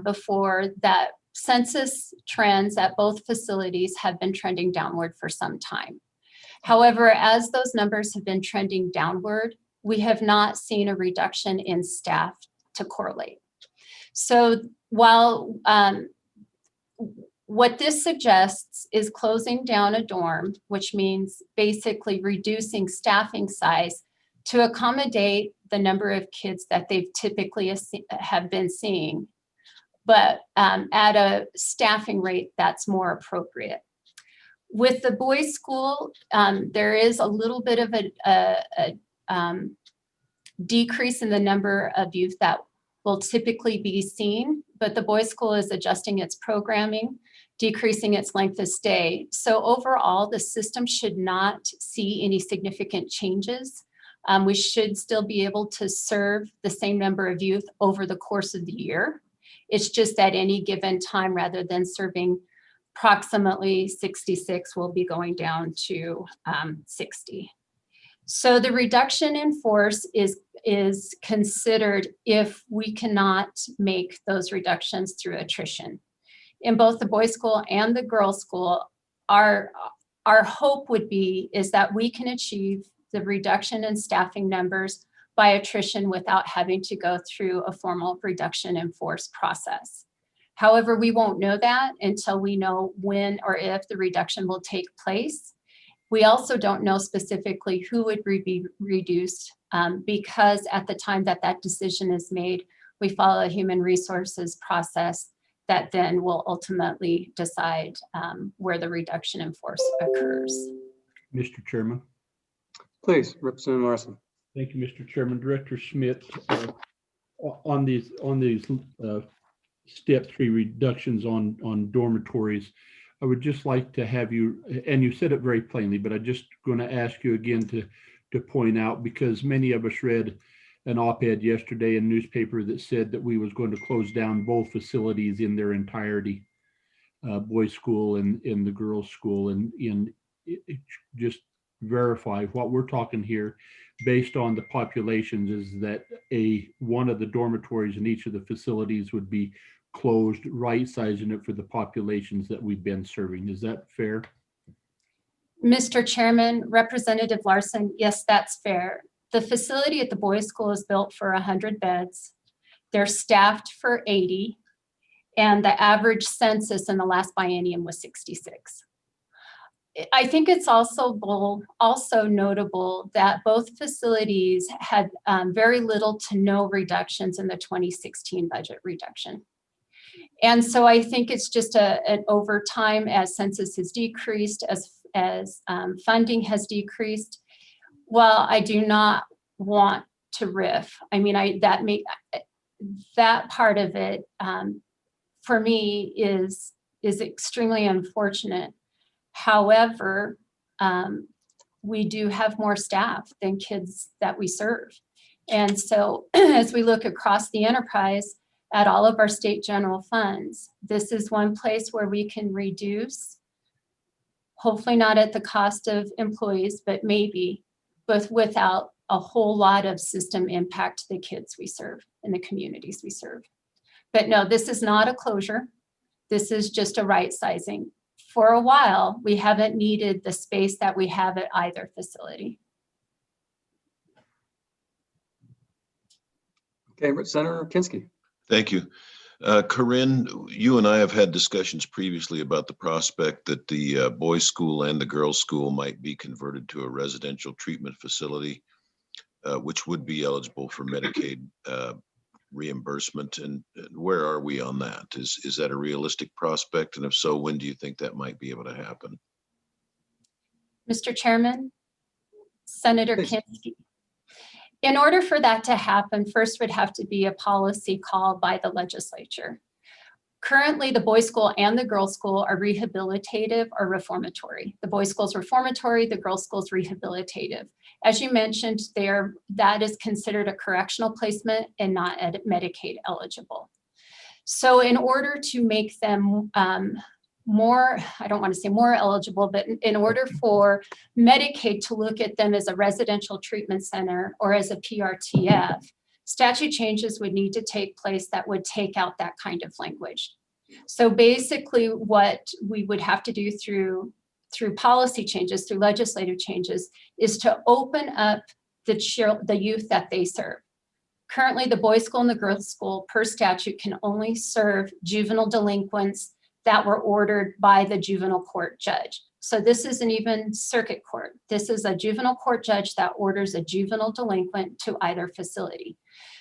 before, that census trends at both facilities have been trending downward for some time. However, as those numbers have been trending downward, we have not seen a reduction in staff to correlate. So while what this suggests is closing down a dorm, which means basically reducing staffing size to accommodate the number of kids that they've typically have been seeing, but at a staffing rate that's more appropriate. With the boys' school, there is a little bit of a decrease in the number of youth that will typically be seen, but the boys' school is adjusting its programming, decreasing its length of stay. So overall, the system should not see any significant changes. We should still be able to serve the same number of youth over the course of the year. It's just at any given time, rather than serving approximately 66, will be going down to 60. So the reduction in force is considered if we cannot make those reductions through attrition. In both the boys' school and the girls' school, our hope would be is that we can achieve the reduction in staffing numbers by attrition without having to go through a formal reduction in force process. However, we won't know that until we know when or if the reduction will take place. We also don't know specifically who would be reduced because at the time that that decision is made, we follow a human resources process that then will ultimately decide where the reduction in force occurs. Mr. Chairman. Please, Representative Larson. Thank you, Mr. Chairman. Director Schmidt, on these step 3 reductions on dormitories, I would just like to have you, and you said it very plainly, but I'm just going to ask you again to point out, because many of us read an op-ed yesterday in newspaper that said that we was going to close down both facilities in their entirety, boys' school and in the girls' school, and it just verify what we're talking here based on the populations is that one of the dormitories in each of the facilities would be closed, right sizing it for the populations that we've been serving. Is that fair? Mr. Chairman, Representative Larson, yes, that's fair. The facility at the boys' school is built for 100 beds. They're staffed for 80, and the average census in the last biennium was 66. I think it's also notable that both facilities had very little to no reductions in the 2016 budget reduction. And so I think it's just an over time, as census has decreased, as funding has decreased. Well, I do not want to riff. I mean, that part of it for me is extremely unfortunate. However, we do have more staff than kids that we serve. And so as we look across the enterprise at all of our state general funds, this is one place where we can reduce, hopefully not at the cost of employees, but maybe, but without a whole lot of system impact to the kids we serve and the communities we serve. But no, this is not a closure. This is just a right sizing. For a while, we haven't needed the space that we have at either facility. Okay, Senator Kinski. Thank you. Corinne, you and I have had discussions previously about the prospect that the boys' school and the girls' school might be converted to a residential treatment facility. which would be eligible for Medicaid reimbursement. And where are we on that? Is that a realistic prospect? And if so, when do you think that might be able to happen? Mr. Chairman, Senator Please. Kinsey. In order for that to happen, first would have to be a policy call by the legislature. Currently, the boys' school and the girls' school are rehabilitative or reformatory. The boys' school is reformatory, the girls' school is rehabilitative. As you mentioned, that is considered a correctional placement and not Medicaid eligible. So in order to make them more, I don't want to say more eligible, but in order for Medicaid to look at them as a residential treatment center or as a PRTF, statute changes would need to take place that would take out that kind of language. So basically what we would have to do through policy changes, through legislative changes, is to open up the youth that they serve. Currently, the boys' school and the girls' school per statute can only serve juvenile delinquents that were ordered by the juvenile court judge. So this isn't even circuit court. This is a juvenile court judge that orders a juvenile delinquent to either facility.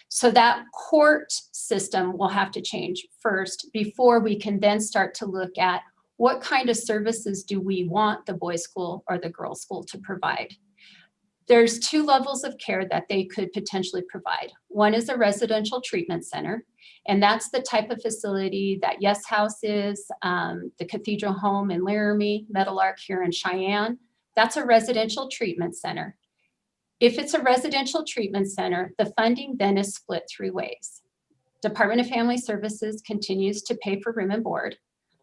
So that court system will have to change first before we can then start to look at what kind of services do we want the boys' school or the girls' school to provide. There's two levels of care that they could potentially provide. One is a residential treatment center, and that's the type of facility that Yes House is, the Cathedral Home in Laramie, Meadowlark here in Cheyenne. That's a residential treatment center. If it's a residential treatment center, the funding then is split three ways. Department of Family Services continues to pay for room and board.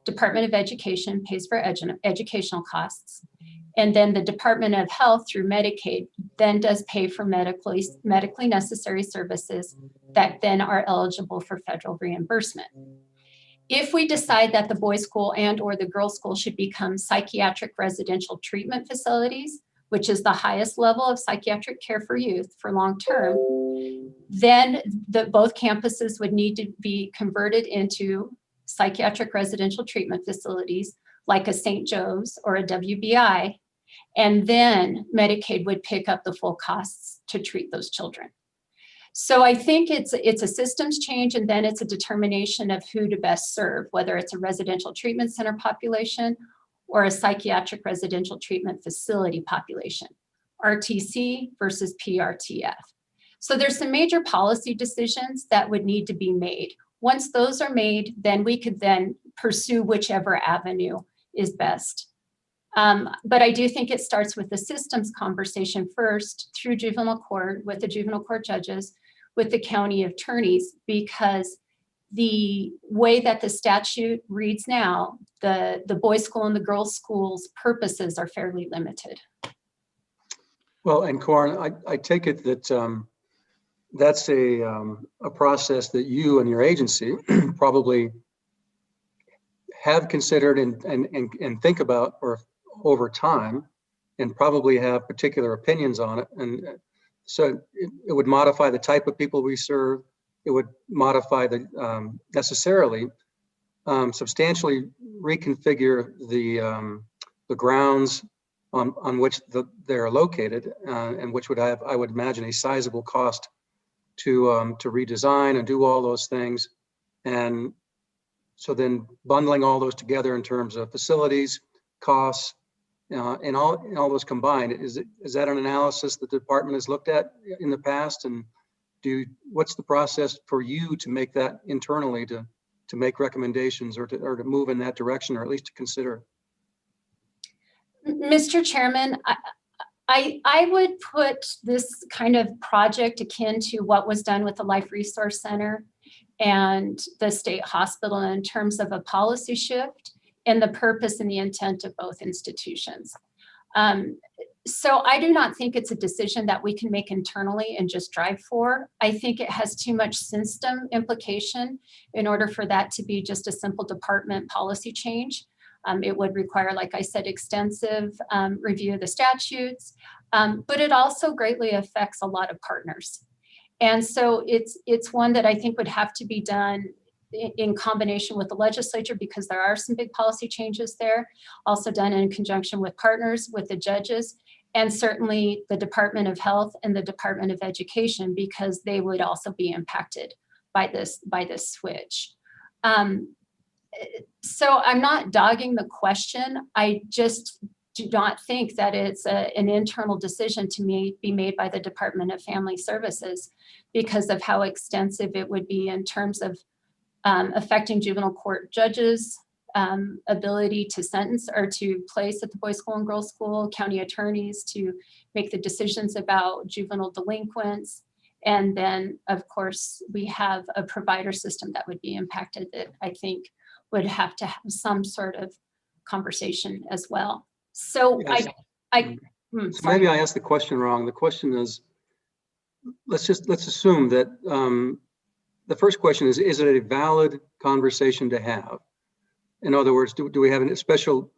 Department of Education pays for educational costs. And then the Department of Health through Medicaid then does pay for medically necessary services that then are eligible for federal reimbursement. If we decide that the boys' school and or the girls' school should become psychiatric residential treatment facilities, which is the highest level of psychiatric care for youth for long-term, then both campuses would need to be converted into psychiatric residential treatment facilities like a St. Joe's or a WBI, and then Medicaid would pick up the full costs to treat those children. So I think it's a systems change, and then it's a determination of who to best serve, whether it's a residential treatment center population or a psychiatric residential treatment facility population, RTC versus PRTF. So there's some major policy decisions that would need to be made. Once those are made, then we could then pursue whichever avenue is best. But I do think it starts with the systems conversation first through juvenile court, with the juvenile court judges, with the county attorneys, because the way that the statute reads now, the boys' school and the girls' school's purposes are fairly limited. Well, and Corin, I take it that that's a process that you and your agency probably have considered and think about or over time, and probably have particular opinions on it. And so it would modify the type of people we serve. It would modify the necessarily substantially reconfigure the grounds on which they're located, and which would have, I would imagine, a sizable cost to redesign and do all those things. And so then bundling all those together in terms of facilities, costs, and all those combined, is that an analysis that the department has looked at in the past? And what's the process for you to make that internally, to make recommendations or to move in that direction, or at least to consider? Mr. Chairman, I would put this kind of project akin to what was done with the Life Resource Center and the state hospital in terms of a policy shift and the purpose and the intent of both institutions. So I do not think it's a decision that we can make internally and just drive for. I think it has too much system implication in order for that to be just a simple department policy change. It would require, like I said, extensive review of the statutes, but it also greatly affects a lot of partners. And so it's one that I think would have to be done in combination with the legislature, because there are some big policy changes there, also done in conjunction with partners, with the judges, and certainly the Department of Health and the Department of Education, because they would also be impacted by this switch. So I'm not dogging the question. I just do not think that it's an internal decision to be made by the Department of Family Services because of how extensive it would be in terms of affecting juvenile court judges' ability to sentence or to place at the boys' school and girls' school, county attorneys to make the decisions about juvenile delinquents. And then, of course, we have a provider system that would be impacted that I think would have to have some sort of conversation as well. So Yes. So maybe I asked the question wrong. The question is, let's assume that the first question is it a valid conversation to have? In other words, do we have a special,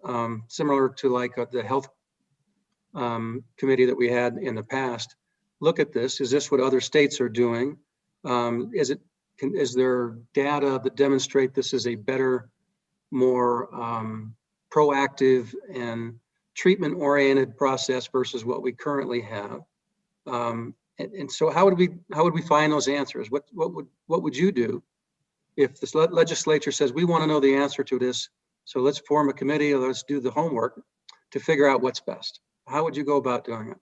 similar to like the health committee that we had in the past, look at this, is this what other states are doing? Is there data that demonstrate this is a better, more proactive and treatment-oriented process versus what we currently have? And so how would we find those answers? What would you do if the legislature says we want to know the answer to this? So let's form a committee or let's do the homework to figure out what's best. How would you go about doing it?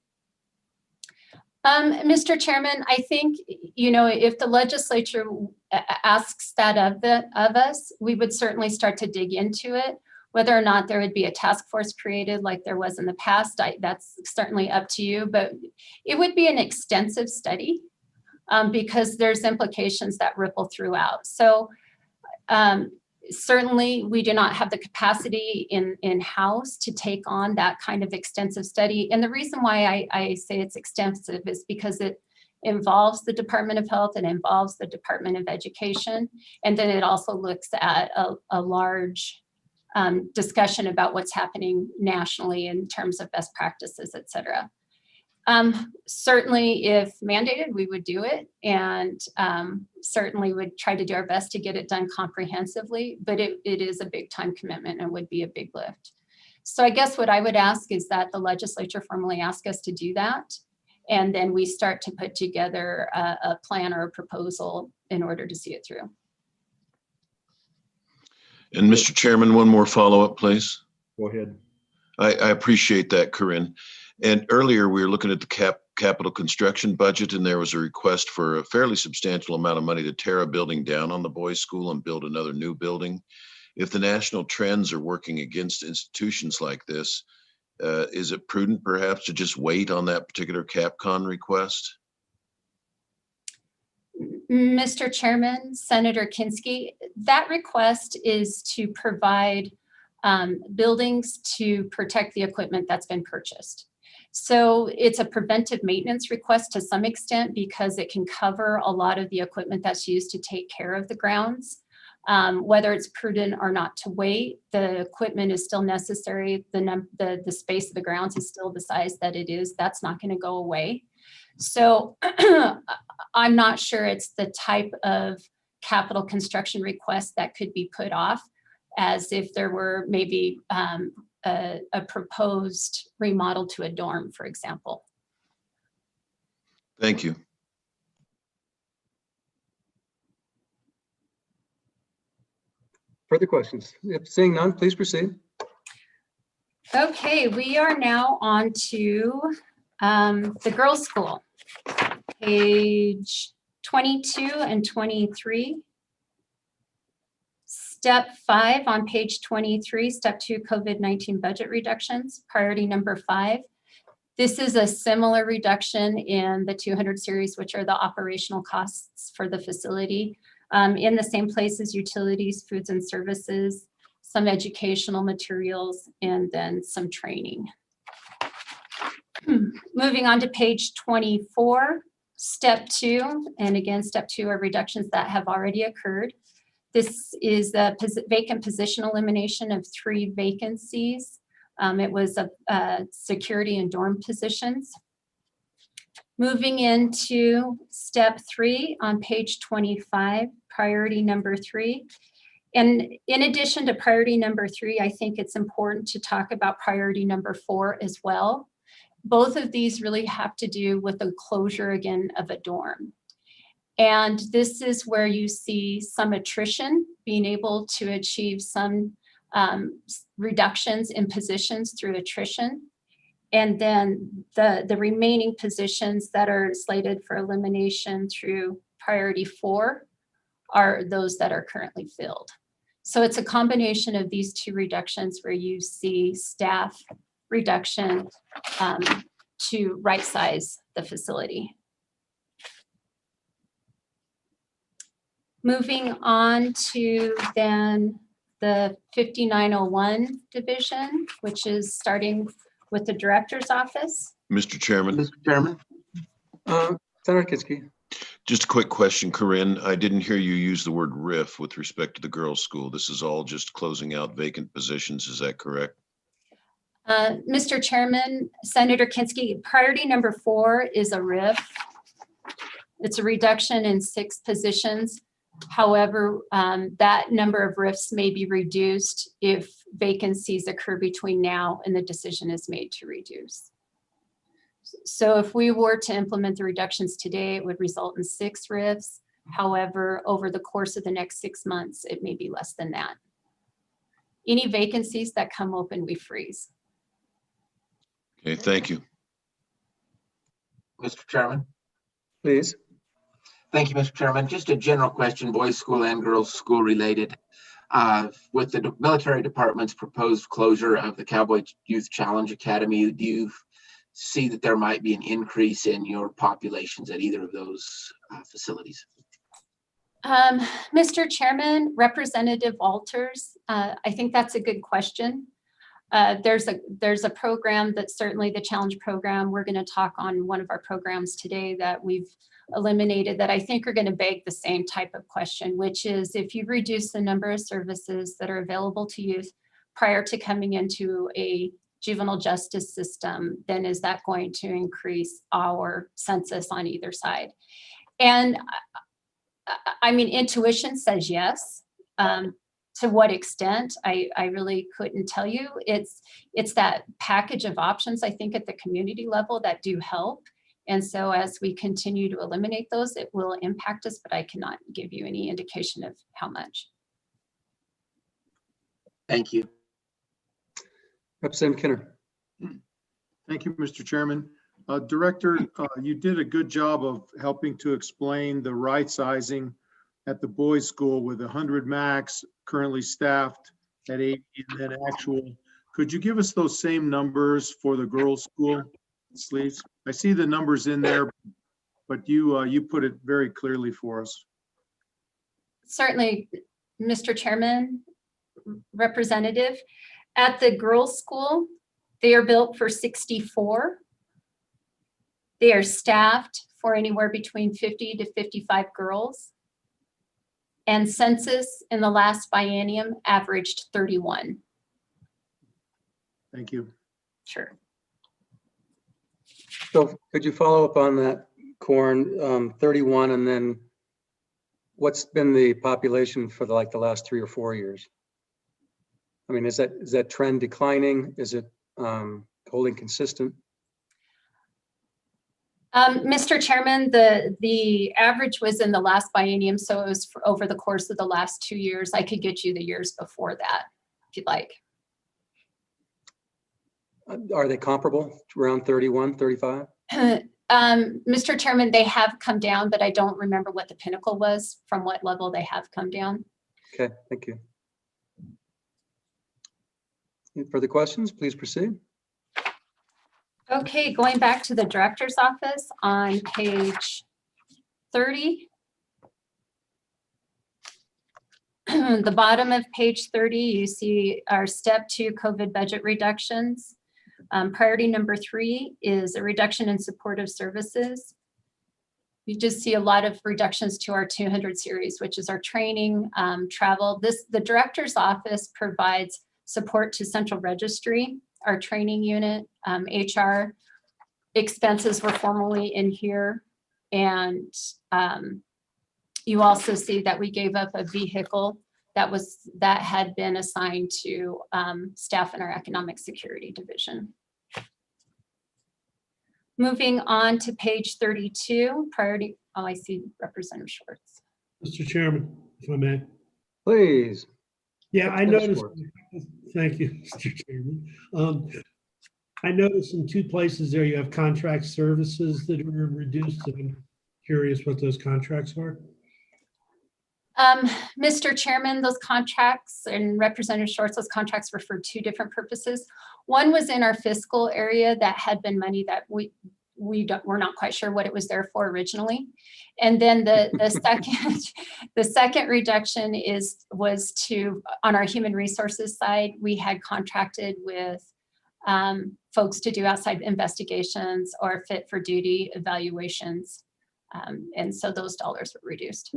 Mr. Chairman, I think, if the legislature asks that of us, we would certainly start to dig into it. Whether or not there would be a task force created like there was in the past, that's certainly up to you, but it would be an extensive study because there's implications that ripple throughout. So certainly we do not have the capacity in-house to take on that kind of extensive study. And the reason why I say it's extensive is because it involves the Department of Health and involves the Department of Education. And then it also looks at a large discussion about what's happening nationally in terms of best practices, et cetera. Certainly if mandated, we would do it, and certainly would try to do our best to get it done comprehensively, but it is a big time commitment and would be a big lift. So I guess what I would ask is that the legislature formally ask us to do that, and then we start to put together a plan or a proposal in order to see it through. And Mr. Chairman, one more follow-up, please. Go ahead. I appreciate that, Corinne. And earlier we were looking at the capital construction budget, and there was a request for a fairly substantial amount of money to tear a building down on the boys' school and build another new building. If the national trends are working against institutions like this, is it prudent perhaps to just wait on that particular CapCon request? Mr. Chairman, Senator Kinski, that request is to provide buildings to protect the equipment that's been purchased. So it's a preventive maintenance request to some extent because it can cover a lot of the equipment that's used to take care of the grounds. Whether it's prudent or not to wait, the equipment is still necessary. The space of the grounds is still the size that it is. That's not going to go away. So I'm not sure it's the type of capital construction request that could be put off as if there were maybe a proposed remodel to a dorm, for example. Thank you. Further questions? If seeing none, please proceed. Okay, we are now on to the girls' school, page 22 and 23. Step 5 on page 23, step 2, COVID-19 budget reductions, priority number 5. This is a similar reduction in the 200 series, which are the operational costs for the facility. In the same places, utilities, foods and services, some educational materials, and then some training. Moving on to page 24, step 2, and again, step 2 are reductions that have already occurred. This is the vacant position elimination of 3 vacancies. It was security and dorm positions. Moving into step 3 on page 25, priority number 3. And in addition to priority number 3, I think it's important to talk about priority number 4 as well. Both of these really have to do with the closure again of a dorm. And this is where you see some attrition, being able to achieve some reductions in positions through attrition. And then the remaining positions that are slated for elimination through priority 4 are those that are currently filled. So it's a combination of these two reductions where you see staff reduction to right size the facility. Moving on to then the 5901 division, which is starting with the director's office. Mr. Chairman. Mr. Chairman. Senator Kinski. Just a quick question, Corinne. I didn't hear you use the word RIF with respect to the girls' school. This is all just closing out vacant positions. Is that correct? Mr. Chairman, Senator Kinski, priority number 4 is a RIF. It's a reduction in 6 positions. However, that number of RIFs may be reduced if vacancies occur between now and the decision is made to reduce. So if we were to implement the reductions today, it would result in 6 RIFs. However, over the course of the next 6 months, it may be less than that. Any vacancies that come open, we freeze. Okay, thank you. Mr. Chairman. Please. Thank you, Mr. Chairman. Just a general question, boys' school and girls' school related. With the military department's proposed closure of the Cowboy Youth Challenge Academy, do you see that there might be an increase in your populations at either of those facilities? Mr. Chairman, Representative Walters, I think that's a good question. There's a program that's certainly the challenge program. We're going to talk on one of our programs today that we've eliminated that I think are going to beg the same type of question, which is if you reduce the number of services that are available to youth prior to coming into a juvenile justice system, then is that going to increase our census on either side? And I mean, intuition says yes. To what extent, I really couldn't tell you. It's that package of options, I think, at the community level that do help. And so as we continue to eliminate those, it will impact us, but I cannot give you any indication of how much. Thank you. Representative Kinner. Thank you, Mr. Chairman. Director, you did a good job of helping to explain the right sizing at the boys' school with 100 max, currently staffed at 80, and then actual. Could you give us those same numbers for the girls' school, please? I see the numbers in there, but you put it very clearly for us. Certainly, Mr. Chairman, Representative. At the girls' school, they are built for 64. They are staffed for anywhere between 50 to 55 girls. And census in the last biennium averaged 31. Thank you. Sure. So could you follow up on that, Corin, 31, and then what's been the population for the last 3 or 4 years? I mean, is that trend declining? Is it holding consistent? Mr. Chairman, the average was in the last biennium, so it was for over the course of the last 2 years. I could get you the years before that, if you'd like. Are they comparable, around 31, 35? Mr. Chairman, they have come down, but I don't remember what the pinnacle was, from what level they have come down. Okay, thank you. Any further questions? Please proceed. Okay, going back to the director's office on page 30. The bottom of page 30, you see our step 2 COVID budget reductions. Priority number 3 is a reduction in supportive services. You just see a lot of reductions to our 200 series, which is our training, travel. The director's office provides support to central registry, our training unit, HR. Expenses were formerly in here. And you also see that we gave up a vehicle that had been assigned to staff in our economic security division. Moving on to page 32, priority, oh, I see Representative Schwartz. Mr. Chairman, if I may. Please. Yeah, I Representative noticed, Schwartz. thank you, Mr. Chairman. I noticed in two places there you have contract services that are reduced, and I'm curious what those contracts are. Mr. Chairman, those contracts and Representative Schwartz, those contracts were for two different purposes. One was in our fiscal area that had been money that we're not quite sure what it was there for originally. And then the second reduction was to, on our human resources side, we had contracted with folks to do outside investigations or fit for duty evaluations. And so those dollars were reduced.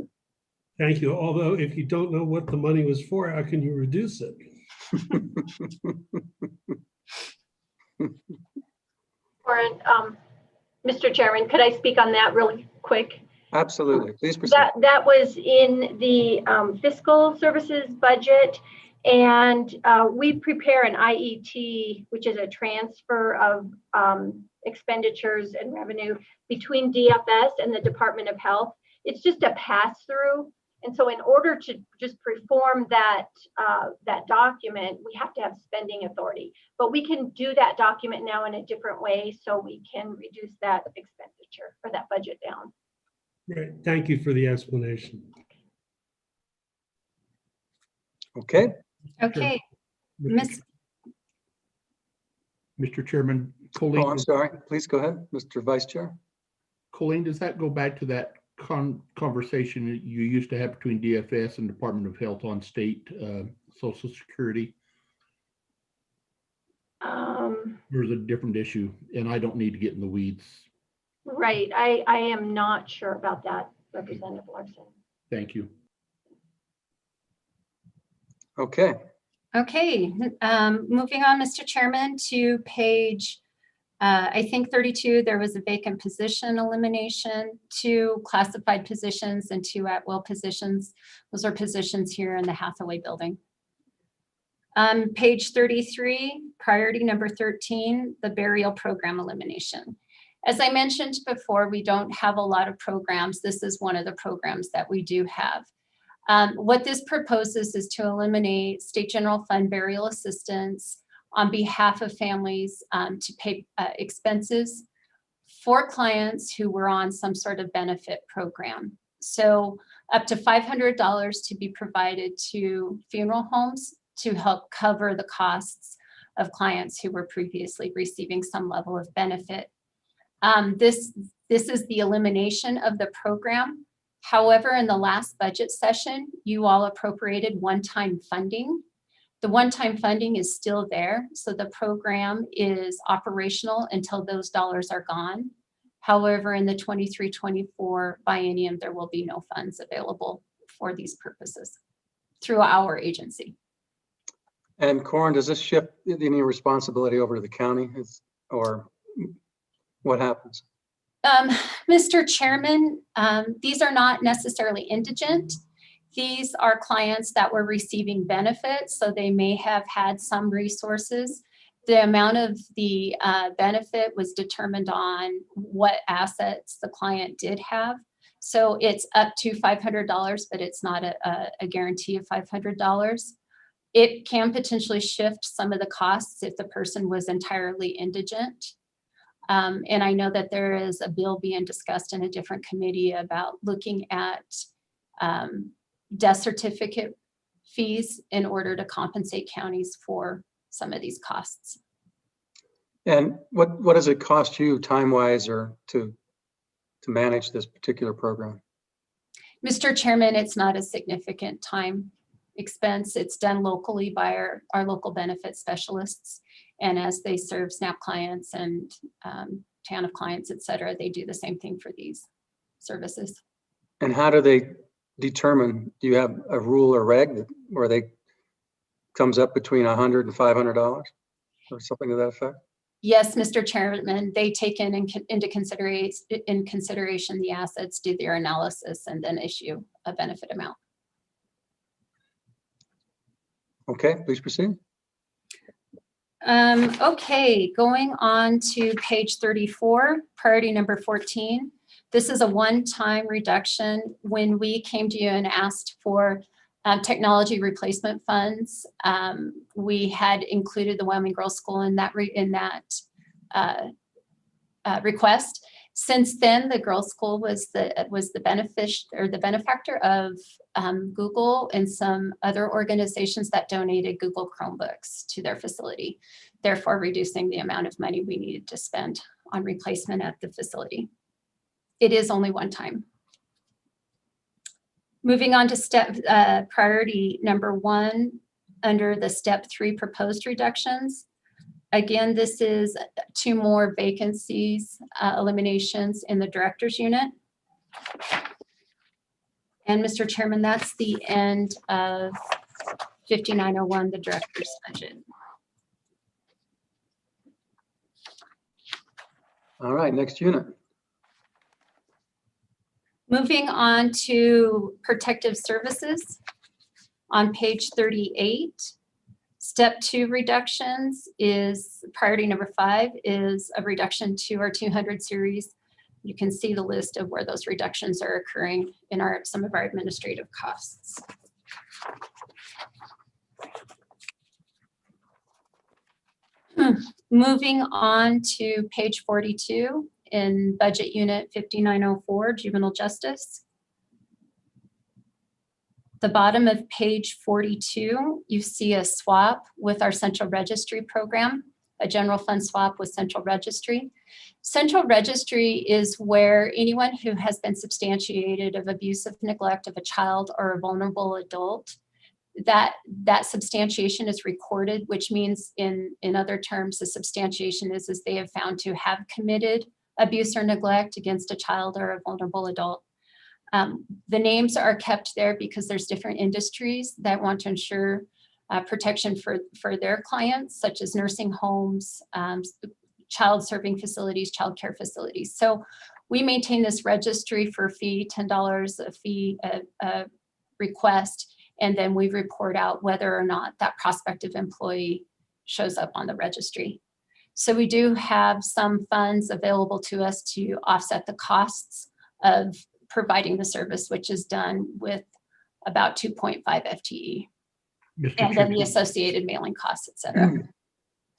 Thank you. Although if you don't know what the money was for, how can you reduce it? Mr. Chairman, could I speak on that really quick? Absolutely. Please proceed. That was in the fiscal services budget, and we prepare an IET, which is a transfer of expenditures and revenue between DFS and the Department of Health. It's just a pass-through. And so in order to just perform that document, we have to have spending authority. But we can do that document now in a different way so we can reduce that expenditure or that budget down. Great. Thank you for the explanation. Okay. Okay. Mr. Chairman, Colleen. Oh, I'm sorry. Please go ahead, Mr. Vice Chair. Colleen, does that go back to that conversation that you used to have between DFS and Department of Health on state Social Security? There's a different issue, and I don't need to get in the weeds. Right. I am not sure about that, Representative Larson. Thank you. Okay. Okay. Moving on, Mr. Chairman, to page I think 32, there was a vacant position elimination, 2 classified positions and 2 at-will positions. Those are positions here in the Hathaway building. Page 33, priority number 13, the burial program elimination. As I mentioned before, we don't have a lot of programs. This is one of the programs that we do have. What this proposes is to eliminate state general fund burial assistance on behalf of families to pay expenses for clients who were on some sort of benefit program. So up to $500 to be provided to funeral homes to help cover the costs of clients who were previously receiving some level of benefit. This is the elimination of the program. However, in the last budget session, you all appropriated one-time funding. The one-time funding is still there, so the program is operational until those dollars are gone. However, in the 23-24 biennium, there will be no funds available for these purposes through our agency. And Corin, does this shift any responsibility over to the county, or what happens? Mr. Chairman, these are not necessarily indigent. These are clients that were receiving benefits, so they may have had some resources. The amount of the benefit was determined on what assets the client did have. So it's up to $500, but it's not a guarantee of $500. It can potentially shift some of the costs if the person was entirely indigent. And I know that there is a bill being discussed in a different committee about looking at death certificate fees in order to compensate counties for some of these costs. And what does it cost you time-wise or to manage this particular program? Mr. Chairman, it's not a significant time expense. It's done locally by our local benefit specialists. And as they serve SNAP clients and TANF clients, et cetera, they do the same thing for these services. And how do they determine, do you have a rule or reg where they comes up between $100 and $500 or something to that effect? Yes, Mr. Chairman, they take into consideration the assets, do their analysis, and then issue a benefit amount. Okay, please proceed. Okay, going on to page 34, priority number 14. This is a one-time reduction. When we came to you and asked for technology replacement funds, we had included the Wyoming Girls School in that request. Since then, the Girls School was the benefactor of Google and some other organizations that donated Google Chromebooks to their facility, therefore reducing the amount of money we needed to spend on replacement at the facility. It is only one time. Moving on to priority number 1 under the step 3 proposed reductions. Again, this is 2 more vacancies, eliminations in the director's unit. And Mr. Chairman, that's the end of 5901, the director's budget. All right, next unit. Moving on to protective services on page 38. Step 2 reductions is priority number 5 is a reduction to our 200 series. You can see the list of where those reductions are occurring in some of our administrative costs. Moving on to page 42 in budget unit 5904, juvenile justice. The bottom of page 42, you see a swap with our central registry program, a general fund swap with central registry. Central registry is where anyone who has been substantiated of abusive neglect of a child or a vulnerable adult, that substantiation is recorded, which means in other terms, the substantiation is they have found to have committed abuse or neglect against a child or a vulnerable adult. The names are kept there because there's different industries that want to ensure protection for their clients, such as nursing homes, child serving facilities, child care facilities. So we maintain this registry for a fee, $10 a fee request, and then we report out whether or not that prospective employee shows up on the registry. So we do have some funds available to us to offset the costs of providing the service, which is done with about 2.5 FTE. And then the associated mailing costs, et cetera.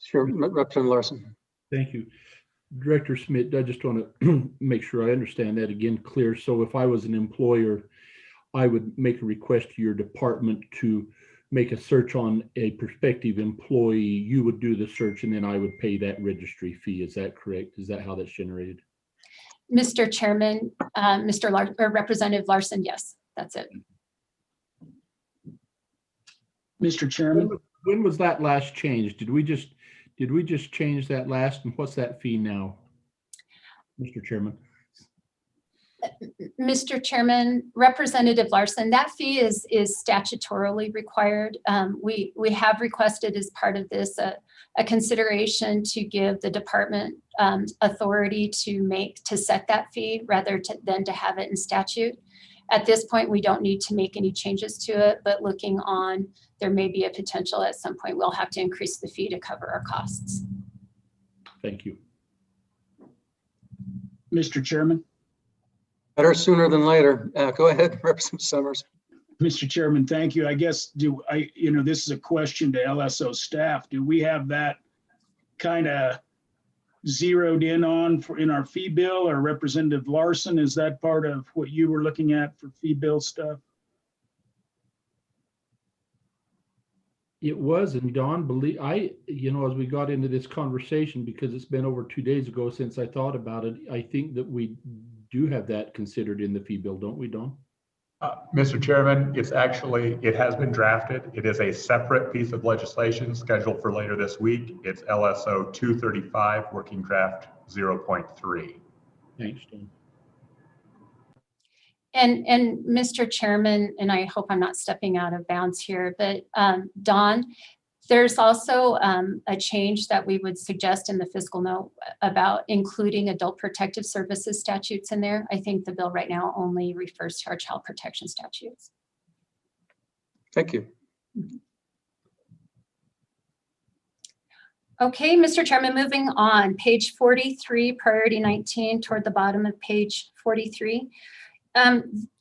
Sure, Representative Larson. Thank you. Director Smith, I just want to make sure I understand that again clear. So if I was an employer, I would make a request to your department to make a search on a prospective employee. You would do the search and then I would pay that registry fee. Is that correct? Is that how that's generated? Mr. Chairman, Representative Larson, yes, that's it. Mr. Chairman. When was that last changed? Did we just change that last, and what's that fee now, Mr. Chairman? Mr. Chairman, Representative Larson, that fee is statutorily required. We have requested as part of this a consideration to give the department authority to set that fee rather than to have it in statute. At this point, we don't need to make any changes to it, but looking on, there may be a potential at some point we'll have to increase the fee to cover our costs. Thank you. Mr. Chairman. Better sooner than later. Go ahead, Representative Summers. Mr. Chairman, thank you. I guess, this is a question to LSO staff. Do we have that kind of zeroed in on in our fee bill, or Representative Larson? Is that part of what you were looking at for fee bill stuff? It was, and Don, as we got into this conversation, because it's been over 2 days ago since I thought about it, I think that we do have that considered in the fee bill, don't we, Don? Mr. Chairman, it has been drafted. It is a separate piece of legislation scheduled for later this week. It's LSO 235, working draft 0.3. Thanks, Don. And Mr. Chairman, and I hope I'm not stepping out of bounds here, but Don, there's also a change that we would suggest in the fiscal note about including adult protective services statutes in there. I think the bill right now only refers to our child protection statutes. Thank you. Okay, Mr. Chairman, moving on, page 43, priority 19, toward the bottom of page 43.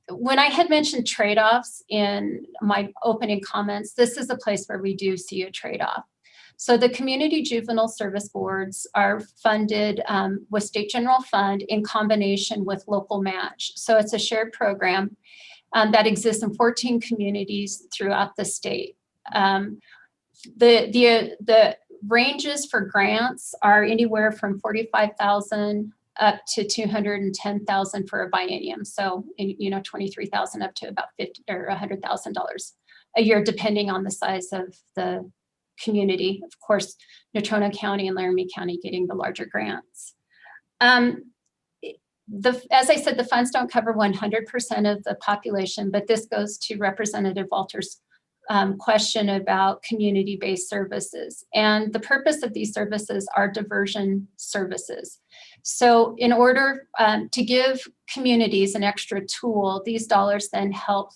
When I had mentioned trade-offs in my opening comments, this is a place where we do see a trade-off. So the community juvenile service boards are funded with state general fund in combination with local match. So it's a shared program that exists in 14 communities throughout the state. The ranges for grants are anywhere from 45,000 up to 210,000 for a biennium. So, you know, 23,000 up to about $50 or $100,000 a year, depending on the size of the community. Of course, Natrona County and Laramie County getting the larger grants. As I said, the funds don't cover 100% of the population, but this goes to Representative Walter's question about community-based services. And the purpose of these services are diversion services. So in order to give communities an extra tool, these dollars then help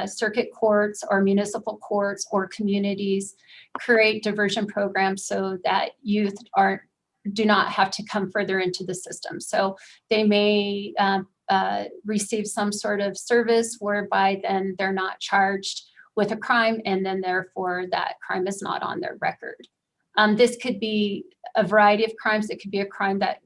circuit courts or municipal courts or communities create diversion programs so that youth do not have to come further into the system. So they may receive some sort of service whereby then they're not charged with a crime, and then therefore that crime is not on their record. This could be a variety of crimes. It could be a crime that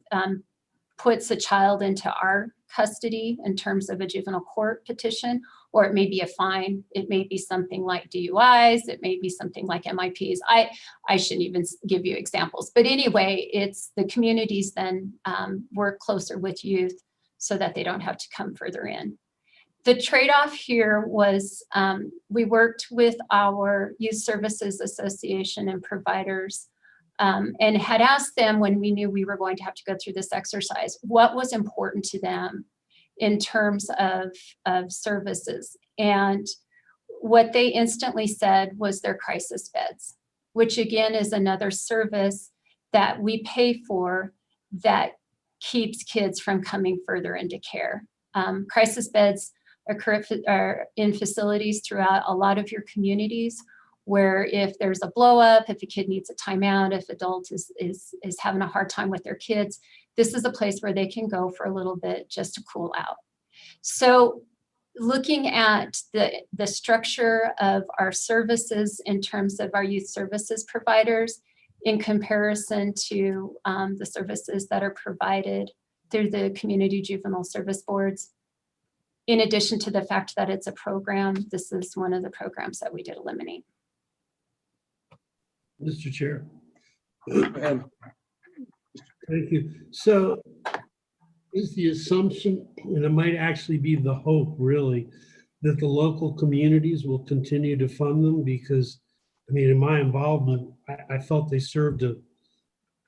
puts a child into our custody in terms of a juvenile court petition, or it may be a fine. It may be something like DUIs. It may be something like MIPs. I shouldn't even give you examples. But anyway, it's the communities then work closer with youth so that they don't have to come further in. The trade-off here was we worked with our Youth Services Association and providers and had asked them, when we knew we were going to have to go through this exercise, what was important to them in terms of services. And what they instantly said was their crisis beds, which again is another service that we pay for that keeps kids from coming further into care. Crisis beds are in facilities throughout a lot of your communities, where if there's a blow up, if a kid needs a timeout, if adult is having a hard time with their kids, this is a place where they can go for a little bit just to cool out. So looking at the structure of our services in terms of our youth services providers in comparison to the services that are provided through the community juvenile service boards, in addition to the fact that it's a program, this is one of the programs that we did eliminate. Mr. Chair. Thank you. So is the assumption, and it might actually be the hope really, that the local communities will continue to fund them? Because, I mean, in my involvement, I felt they served a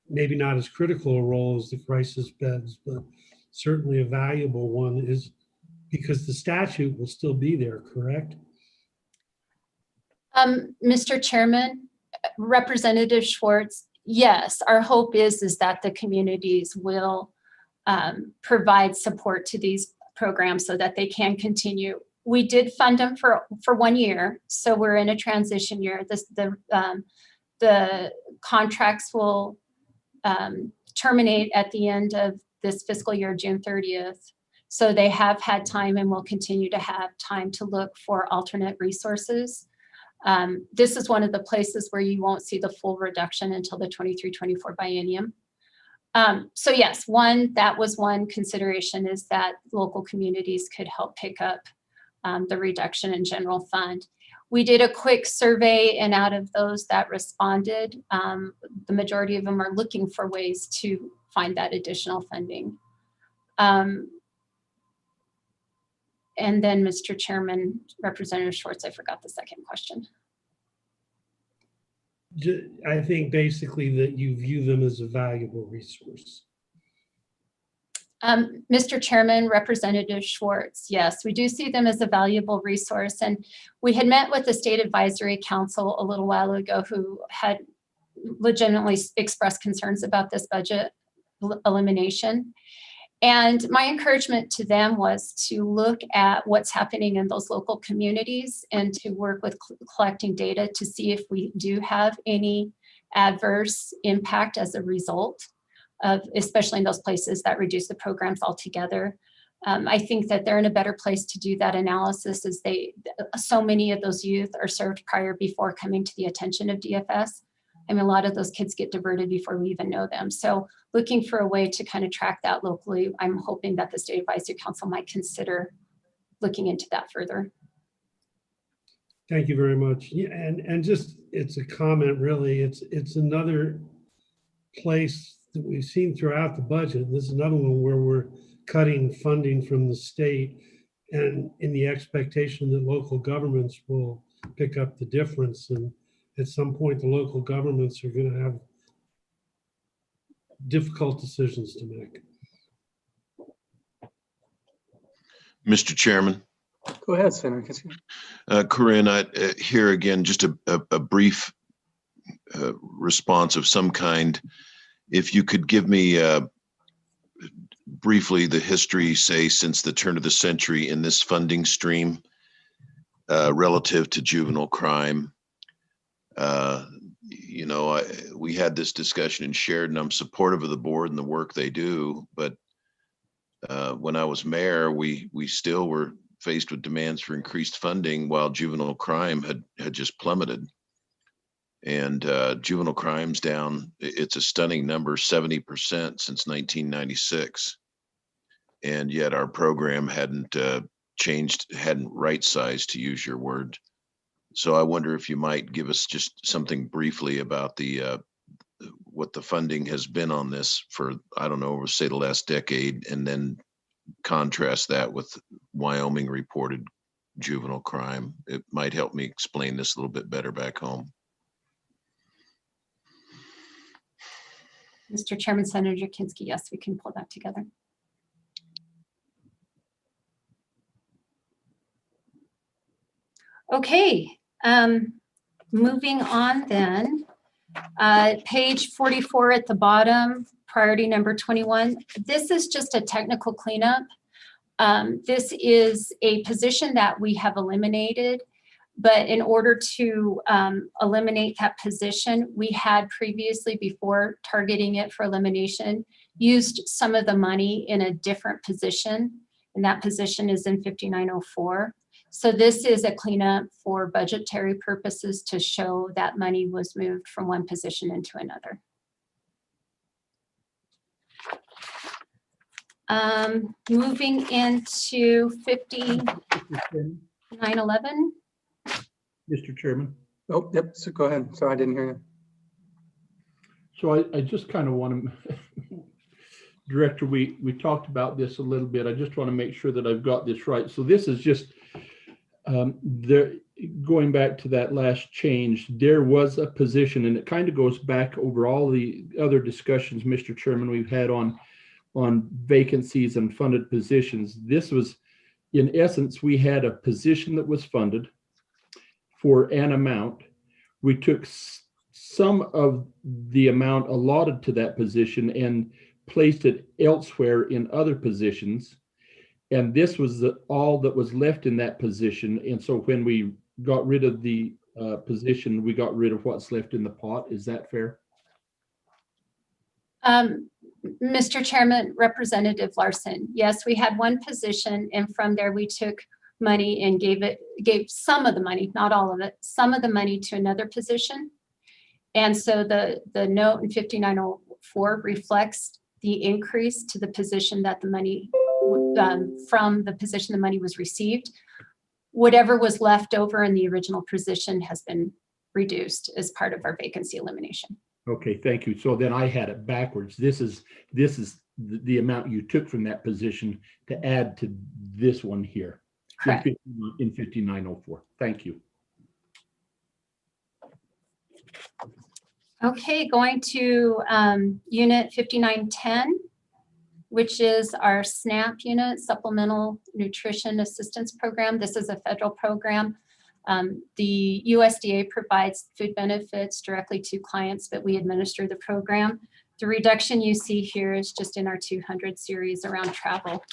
maybe not as critical a role as the crisis beds, but certainly a valuable one, is because the statute will still be there, correct? Mr. Chairman, Representative Schwartz, yes, our hope is that the communities will provide support to these programs so that they can continue. We did fund them for 1 year, so we're in a transition year. The contracts will terminate at the end of this fiscal year, June 30th. So they have had time and will continue to have time to look for alternate resources. This is one of the places where you won't see the full reduction until the 23-24 biennium. So yes, that was one consideration, is that local communities could help pick up the reduction in general fund. We did a quick survey, and out of those that responded, the majority of them are looking for ways to find that additional funding. And then, Mr. Chairman, Representative Schwartz, I forgot the second question. I think basically that you view them as a valuable resource. Mr. Chairman, Representative Schwartz, yes, we do see them as a valuable resource. And we had met with the State Advisory Council a little while ago, who had legitimately expressed concerns about this budget elimination. And my encouragement to them was to look at what's happening in those local communities and to work with collecting data to see if we do have any adverse impact as a result of, especially in those places that reduce the programs altogether. I think that they're in a better place to do that analysis, as so many of those youth are served before coming to the attention of DFS. I mean, a lot of those kids get diverted before we even know them. So looking for a way to kind of track that locally, I'm hoping that the State Advisory Council might consider looking into that further. Thank you very much. Yeah, and just, it's a comment really. It's another place that we've seen throughout the budget. This is another one where we're cutting funding from the state and in the expectation that local governments will pick up the difference. And at some point, the local governments are going to have difficult decisions to make. Mr. Chairman. Go ahead, Senator Kinsey. Corinne, here again, just a brief response of some kind. If you could give me briefly the history, say, since the turn of the century in this funding stream relative to juvenile crime. You know, we had this discussion and shared, and I'm supportive of the board and the work they do. But when I was mayor, we still were faced with demands for increased funding while juvenile crime had just plummeted. And juvenile crime's down, it's a stunning number, 70% since 1996. And yet our program hadn't changed, hadn't right-sized, to use your word. So I wonder if you might give us just something briefly about the what the funding has been on this for, I don't know, say the last decade, and then contrast that with Wyoming reported juvenile crime. It might help me explain this a little bit better back home. Mr. Chairman, Senator Kinsey, yes, we can pull that together. Okay, moving on then. Page 44 at the bottom, priority number 21. This is just a technical cleanup. This is a position that we have eliminated, but in order to eliminate that position, we had previously, before targeting it for elimination, used some of the money in a different position, and that position is in 5904. So this is a cleanup for budgetary purposes to show that money was moved from one position into another. Moving into 5911. Mr. Chairman. Oh, yep. So go ahead. Sorry, I didn't hear you. So I just kind of want to, Director, we talked about this a little bit. I just want to make sure that I've got this right. So this is just going back to that last change. There was a position, and it kind of goes back over all the other discussions, Mr. Chairman, we've had on vacancies and funded positions. This was, in essence, we had a position that was funded for an amount. We took some of the amount allotted to that position and placed it elsewhere in other positions. And this was all that was left in that position. And so when we got rid of the position, we got rid of what's left in the pot. Is that fair? Mr. Chairman, Representative Larson, yes, we had one position, and from there we took money and gave some of the money, not all of it, some of the money to another position. And so the note in 5904 reflects the increase to the position that the money, from the position the money was received. Whatever was left over in the original position has been reduced as part of our vacancy elimination. Okay, thank you. So then I had it backwards. This is the amount you took from that position to add to this one here. Correct. In 5904. Thank you. Okay, going to unit 5910, which is our SNAP unit, Supplemental Nutrition Assistance Program. This is a federal program. The USDA provides food benefits directly to clients, but we administer the program. The reduction you see here is just in our 200 series around travel.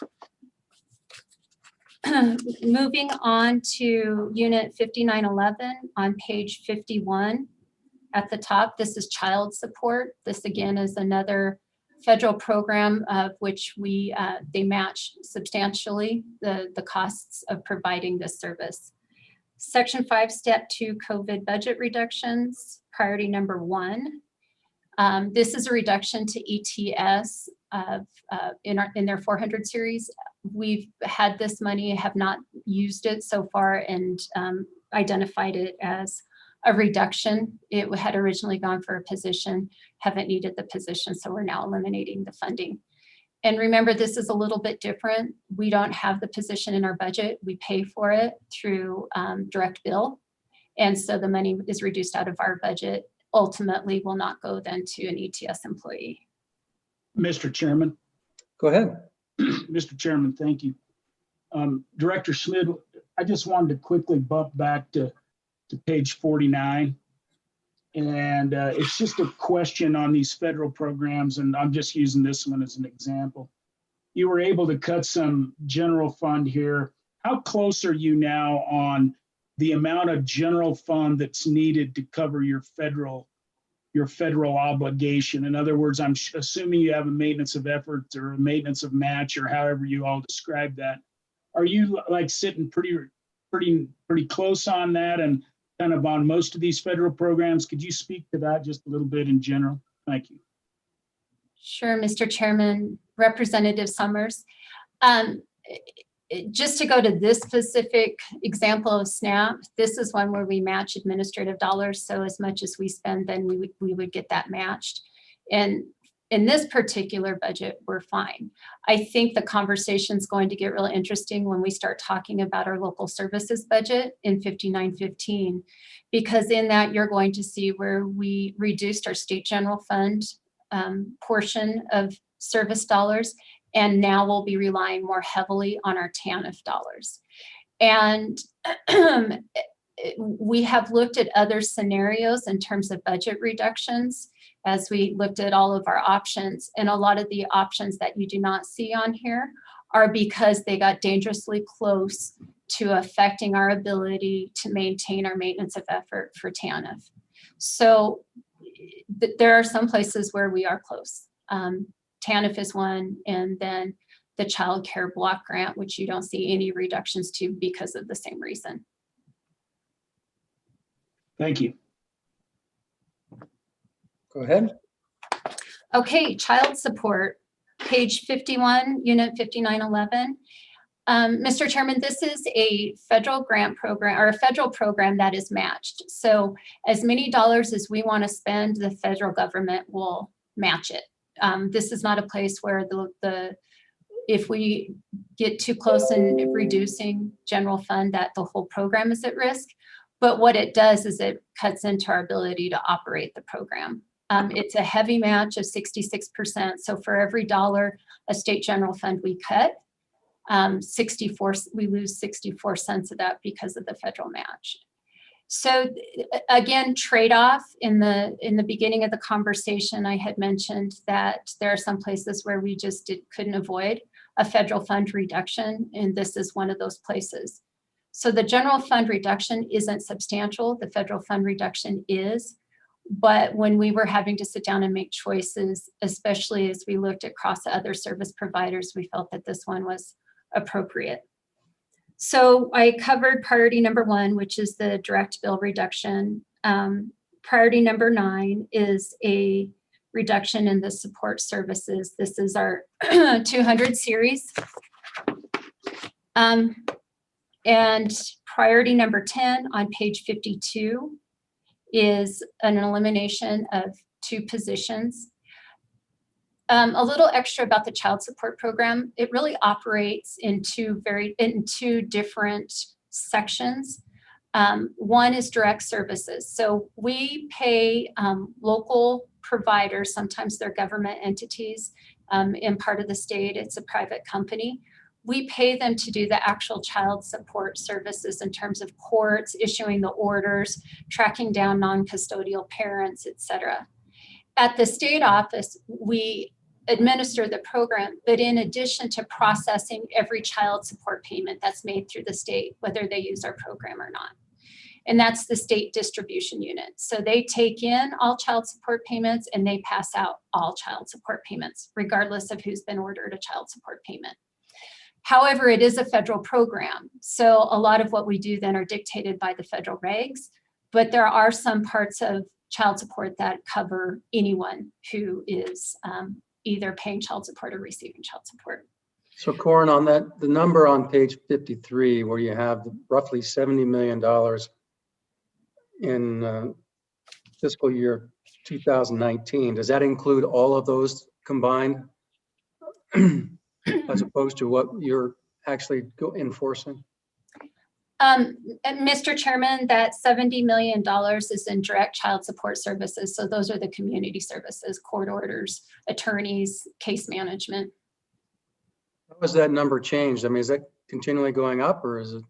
Moving on to unit 5911 on page 51. at the top. This is child support. This again is another federal program of which they match substantially the costs of providing this service. Section 5, Step 2, COVID budget reductions, priority number 1. This is a reduction to ETS in their 400 series. We've had this money, have not used it so far, and identified it as a reduction. It had originally gone for a position, haven't needed the position, so we're now eliminating the funding. And remember, this is a little bit different. We don't have the position in our budget. We pay for it through direct bill. And so the money is reduced out of our budget, ultimately will not go then to an ETS employee. Mr. Chairman. Go ahead. Mr. Chairman, thank you. Director Schmidt, I just wanted to quickly bump back to page 49. And it's just a question on these federal programs, and I'm just using this one as an example. You were able to cut some general fund here. How close are you now on the amount of general fund that's needed to cover your federal obligation? In other words, I'm assuming you have a maintenance of effort or a maintenance of match, or however you all describe that. Are you like sitting pretty close on that and kind of on most of these federal programs? Could you speak to that just a little bit in general? Thank you. Sure, Mr. Chairman, Representative Summers. Just to go to this specific example of SNAP, this is one where we match administrative dollars. So as much as we spend, then we would get that matched. And in this particular budget, we're fine. I think the conversation is going to get really interesting when we start talking about our local services budget in 5915, because in that you're going to see where we reduced our state general fund portion of service dollars, and now we'll be relying more heavily on our TANF dollars. And we have looked at other scenarios in terms of budget reductions as we looked at all of our options. And a lot of the options that you do not see on here are because they got dangerously close to affecting our ability to maintain our maintenance of effort for TANF. So there are some places where we are close. TANF is one, and then the child care block grant, which you don't see any reductions to because of the same reason. Thank you. Go ahead. Okay, child support, page 51, unit 5911. Mr. Chairman, this is a federal grant program or a federal program that is matched. So as many dollars as we want to spend, the federal government will match it. This is not a place where if we get too close in reducing general fund, that the whole program is at risk. But what it does is it cuts into our ability to operate the program. It's a heavy match of 66%. So for every dollar a state general fund we cut, we lose 64 cents of that because of the federal match. So again, trade-off in the beginning of the conversation, I had mentioned that there are some places where we just couldn't avoid a federal fund reduction, and this is one of those places. So the general fund reduction isn't substantial. The federal fund reduction is. But when we were having to sit down and make choices, especially as we looked across other service providers, we felt that this one was appropriate. So I covered priority number 1, which is the direct bill reduction. Priority number 9 is a reduction in the support services. This is our 200 series. And priority number 10 on page 52 is an elimination of 2 positions. A little extra about the child support program. It really operates in two different sections. One is direct services. So we pay local providers, sometimes they're government entities in part of the state, it's a private company. We pay them to do the actual child support services in terms of courts, issuing the orders, tracking down non-custodial parents, et cetera. At the state office, we administer the program, but in addition to processing every child support payment that's made through the state, whether they use our program or not. and that's the state distribution unit. So they take in all child support payments and they pass out all child support payments, regardless of who's been ordered a child support payment. However, it is a federal program. So a lot of what we do then are dictated by the federal regs, but there are some parts of child support that cover anyone who is either paying child support or receiving child support. So Corin, on that, the number on page 53, where you have roughly $70 million in fiscal year 2019, does that include all of those combined as opposed to what you're actually enforcing? Mr. Chairman, that $70 million is in direct child support services. So those are the community services, court orders, attorneys, case management. How has that number changed? I mean, is that continually going up or is it?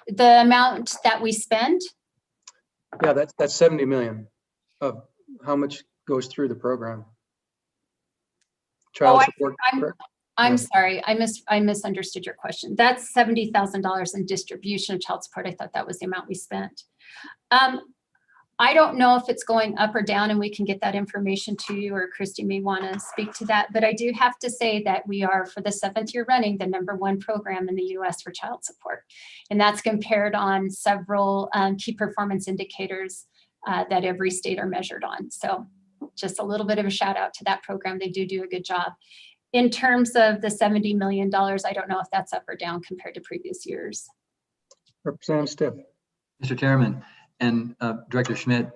The amount that we spend? Yeah, that's 70 million of how much goes through the program. Child support. I'm sorry, I misunderstood your question. That's $70,000 in distribution of child support. I thought that was the amount we spent. I don't know if it's going up or down, and we can get that information to you, or Christy may want to speak to that. But I do have to say that we are, for the 7th year running, the #1 program in the US for child support. And that's compared on several key performance indicators that every state are measured on. So just a little bit of a shout out to that program. They do a good job. In terms of the $70 million, I don't know if that's up or down compared to previous years. Representative Stiff. Mr. Chairman and Director Schmidt,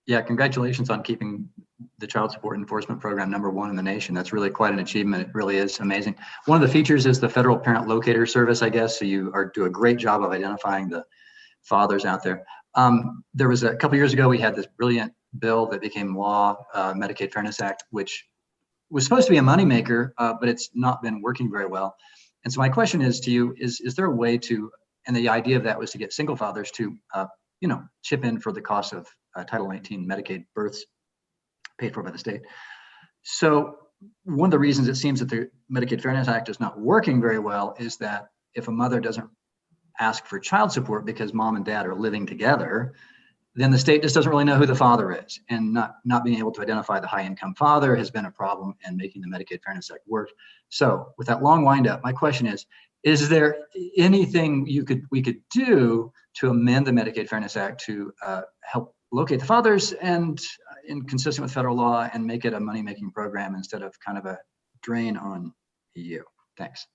yeah, congratulations on keeping the child support enforcement program #1 in the nation. That's really quite an achievement. It really is amazing. One of the features is the Federal Parent Locator Service, I guess. So you do a great job of identifying the fathers out there. There was a couple years ago, we had this brilliant bill that became law, Medicaid Fairness Act, which was supposed to be a moneymaker, but it's not been working very well. And so my question is to you, is there a way to, and the idea of that was to get single fathers to, chip in for the cost of Title 19 Medicaid births paid for by the state. So one of the reasons it seems that the Medicaid Fairness Act is not working very well is that if a mother doesn't ask for child support because mom and dad are living together, then the state just doesn't really know who the father is. And not being able to identify the high income father has been a problem in making the Medicaid Fairness Act work. So with that long wind up, my question is there anything we could do to amend the Medicaid Fairness Act to help locate the fathers and consistent with federal law and make it a money-making program instead of kind of a drain on you? Thanks.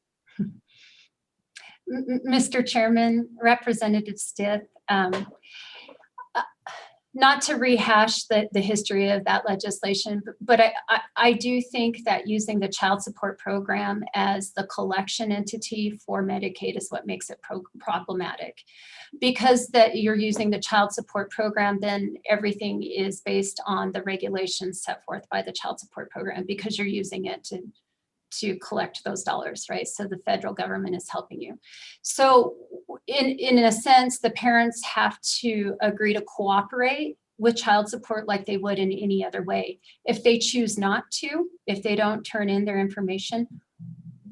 Mr. Chairman, Representative Stiff, not to rehash the history of that legislation, but I do think that using the child support program as the collection entity for Medicaid is what makes it problematic. Because that you're using the child support program, then everything is based on the regulations set forth by the child support program, because you're using it to collect those dollars, right? So the federal government is helping you. So in a sense, the parents have to agree to cooperate with child support like they would in any other way. If they choose not to, if they don't turn in their information,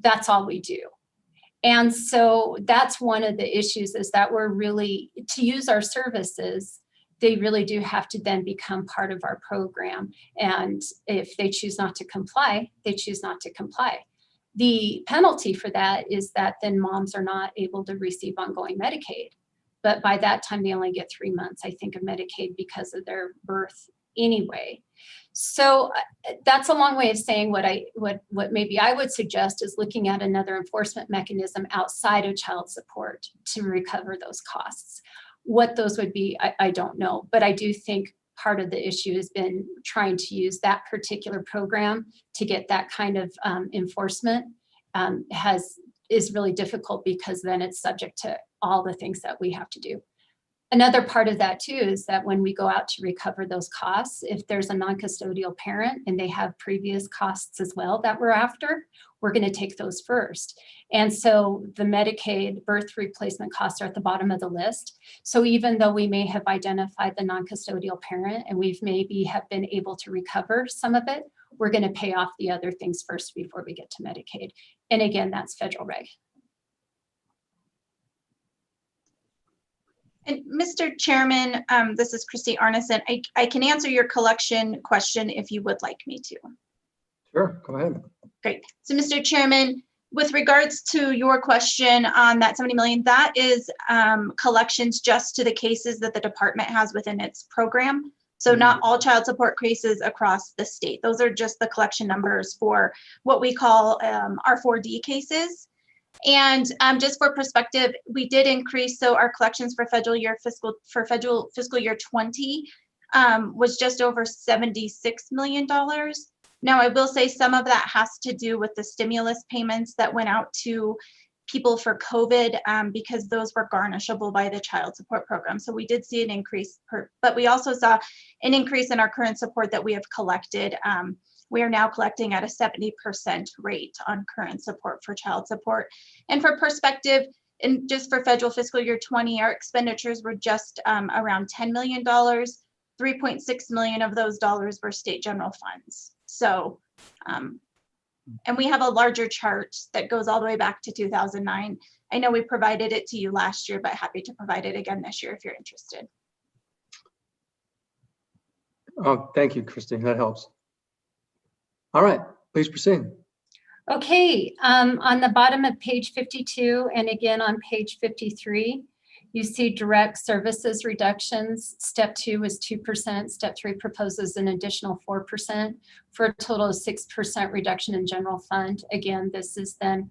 that's all we do. And so that's one of the issues, is that we're really, to use our services, they really do have to then become part of our program. And if they choose not to comply, they choose not to comply. The penalty for that is that then moms are not able to receive ongoing Medicaid. But by that time, they only get 3 months, I think, of Medicaid because of their birth anyway. So that's a long way of saying what maybe I would suggest is looking at another enforcement mechanism outside of child support to recover those costs. What those would be, I don't know, but I do think part of the issue has been trying to use that particular program to get that kind of enforcement is really difficult, because then it's subject to all the things that we have to do. Another part of that too is that when we go out to recover those costs, if there's a non-custodial parent and they have previous costs as well that we're after, we're going to take those first. And so the Medicaid birth replacement costs are at the bottom of the list. So even though we may have identified the non-custodial parent and we've maybe have been able to recover some of it, we're going to pay off the other things first before we get to Medicaid. And again, that's federal reg. And Mr. Chairman, this is Christy Arneson. I can answer your collection question if you would like me to. Sure, go ahead. Great. So Mr. Chairman, with regards to your question on that 70 million, that is collections just to the cases that the department has within its program. So not all child support cases across the state. Those are just the collection numbers for what we call our 4D cases. And just for perspective, we did increase, so our collections for federal fiscal year 20 was just over $76 million. Now, I will say some of that has to do with the stimulus payments that went out to people for COVID because those were garnishable by the child support program. So we did see an increase, but we also saw an increase in our current support that we have collected. We are now collecting at a 70% rate on current support for child support. And for perspective, and just for federal fiscal year 20, our expenditures were just around $10 million. 3.6 million of those dollars were state general funds. So, and we have a larger chart that goes all the way back to 2009. I know we provided it to you last year, but happy to provide it again this year if you're interested. Oh, thank you, Christy. That helps. All right, please proceed. Okay, on the bottom of page 52 and again on page 53, you see direct services reductions. Step 2 was 2%. Step 3 proposes an additional 4% for a total of 6% reduction in general fund. Again, this is then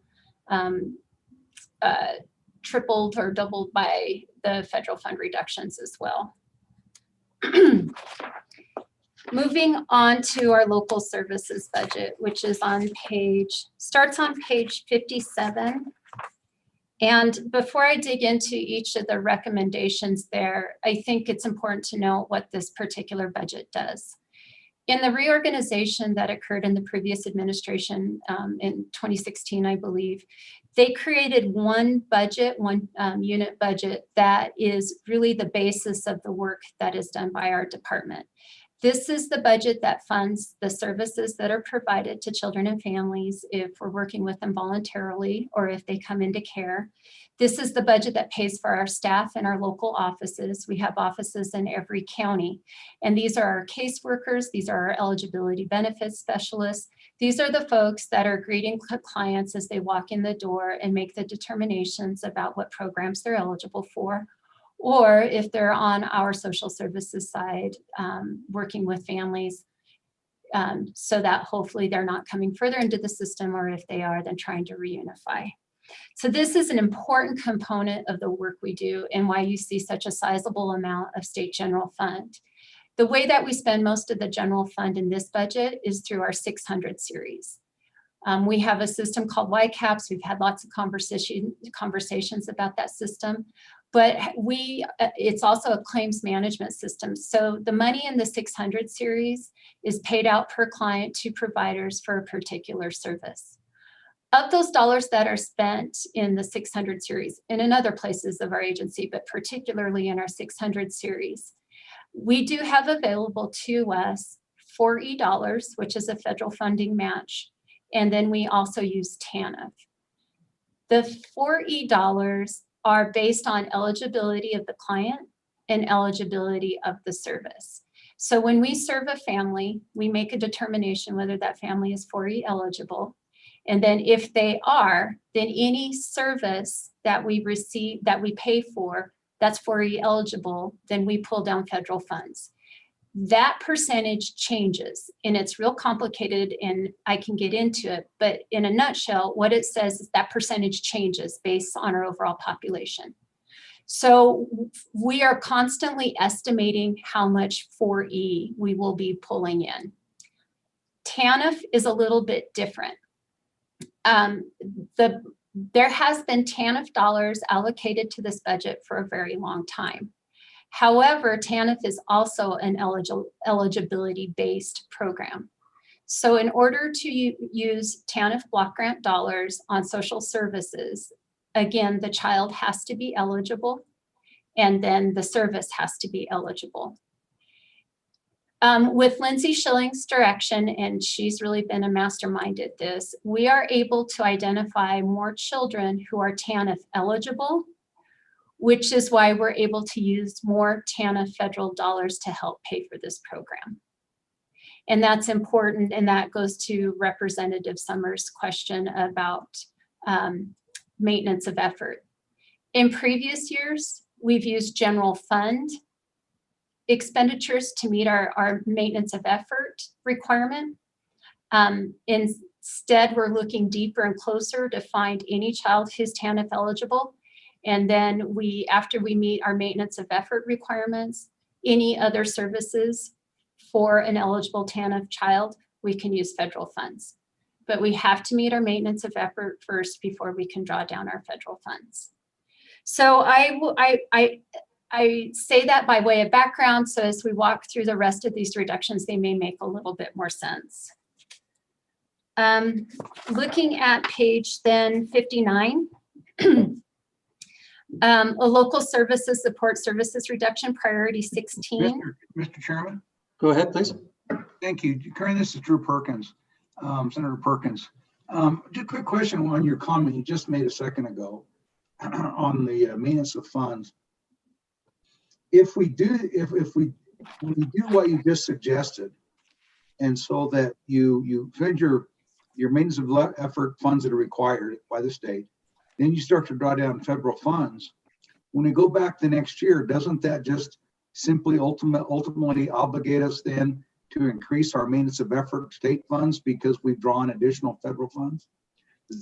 tripled or doubled by the federal fund reductions as well. Moving on to our local services budget, which is starts on page 57. And before I dig into each of the recommendations there, I think it's important to know what this particular budget does. In the reorganization that occurred in the previous administration in 2016, I believe, they created one budget, one unit budget that is really the basis of the work that is done by our department. This is the budget that funds the services that are provided to children and families if we're working with them voluntarily or if they come into care. This is the budget that pays for our staff in our local offices. We have offices in every county. And these are our caseworkers. These are our eligibility benefits specialists. These are the folks that are greeting clients as they walk in the door and make the determinations about what programs they're eligible for. Or if they're on our social services side, working with families so that hopefully they're not coming further into the system, or if they are, then trying to reunify. So this is an important component of the work we do and why you see such a sizable amount of state general fund. The way that we spend most of the general fund in this budget is through our 600 series. We have a system called YCAPS. We've had lots of conversations about that system. But it's also a claims management system. So the money in the 600 series is paid out per client to providers for a particular service. Of those dollars that are spent in the 600 series and in other places of our agency, but particularly in our 600 series, we do have available to us $4E dollars, which is a federal funding match. And then we also use TANF. The $4E dollars are based on eligibility of the client and eligibility of the service. So when we serve a family, we make a determination whether that family is 4E eligible. And then if they are, then any service that we receive, that we pay for, that's 4E eligible, then we pull down federal funds. That percentage changes, and it's real complicated and I can get into it, but in a nutshell, what it says is that percentage changes based on our overall population. So we are constantly estimating how much 4E we will be pulling in. TANF is a little bit different. There has been TANF dollars allocated to this budget for a very long time. However, TANF is also an eligibility-based program. So in order to use TANF block grant dollars on social services, again, the child has to be eligible, and then the service has to be eligible. With Lindsay Schilling's direction, and she's really been a mastermind at this, we are able to identify more children who are TANF eligible which is why we're able to use more TANF federal dollars to help pay for this program. And that's important, and that goes to Representative Summers' question about maintenance of effort. In previous years, we've used general fund expenditures to meet our maintenance of effort requirement. Instead, we're looking deeper and closer to find any child who's TANF eligible. And then after we meet our maintenance of effort requirements, any other services for an eligible TANF child, we can use federal funds. But we have to meet our maintenance of effort first before we can draw down our federal funds. So I say that by way of background, so as we walk through the rest of these reductions, they may make a little bit more sense. Looking at page then 59, a local services support services reduction, priority 16. Mr. Chairman? Go ahead, please. Thank you. Karen, this is Drew Perkins, Senator Perkins. Just a quick question on your comment you just made a second ago on the maintenance of funds. If we do what you just suggested, and so that you fed your maintenance of effort funds that are required by the state, then you start to draw down federal funds. When we go back the next year, doesn't that just simply ultimately obligate us then to increase our maintenance of effort state funds because we've drawn additional federal funds?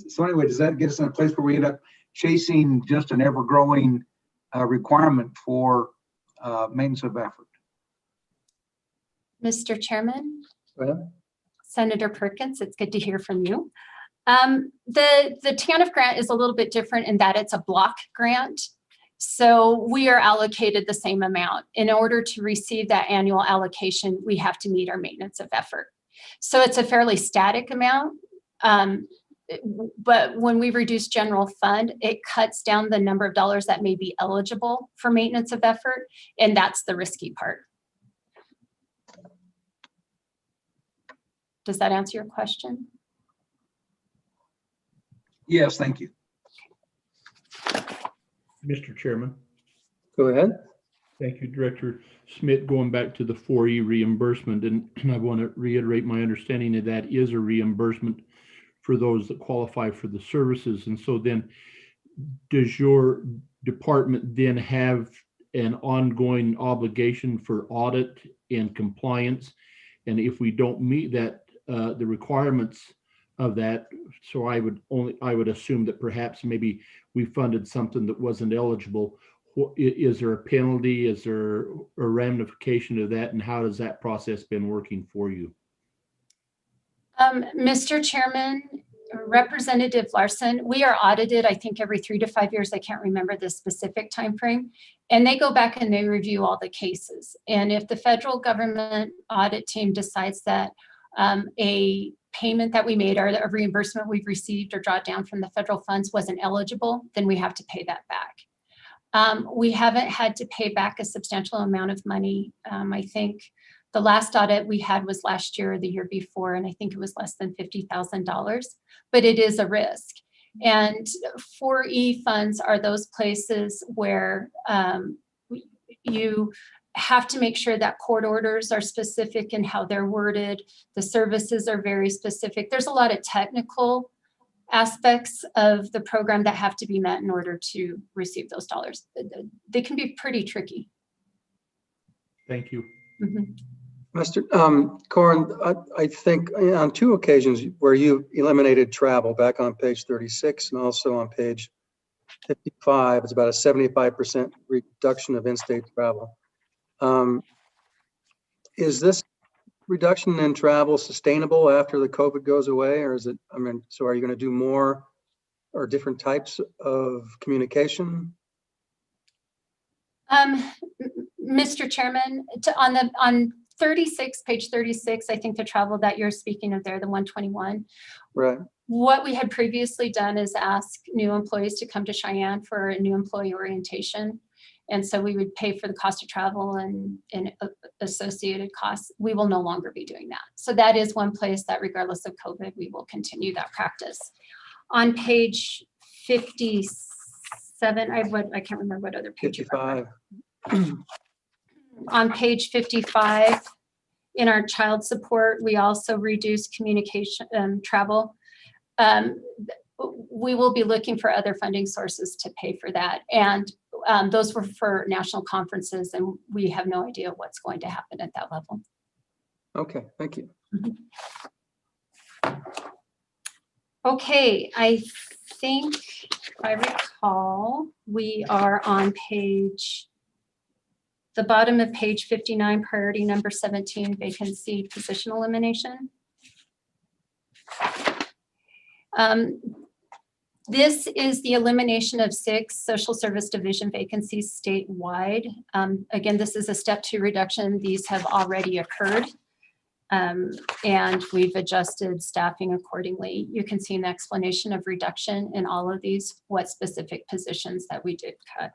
So anyway, does that get us in a place where we end up chasing just an ever-growing requirement for maintenance of effort? Mr. Chairman? Go ahead. Senator Perkins, it's good to hear from you. The TANF grant is a little bit different in that it's a block grant. So we are allocated the same amount. In order to receive that annual allocation, we have to meet our maintenance of effort. So it's a fairly static amount. But when we reduce general fund, it cuts down the number of dollars that may be eligible for maintenance of effort. And that's the risky part. Does that answer your question? Yes, thank you. Mr. Chairman. Go ahead. Thank you, Director Schmidt. Going back to the 4E reimbursement, and I want to reiterate my understanding that that is a reimbursement for those that qualify for the services. And so then does your department then have an ongoing obligation for audit and compliance? And if we don't meet that, the requirements of that, so I would assume that perhaps maybe we funded something that wasn't eligible. Is there a penalty? Is there a ramification to that? And how has that process been working for you? Mr. Chairman, Representative Larson, we are audited, I think, every 3 to 5 years. I can't remember the specific time frame. And they go back and they review all the cases. And if the federal government audit team decides that a payment that we made or a reimbursement we've received or draw down from the federal funds wasn't eligible, then we have to pay that back. We haven't had to pay back a substantial amount of money. I think the last audit we had was last year or the year before, and I think it was less than $50,000, but it is a risk. And 4E funds are those places where you have to make sure that court orders are specific in how they're worded. The services are very specific. There's a lot of technical aspects of the program that have to be met in order to receive those dollars. They can be pretty tricky. Thank you. Mm-hmm. Mr. Corn, I think on 2 occasions where you eliminated travel, back on page 36 and also on page 55, it's about a 75% reduction of in-state travel. Is this reduction in travel sustainable after the COVID goes away, or is it, so are you going to do more or different types of communication? Mr. Chairman, on 36, page 36, I think the travel that you're speaking of there, the 121. Right. What we had previously done is ask new employees to come to Cheyenne for a new employee orientation. And so we would pay for the cost of travel and associated costs. We will no longer be doing that. So that is one place that regardless of COVID, we will continue that practice. On page 56, 57, I can't remember what other page. 55. On page 55, in our child support, we also reduced communication, travel. We will be looking for other funding sources to pay for that. And those were for national conferences, and we have no idea what's going to happen at that level. Okay, thank you. Okay, I think, if I recall, we are on the bottom of page 59, priority number 17, vacancy position elimination. This is the elimination of 6 social service division vacancies statewide. Again, this is a step 2 reduction. These have already occurred. And we've adjusted staffing accordingly. You can see an explanation of reduction in all of these, what specific positions that we did cut.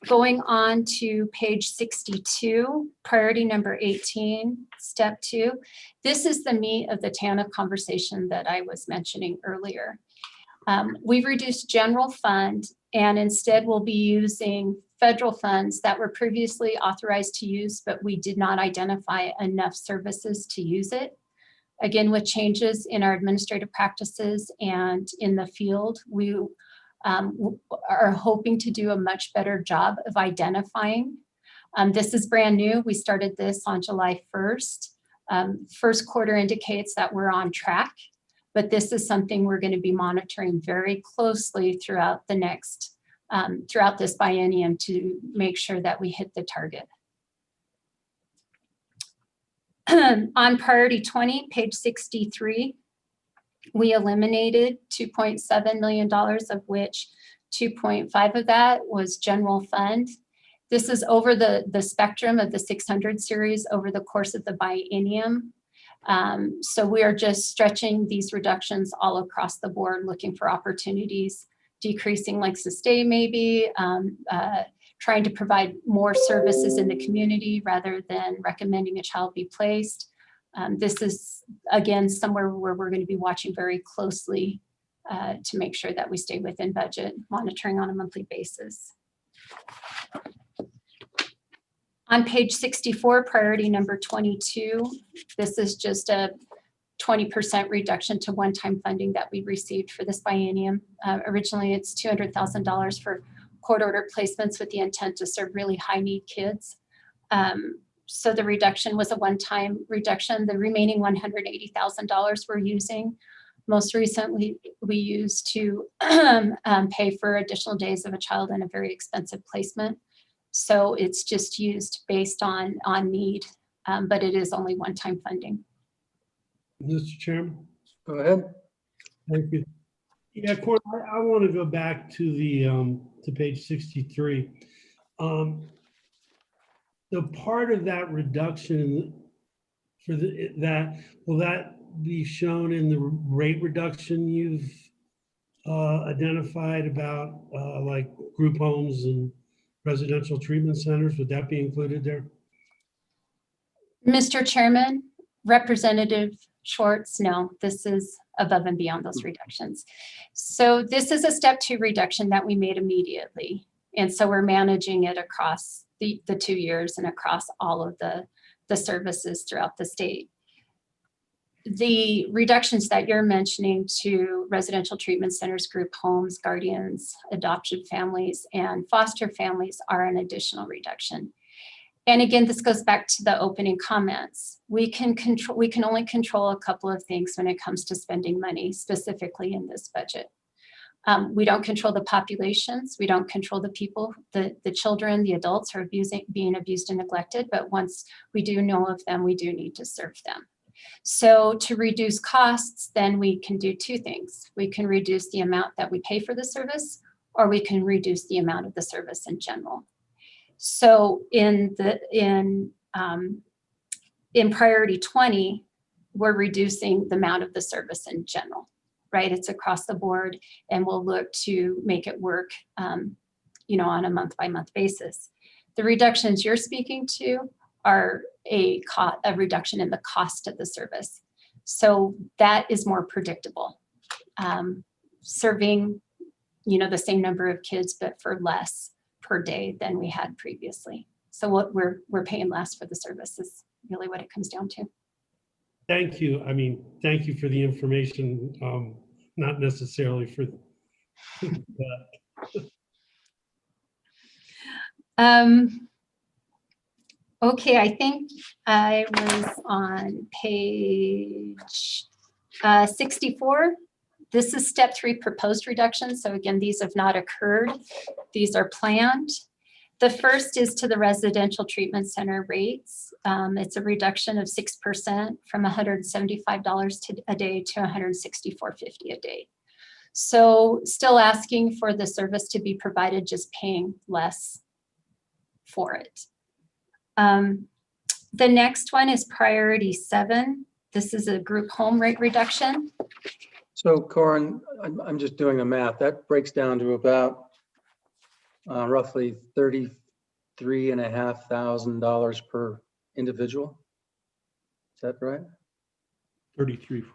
Going on to page 62, priority number 18, step 2. This is the meat of the TANF conversation that I was mentioning earlier. We've reduced general fund, and instead we'll be using federal funds that were previously authorized to use, but we did not identify enough services to use it. Again, with changes in our administrative practices and in the field, we are hoping to do a much better job of identifying. This is brand new. We started this on July 1st. First quarter indicates that we're on track, but this is something we're going to be monitoring very closely throughout the next, throughout this biennium to make sure that we hit the target. On priority 20, page 63, we eliminated $2.7 million, of which 2.5 of that was general fund. This is over the spectrum of the 600 series over the course of the biennium. So we are just stretching these reductions all across the board, looking for opportunities, decreasing lengths of stay maybe, trying to provide more services in the community rather than recommending a child be placed. This is, again, somewhere where we're going to be watching very closely to make sure that we stay within budget, monitoring on a monthly basis. On page 64, priority number 22, this is just a 20% reduction to one-time funding that we received for this biennium. Originally, it's $200,000 for court-ordered placements with the intent to serve really high-need kids. So the reduction was a one-time reduction. The remaining $180,000 we're using. Most recently, we used to pay for additional days of a child in a very expensive placement. So it's just used based on need, but it is only one-time funding. Mr. Chairman? Go ahead. Thank you. Yeah, Court, I want to go back to the to page 63. So part of that reduction for will that be shown in the rate reduction you've identified about like group homes and residential treatment centers? Would that be included there? Mr. Chairman, Representative Schwartz, no, this is above and beyond those reductions. So this is a step 2 reduction that we made immediately. And so we're managing it across the 2 years and across all of the services throughout the state. The reductions that you're mentioning to residential treatment centers, group homes, guardians, adopted families, and foster families are an additional reduction. And again, this goes back to the opening comments. We can only control a couple of things when it comes to spending money, specifically in this budget. We don't control the populations. We don't control the people, the children, the adults who are being abused and neglected. But once we do know of them, we do need to serve them. So to reduce costs, then we can do 2 things. We can reduce the amount that we pay for the service, or we can reduce the amount of the service in general. So in priority 20, we're reducing the amount of the service in general, right? It's across the board, and we'll look to make it work, on a month-by-month basis. The reductions you're speaking to are a reduction in the cost of the service. So that is more predictable. Serving the same number of kids, but for less per day than we had previously. So what we're paying less for the service is really what it comes down to. Thank you. I mean, thank you for the information, not necessarily for that. Okay, I think I was on page 64. This is step 3 proposed reductions. So again, these have not occurred. These are planned. The first is to the residential treatment center rates. It's a reduction of 6% from $175 a day to $164.50 a day. So still asking for the service to be provided, just paying less for it. The next one is priority 7. This is a group home rate reduction. So Corin, I'm just doing the math. That breaks down to about roughly $33,500 per individual. Is that right? 33.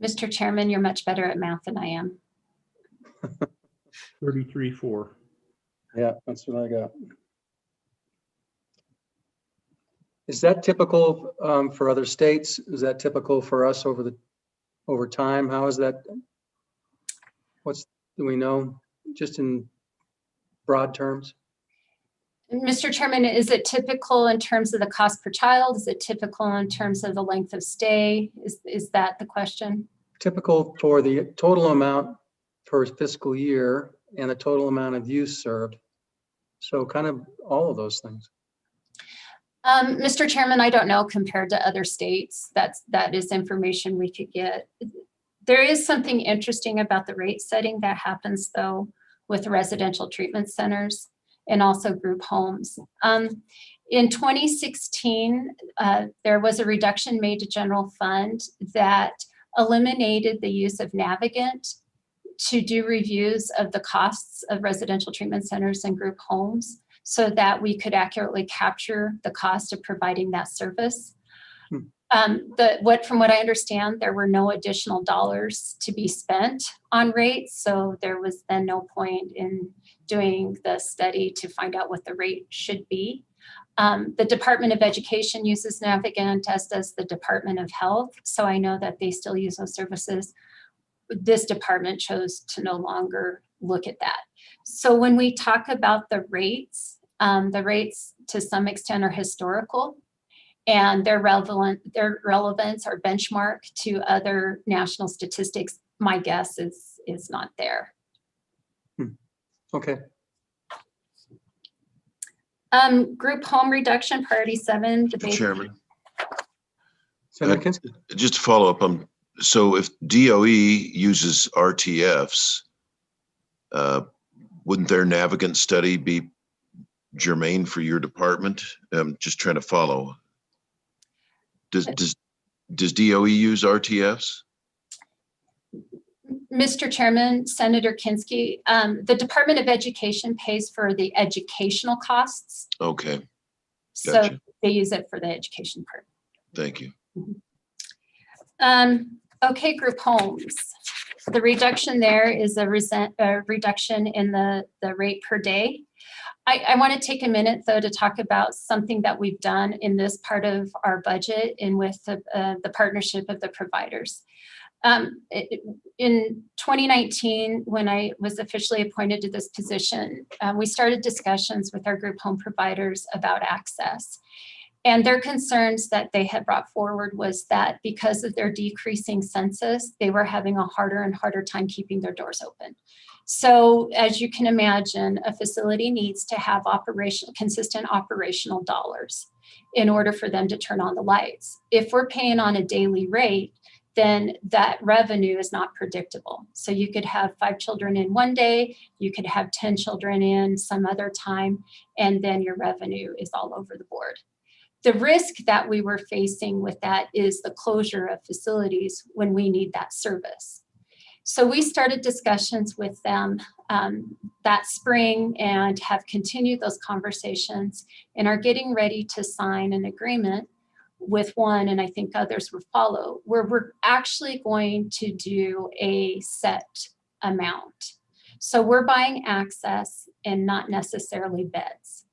Mr. Chairman, you're much better at math than I am. 33.4. Yeah, that's what I got. Is that typical for other states? Is that typical for us over time? How is that? Do we know, just in broad terms? Mr. Chairman, is it typical in terms of the cost per child? Is it typical in terms of the length of stay? Is that the question? Typical for the total amount per fiscal year and the total amount of use served. So kind of all of those things. Mr. Chairman, I don't know compared to other states. That is information we could get. There is something interesting about the rate setting that happens though with residential treatment centers and also group homes. In 2016, there was a reduction made to general fund that eliminated the use of Navigant to do reviews of the costs of residential treatment centers and group homes so that we could accurately capture the cost of providing that service. From what I understand, there were no additional dollars to be spent on rates, so there was then no point in doing the study to find out what the rate should be. The Department of Education uses Navigant, as does the Department of Health, so I know that they still use those services. This department chose to no longer look at that. So when we talk about the rates to some extent are historical, and their relevance or benchmark to other national statistics, my guess is not there. Okay. Group home reduction, priority 7. Mr. Chairman. Senator Kinski. Just to follow up, so if DOE uses RTFs, wouldn't their Navigant study be germane for your department? I'm just trying to follow. Does DOE use RTFs? Mr. Chairman, Senator Kinski, the Department of Education pays for the educational costs. Okay. Gotcha. So they use it for the education part. Thank you. Okay, group homes. The reduction there is a reduction in the rate per day. I want to take a minute though to talk about something that we've done in this part of our budget and with the partnership of the providers. In 2019, when I was officially appointed to this position, we started discussions with our group home providers about access. And their concerns that they had brought forward was that because of their decreasing census, they were having a harder and harder time keeping their doors open. So as you can imagine, a facility needs to have consistent operational dollars in order for them to turn on the lights. If we're paying on a daily rate, then that revenue is not predictable. So you could have 5 children in one day, you could have 10 children in some other time, and then your revenue is all over the board. The risk that we were facing with that is the closure of facilities when we need that service. So we started discussions with them that spring and have continued those conversations and are getting ready to sign an agreement with one, and I think others will follow, where we're actually going to do a set amount. So we're buying access and not necessarily beds.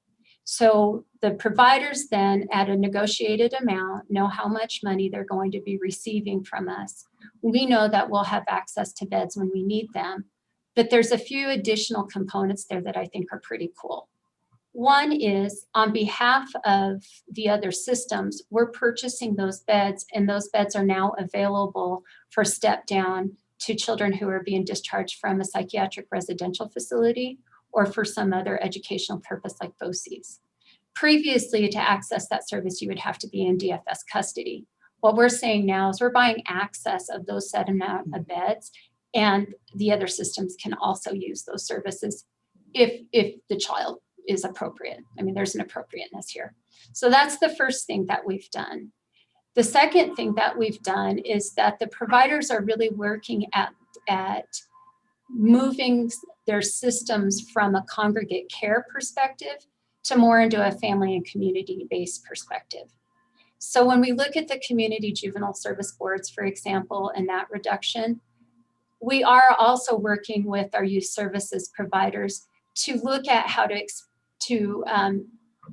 So the providers then at a negotiated amount know how much money they're going to be receiving from us. We know that we'll have access to beds when we need them, but there's a few additional components there that I think are pretty cool. One is on behalf of the other systems, we're purchasing those beds, and those beds are now available for step down to children who are being discharged from a psychiatric residential facility or for some other educational purpose like BOCES. Previously, to access that service, you would have to be in DFS custody. What we're saying now is we're buying access of those set amount of beds, and the other systems can also use those services if the child is appropriate. I mean, there's an appropriateness here. So that's the first thing that we've done. The second thing that we've done is that the providers are really working at moving their systems from a congregate care perspective to more into a family and community-based perspective. So when we look at the community juvenile service boards, for example, and that reduction, we are also working with our youth services providers to look at how to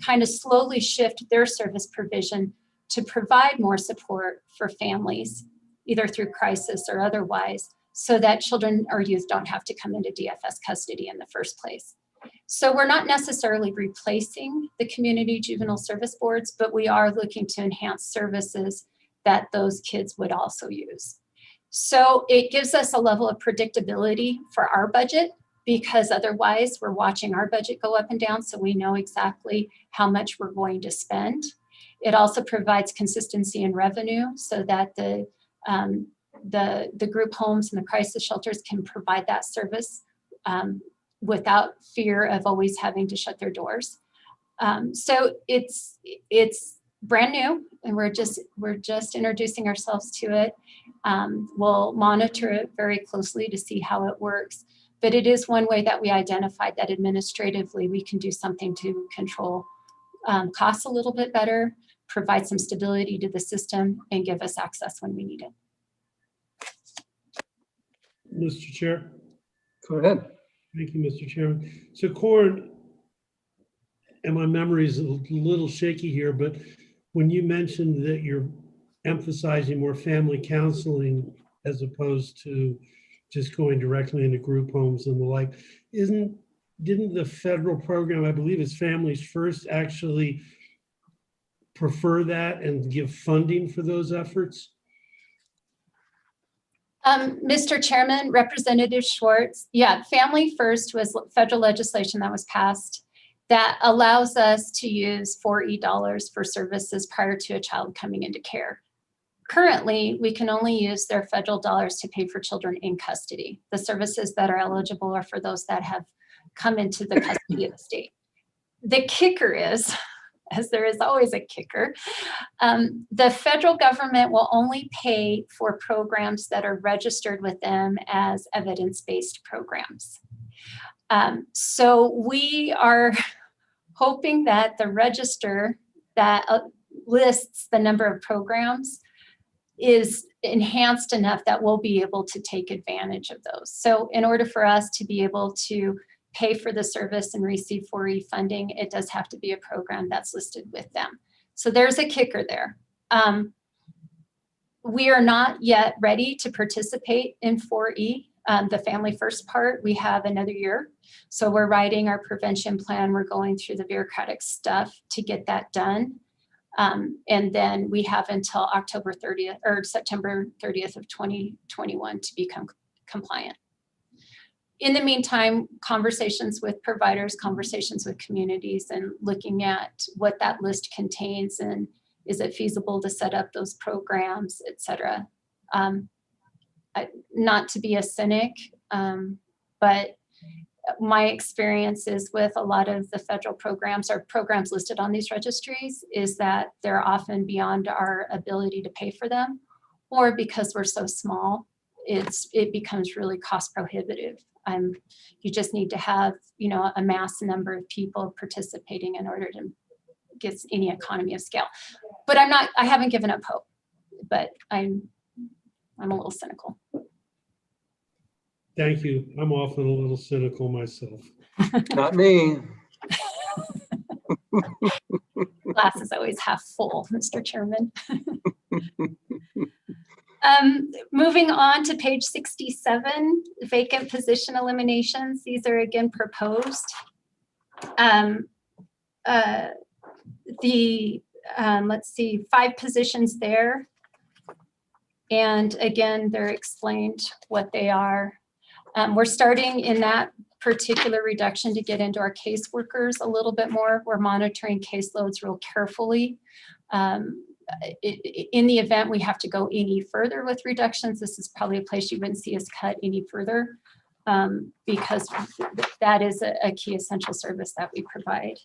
kind of slowly shift their service provision to provide more support for families, either through crisis or otherwise, so that children or youth don't have to come into DFS custody in the first place. So we're not necessarily replacing the community juvenile service boards, but we are looking to enhance services that those kids would also use. So it gives us a level of predictability for our budget, because otherwise we're watching our budget go up and down, so we know exactly how much we're going to spend. It also provides consistency in revenue so that the group homes and the crisis shelters can provide that service without fear of always having to shut their doors. So it's brand new, and we're just introducing ourselves to it. We'll monitor it very closely to see how it works. But it is one way that we identified that administratively we can do something to control costs a little bit better, provide some stability to the system, and give us access when we need it. Mr. Chair. Go ahead. Thank you, Mr. Chairman. So Corin, and my memory is a little shaky here, but when you mentioned that you're emphasizing more family counseling as opposed to just going directly into group homes and the like, didn't the federal program, I believe it's Families First, actually prefer that and give funding for those efforts? Mr. Chairman, Representative Schwartz, yeah, Family First was federal legislation that was passed that allows us to use 4E dollars for services prior to a child coming into care. Currently, we can only use their federal dollars to pay for children in custody. The services that are eligible are for those that have come into the custody of the state. The kicker is, as there is always a kicker, the federal government will only pay for programs that are registered with them as evidence-based programs. So we are hoping that the register that lists the number of programs is enhanced enough that we'll be able to take advantage of those. So in order for us to be able to pay for the service and receive 4E funding, it does have to be a program that's listed with them. So there's a kicker there. We are not yet ready to participate in 4E, the Family First part. We have another year. So we're writing our prevention plan. We're going through the bureaucratic stuff to get that done. And then we have until October 30th or September 30th of 2021 to become compliant. In the meantime, conversations with providers, conversations with communities, and looking at what that list contains and is it feasible to set up those programs, et cetera. Not to be a cynic, but my experience is with a lot of the federal programs or programs listed on these registries is that they're often beyond our ability to pay for them, or because we're so small, it becomes really cost prohibitive. You just need to have, a mass number of people participating in order to get any economy of scale. But I haven't given up hope, but I'm a little cynical. Thank you. I'm often a little cynical myself. Not me. Glass is always half full, Mr. Chairman. Moving on to page 67, vacant position eliminations. These are again proposed. Let's see, 5 positions there. And again, they're explained what they are. We're starting in that particular reduction to get into our caseworkers a little bit more. We're monitoring caseloads real carefully. In the event we have to go any further with reductions, this is probably a place you wouldn't see us cut any further because that is a key essential service that we provide.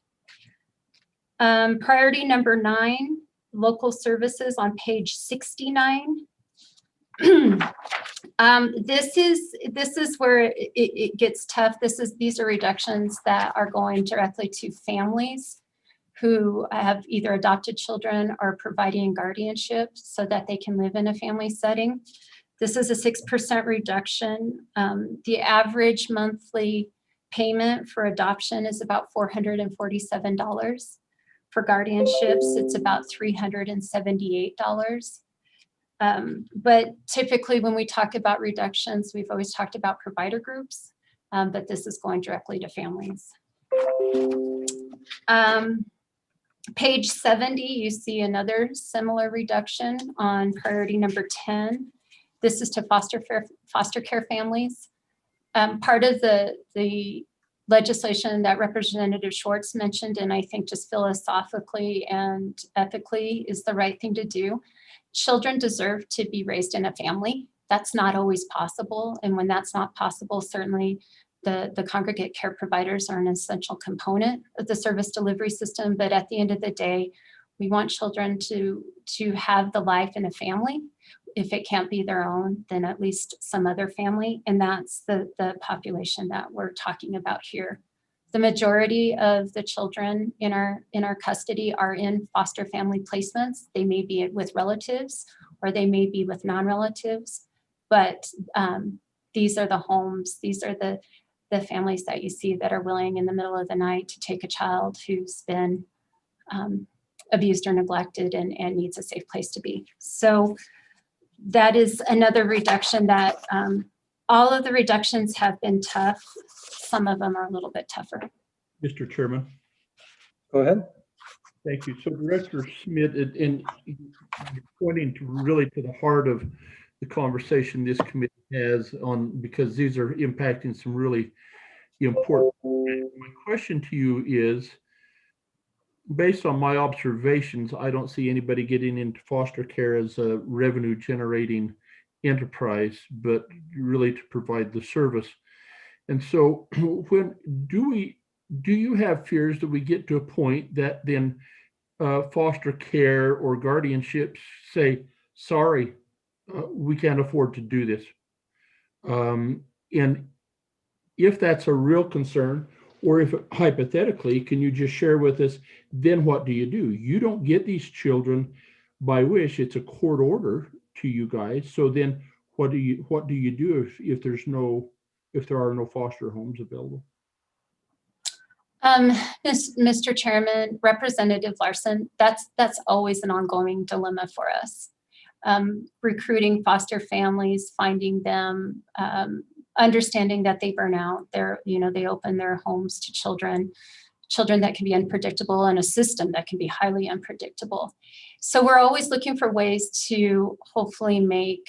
Priority number 9, local services on page 69. This is where it gets tough. These are reductions that are going directly to families who have either adopted children or providing guardianship so that they can live in a family setting. This is a 6% reduction. The average monthly payment for adoption is about $447. For guardianships, it's about $378. But typically when we talk about reductions, we've always talked about provider groups, but this is going directly to families. Page 70, you see another similar reduction on priority number 10. This is to foster care families. Part of the legislation that Representative Schwartz mentioned, and I think just philosophically and ethically is the right thing to do. Children deserve to be raised in a family. That's not always possible. And when that's not possible, certainly the congregate care providers are an essential component of the service delivery system. But at the end of the day, we want children to have the life in a family. If it can't be their own, then at least some other family. And that's the population that we're talking about here. The majority of the children in our custody are in foster family placements. They may be with relatives or they may be with non-relatives, but these are the homes, these are the families that you see that are willing in the middle of the night to take a child who's been abused or neglected and needs a safe place to be. So that is another reduction that all of the reductions have been tough. Some of them are a little bit tougher. Mr. Chairman. Go ahead. Thank you. So Director Schmidt, and you're pointing really to the heart of the conversation this committee has on, because these are impacting some really important. My question to you is, based on my observations, I don't see anybody getting into foster care as a revenue generating enterprise, but really to provide the service. And so when do you have fears that we get to a point that then foster care or guardianships say, sorry, we can't afford to do this? And if that's a real concern, or if hypothetically, can you just share with us, then what do? You don't get these children by wish, it's a court order to you guys. So then what do you do if there are no foster homes available? Mr. Chairman, Representative Larson, that's always an ongoing dilemma for us. Recruiting foster families, finding them, understanding that they burn out. They open their homes to children that can be unpredictable, and a system that can be highly unpredictable. So we're always looking for ways to hopefully make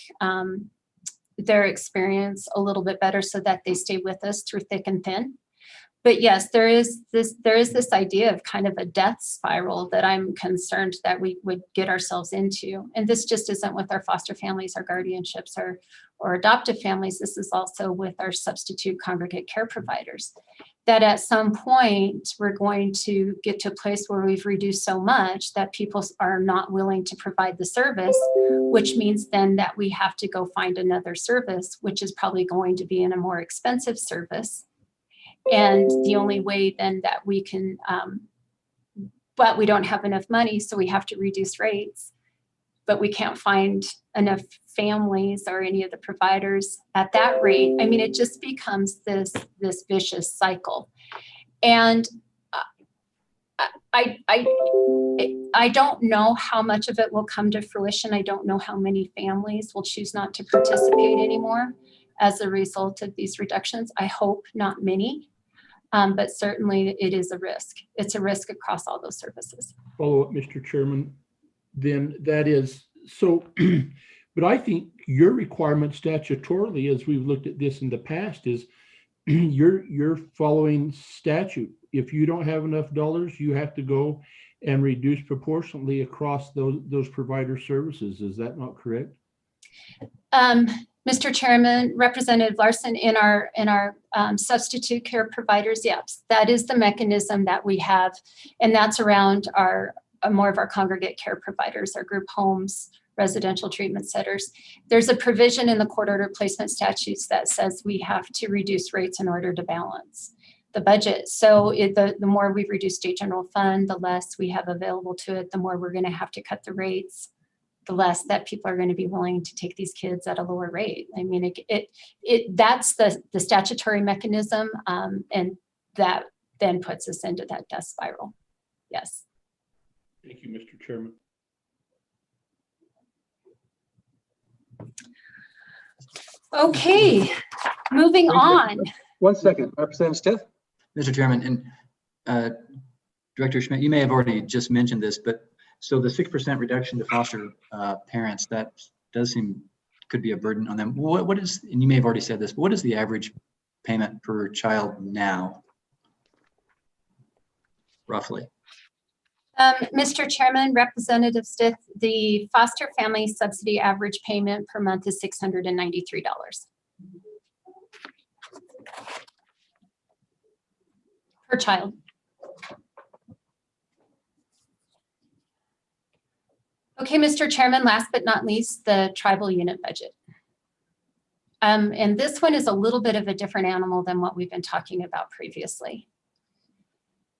their experience a little bit better so that they stay with us through thick and thin. But yes, there is this idea of kind of a death spiral that I'm concerned that we would get ourselves into. And this just isn't with our foster families, our guardianships, or adoptive families. This is also with our substitute congregate care providers. That at some point, we're going to get to a place where we've reduced so much that people are not willing to provide the service, which means then that we have to go find another service, which is probably going to be in a more expensive service. And the only way then that we can, but we don't have enough money, so we have to reduce rates. but we can't find enough families or any of the providers at that rate. I mean, it just becomes this vicious cycle. And I don't know how much of it will come to fruition. I don't know how many families will choose not to participate anymore as a result of these reductions. I hope not many, but certainly it is a risk. It's a risk across all those services. Follow up, Mr. Chairman. Then that is so, but I think your requirement statutorily, as we've looked at this in the past, is you're following statute. If you don't have enough dollars, you have to go and reduce proportionately across those provider services. Is that not correct? Mr. Chairman, Representative Larson, in our substitute care providers, yes, that is the mechanism that we have, and that's around our more of our congregate care providers, our group homes, residential treatment centers. There's a provision in the court order placement statutes that says we have to reduce rates in order to balance the budget. So the more we reduce state general fund, the less we have available to it, the more we're going to have to cut the rates, the less that people are going to be willing to take these kids at a lower rate. I mean, that's the statutory mechanism, and that then puts us into that death spiral. Yes. Thank you, Mr. Chairman. Okay, moving on. 1 second, Representative Stiff. Mr. Chairman, and Director Schmidt, you may have already just mentioned this, but so the 6% reduction to foster parents, that does seem could be a burden on them. What is, and you may have already said this, but what is the average payment per child now, roughly? Mr. Chairman, Representative Stiff, the foster family subsidy average payment per month is $693 per child. Okay, Mr. Chairman, last but not least, the tribal unit budget. And this one is a little bit of a different animal than what we've been talking about previously.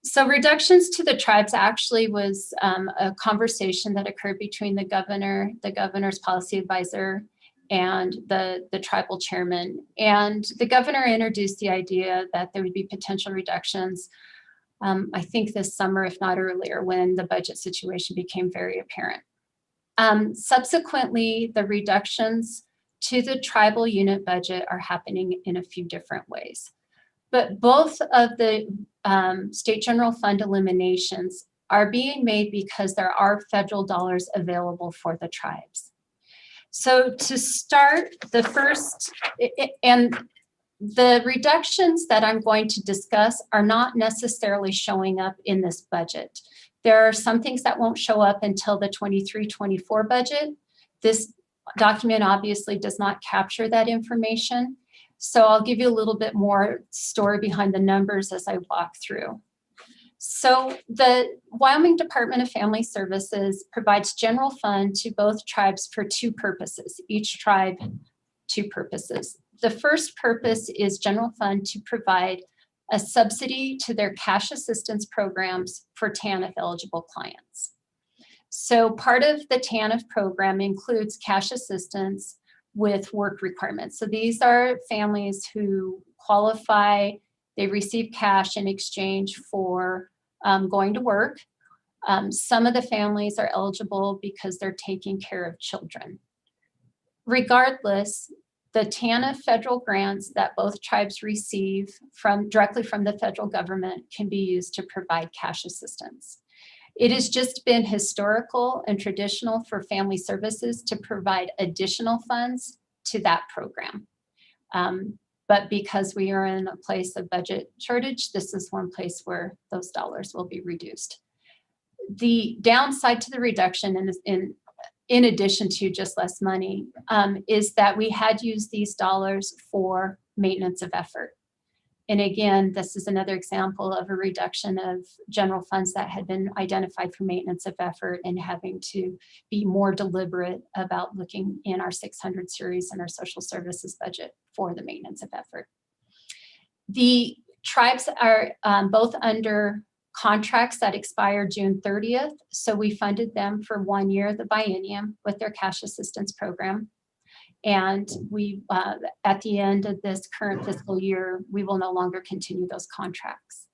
So reductions to the tribes actually was a conversation that occurred between the governor, the governor's policy advisor, and the tribal chairman. And the governor introduced the idea that there would be potential reductions, I think this summer, if not earlier, when the budget situation became very apparent. Subsequently, the reductions to the tribal unit budget are happening in a few different ways. But both of the state general fund eliminations are being made because there are federal dollars available for the tribes. So to start, the first, and the reductions that I'm going to discuss are not necessarily showing up in this budget. There are some things that won't show up until the 23-24 budget. This document obviously does not capture that information. So I'll give you a little bit more story behind the numbers as I walk through. So the Wyoming Department of Family Services provides general fund to both tribes for two purposes, each tribe two purposes. The first purpose is general fund to provide a subsidy to their cash assistance programs for TANF eligible clients. So part of the TANF program includes cash assistance with work requirements. So these are families who qualify, they receive cash in exchange for going to work. Some of the families are eligible because they're taking care of children. Regardless, the TANF federal grants that both tribes receive directly from the federal government can be used to provide cash assistance. It has just been historical and traditional for family services to provide additional funds to that program. But because we are in a place of budget shortage, this is one place where those dollars will be reduced. The downside to the reduction, in addition to just less money, is that we had used these dollars for maintenance of effort. And again, this is another example of a reduction of general funds that had been identified for maintenance of effort and having to be more deliberate about looking in our 600 series and our social services budget for the maintenance of effort. The tribes are both under contracts that expire June 30th. So we funded them for 1 year of the biennium with their cash assistance program. And we, at the end of this current fiscal year, we will no longer continue those contracts.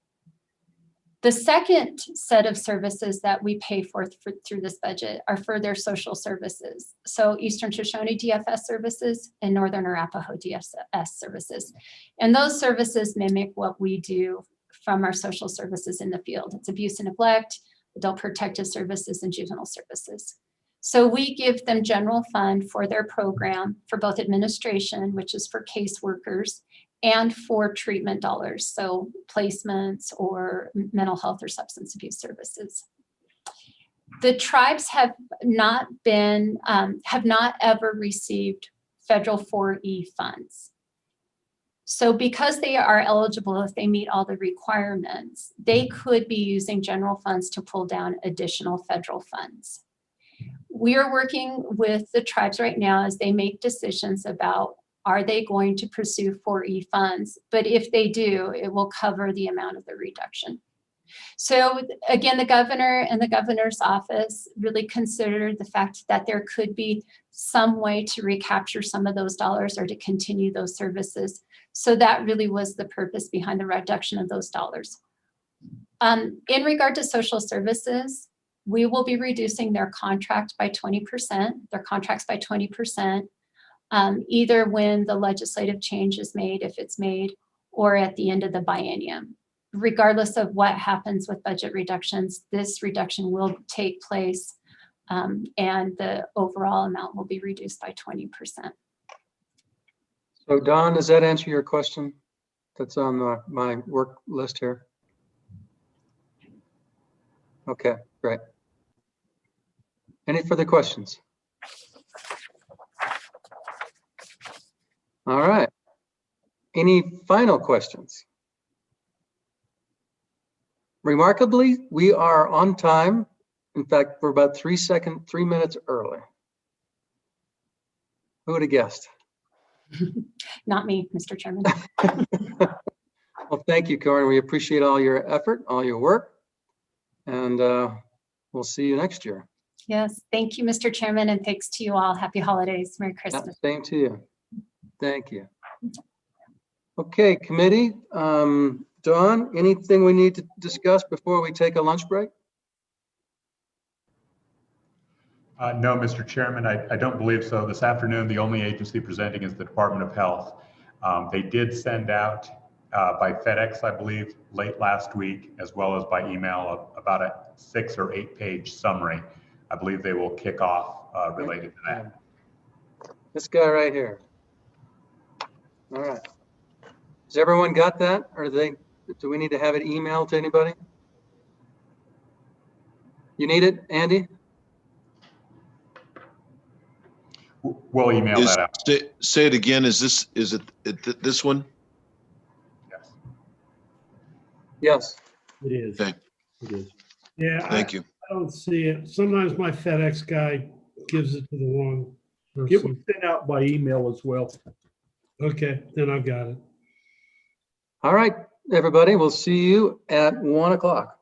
The second set of services that we pay for through this budget are for their social services. So Eastern Shoshone DFS services and Northern Arapaho DFS services. And those services mimic what we do from our social services in the field. It's abuse and neglect, adult protective services, and juvenile services. So we give them general fund for their program for both administration, which is for caseworkers, and for treatment dollars, so placements or mental health or substance abuse services. The tribes have not ever received federal 4E funds. So because they are eligible, if they meet all the requirements, they could be using general funds to pull down additional federal funds. We are working with the tribes right now as they make decisions about, are they going to pursue 4E funds? But if they do, it will cover the amount of the reduction. So again, the governor and the governor's office really considered the fact that there could be some way to recapture some of those dollars or to continue those services. So that really was the purpose behind the reduction of those dollars. In regard to social services, we will be reducing their contract by 20%, their contracts by 20%, either when the legislative change is made, if it's made, or at the end of the biennium. Regardless of what happens with budget reductions, this reduction will take place and the overall amount will be reduced by 20%. So Don, does that answer your question? That's on my work list here. Okay, great. Any further questions? All right. Any final questions? Remarkably, we are on time. In fact, we're about 3 minutes early. Who would have guessed? Not me, Mr. Chairman. Well, thank you, Corinne. We appreciate all your effort, all your work, and we'll see you next year. Yes, thank you, Mr. Chairman, and thanks to you all. Happy holidays. Merry Christmas. Same to you. Thank you. Okay, committee. Dawn, anything we need to discuss before we take a lunch break? No, Mr. Chairman, I don't believe so. This afternoon, the only agency presenting is the Department of Health. They did send out by FedEx, I believe, late last week, as well as by email, about a 6 or 8 page summary. I believe they will kick off related to that. This guy right here. All right. Has everyone got that? Or do we need to have it emailed to anybody? You need it, Andy? We'll email that out. Say it again. Is it this one? Yes. Yes. It is. Okay. It is. Yeah. Thank you. I don't see it. Sometimes my FedEx guy gives it to the wrong It person. was sent out by email as well. Okay, then I've got it. All right, everybody. We'll see you at 1 o'clock.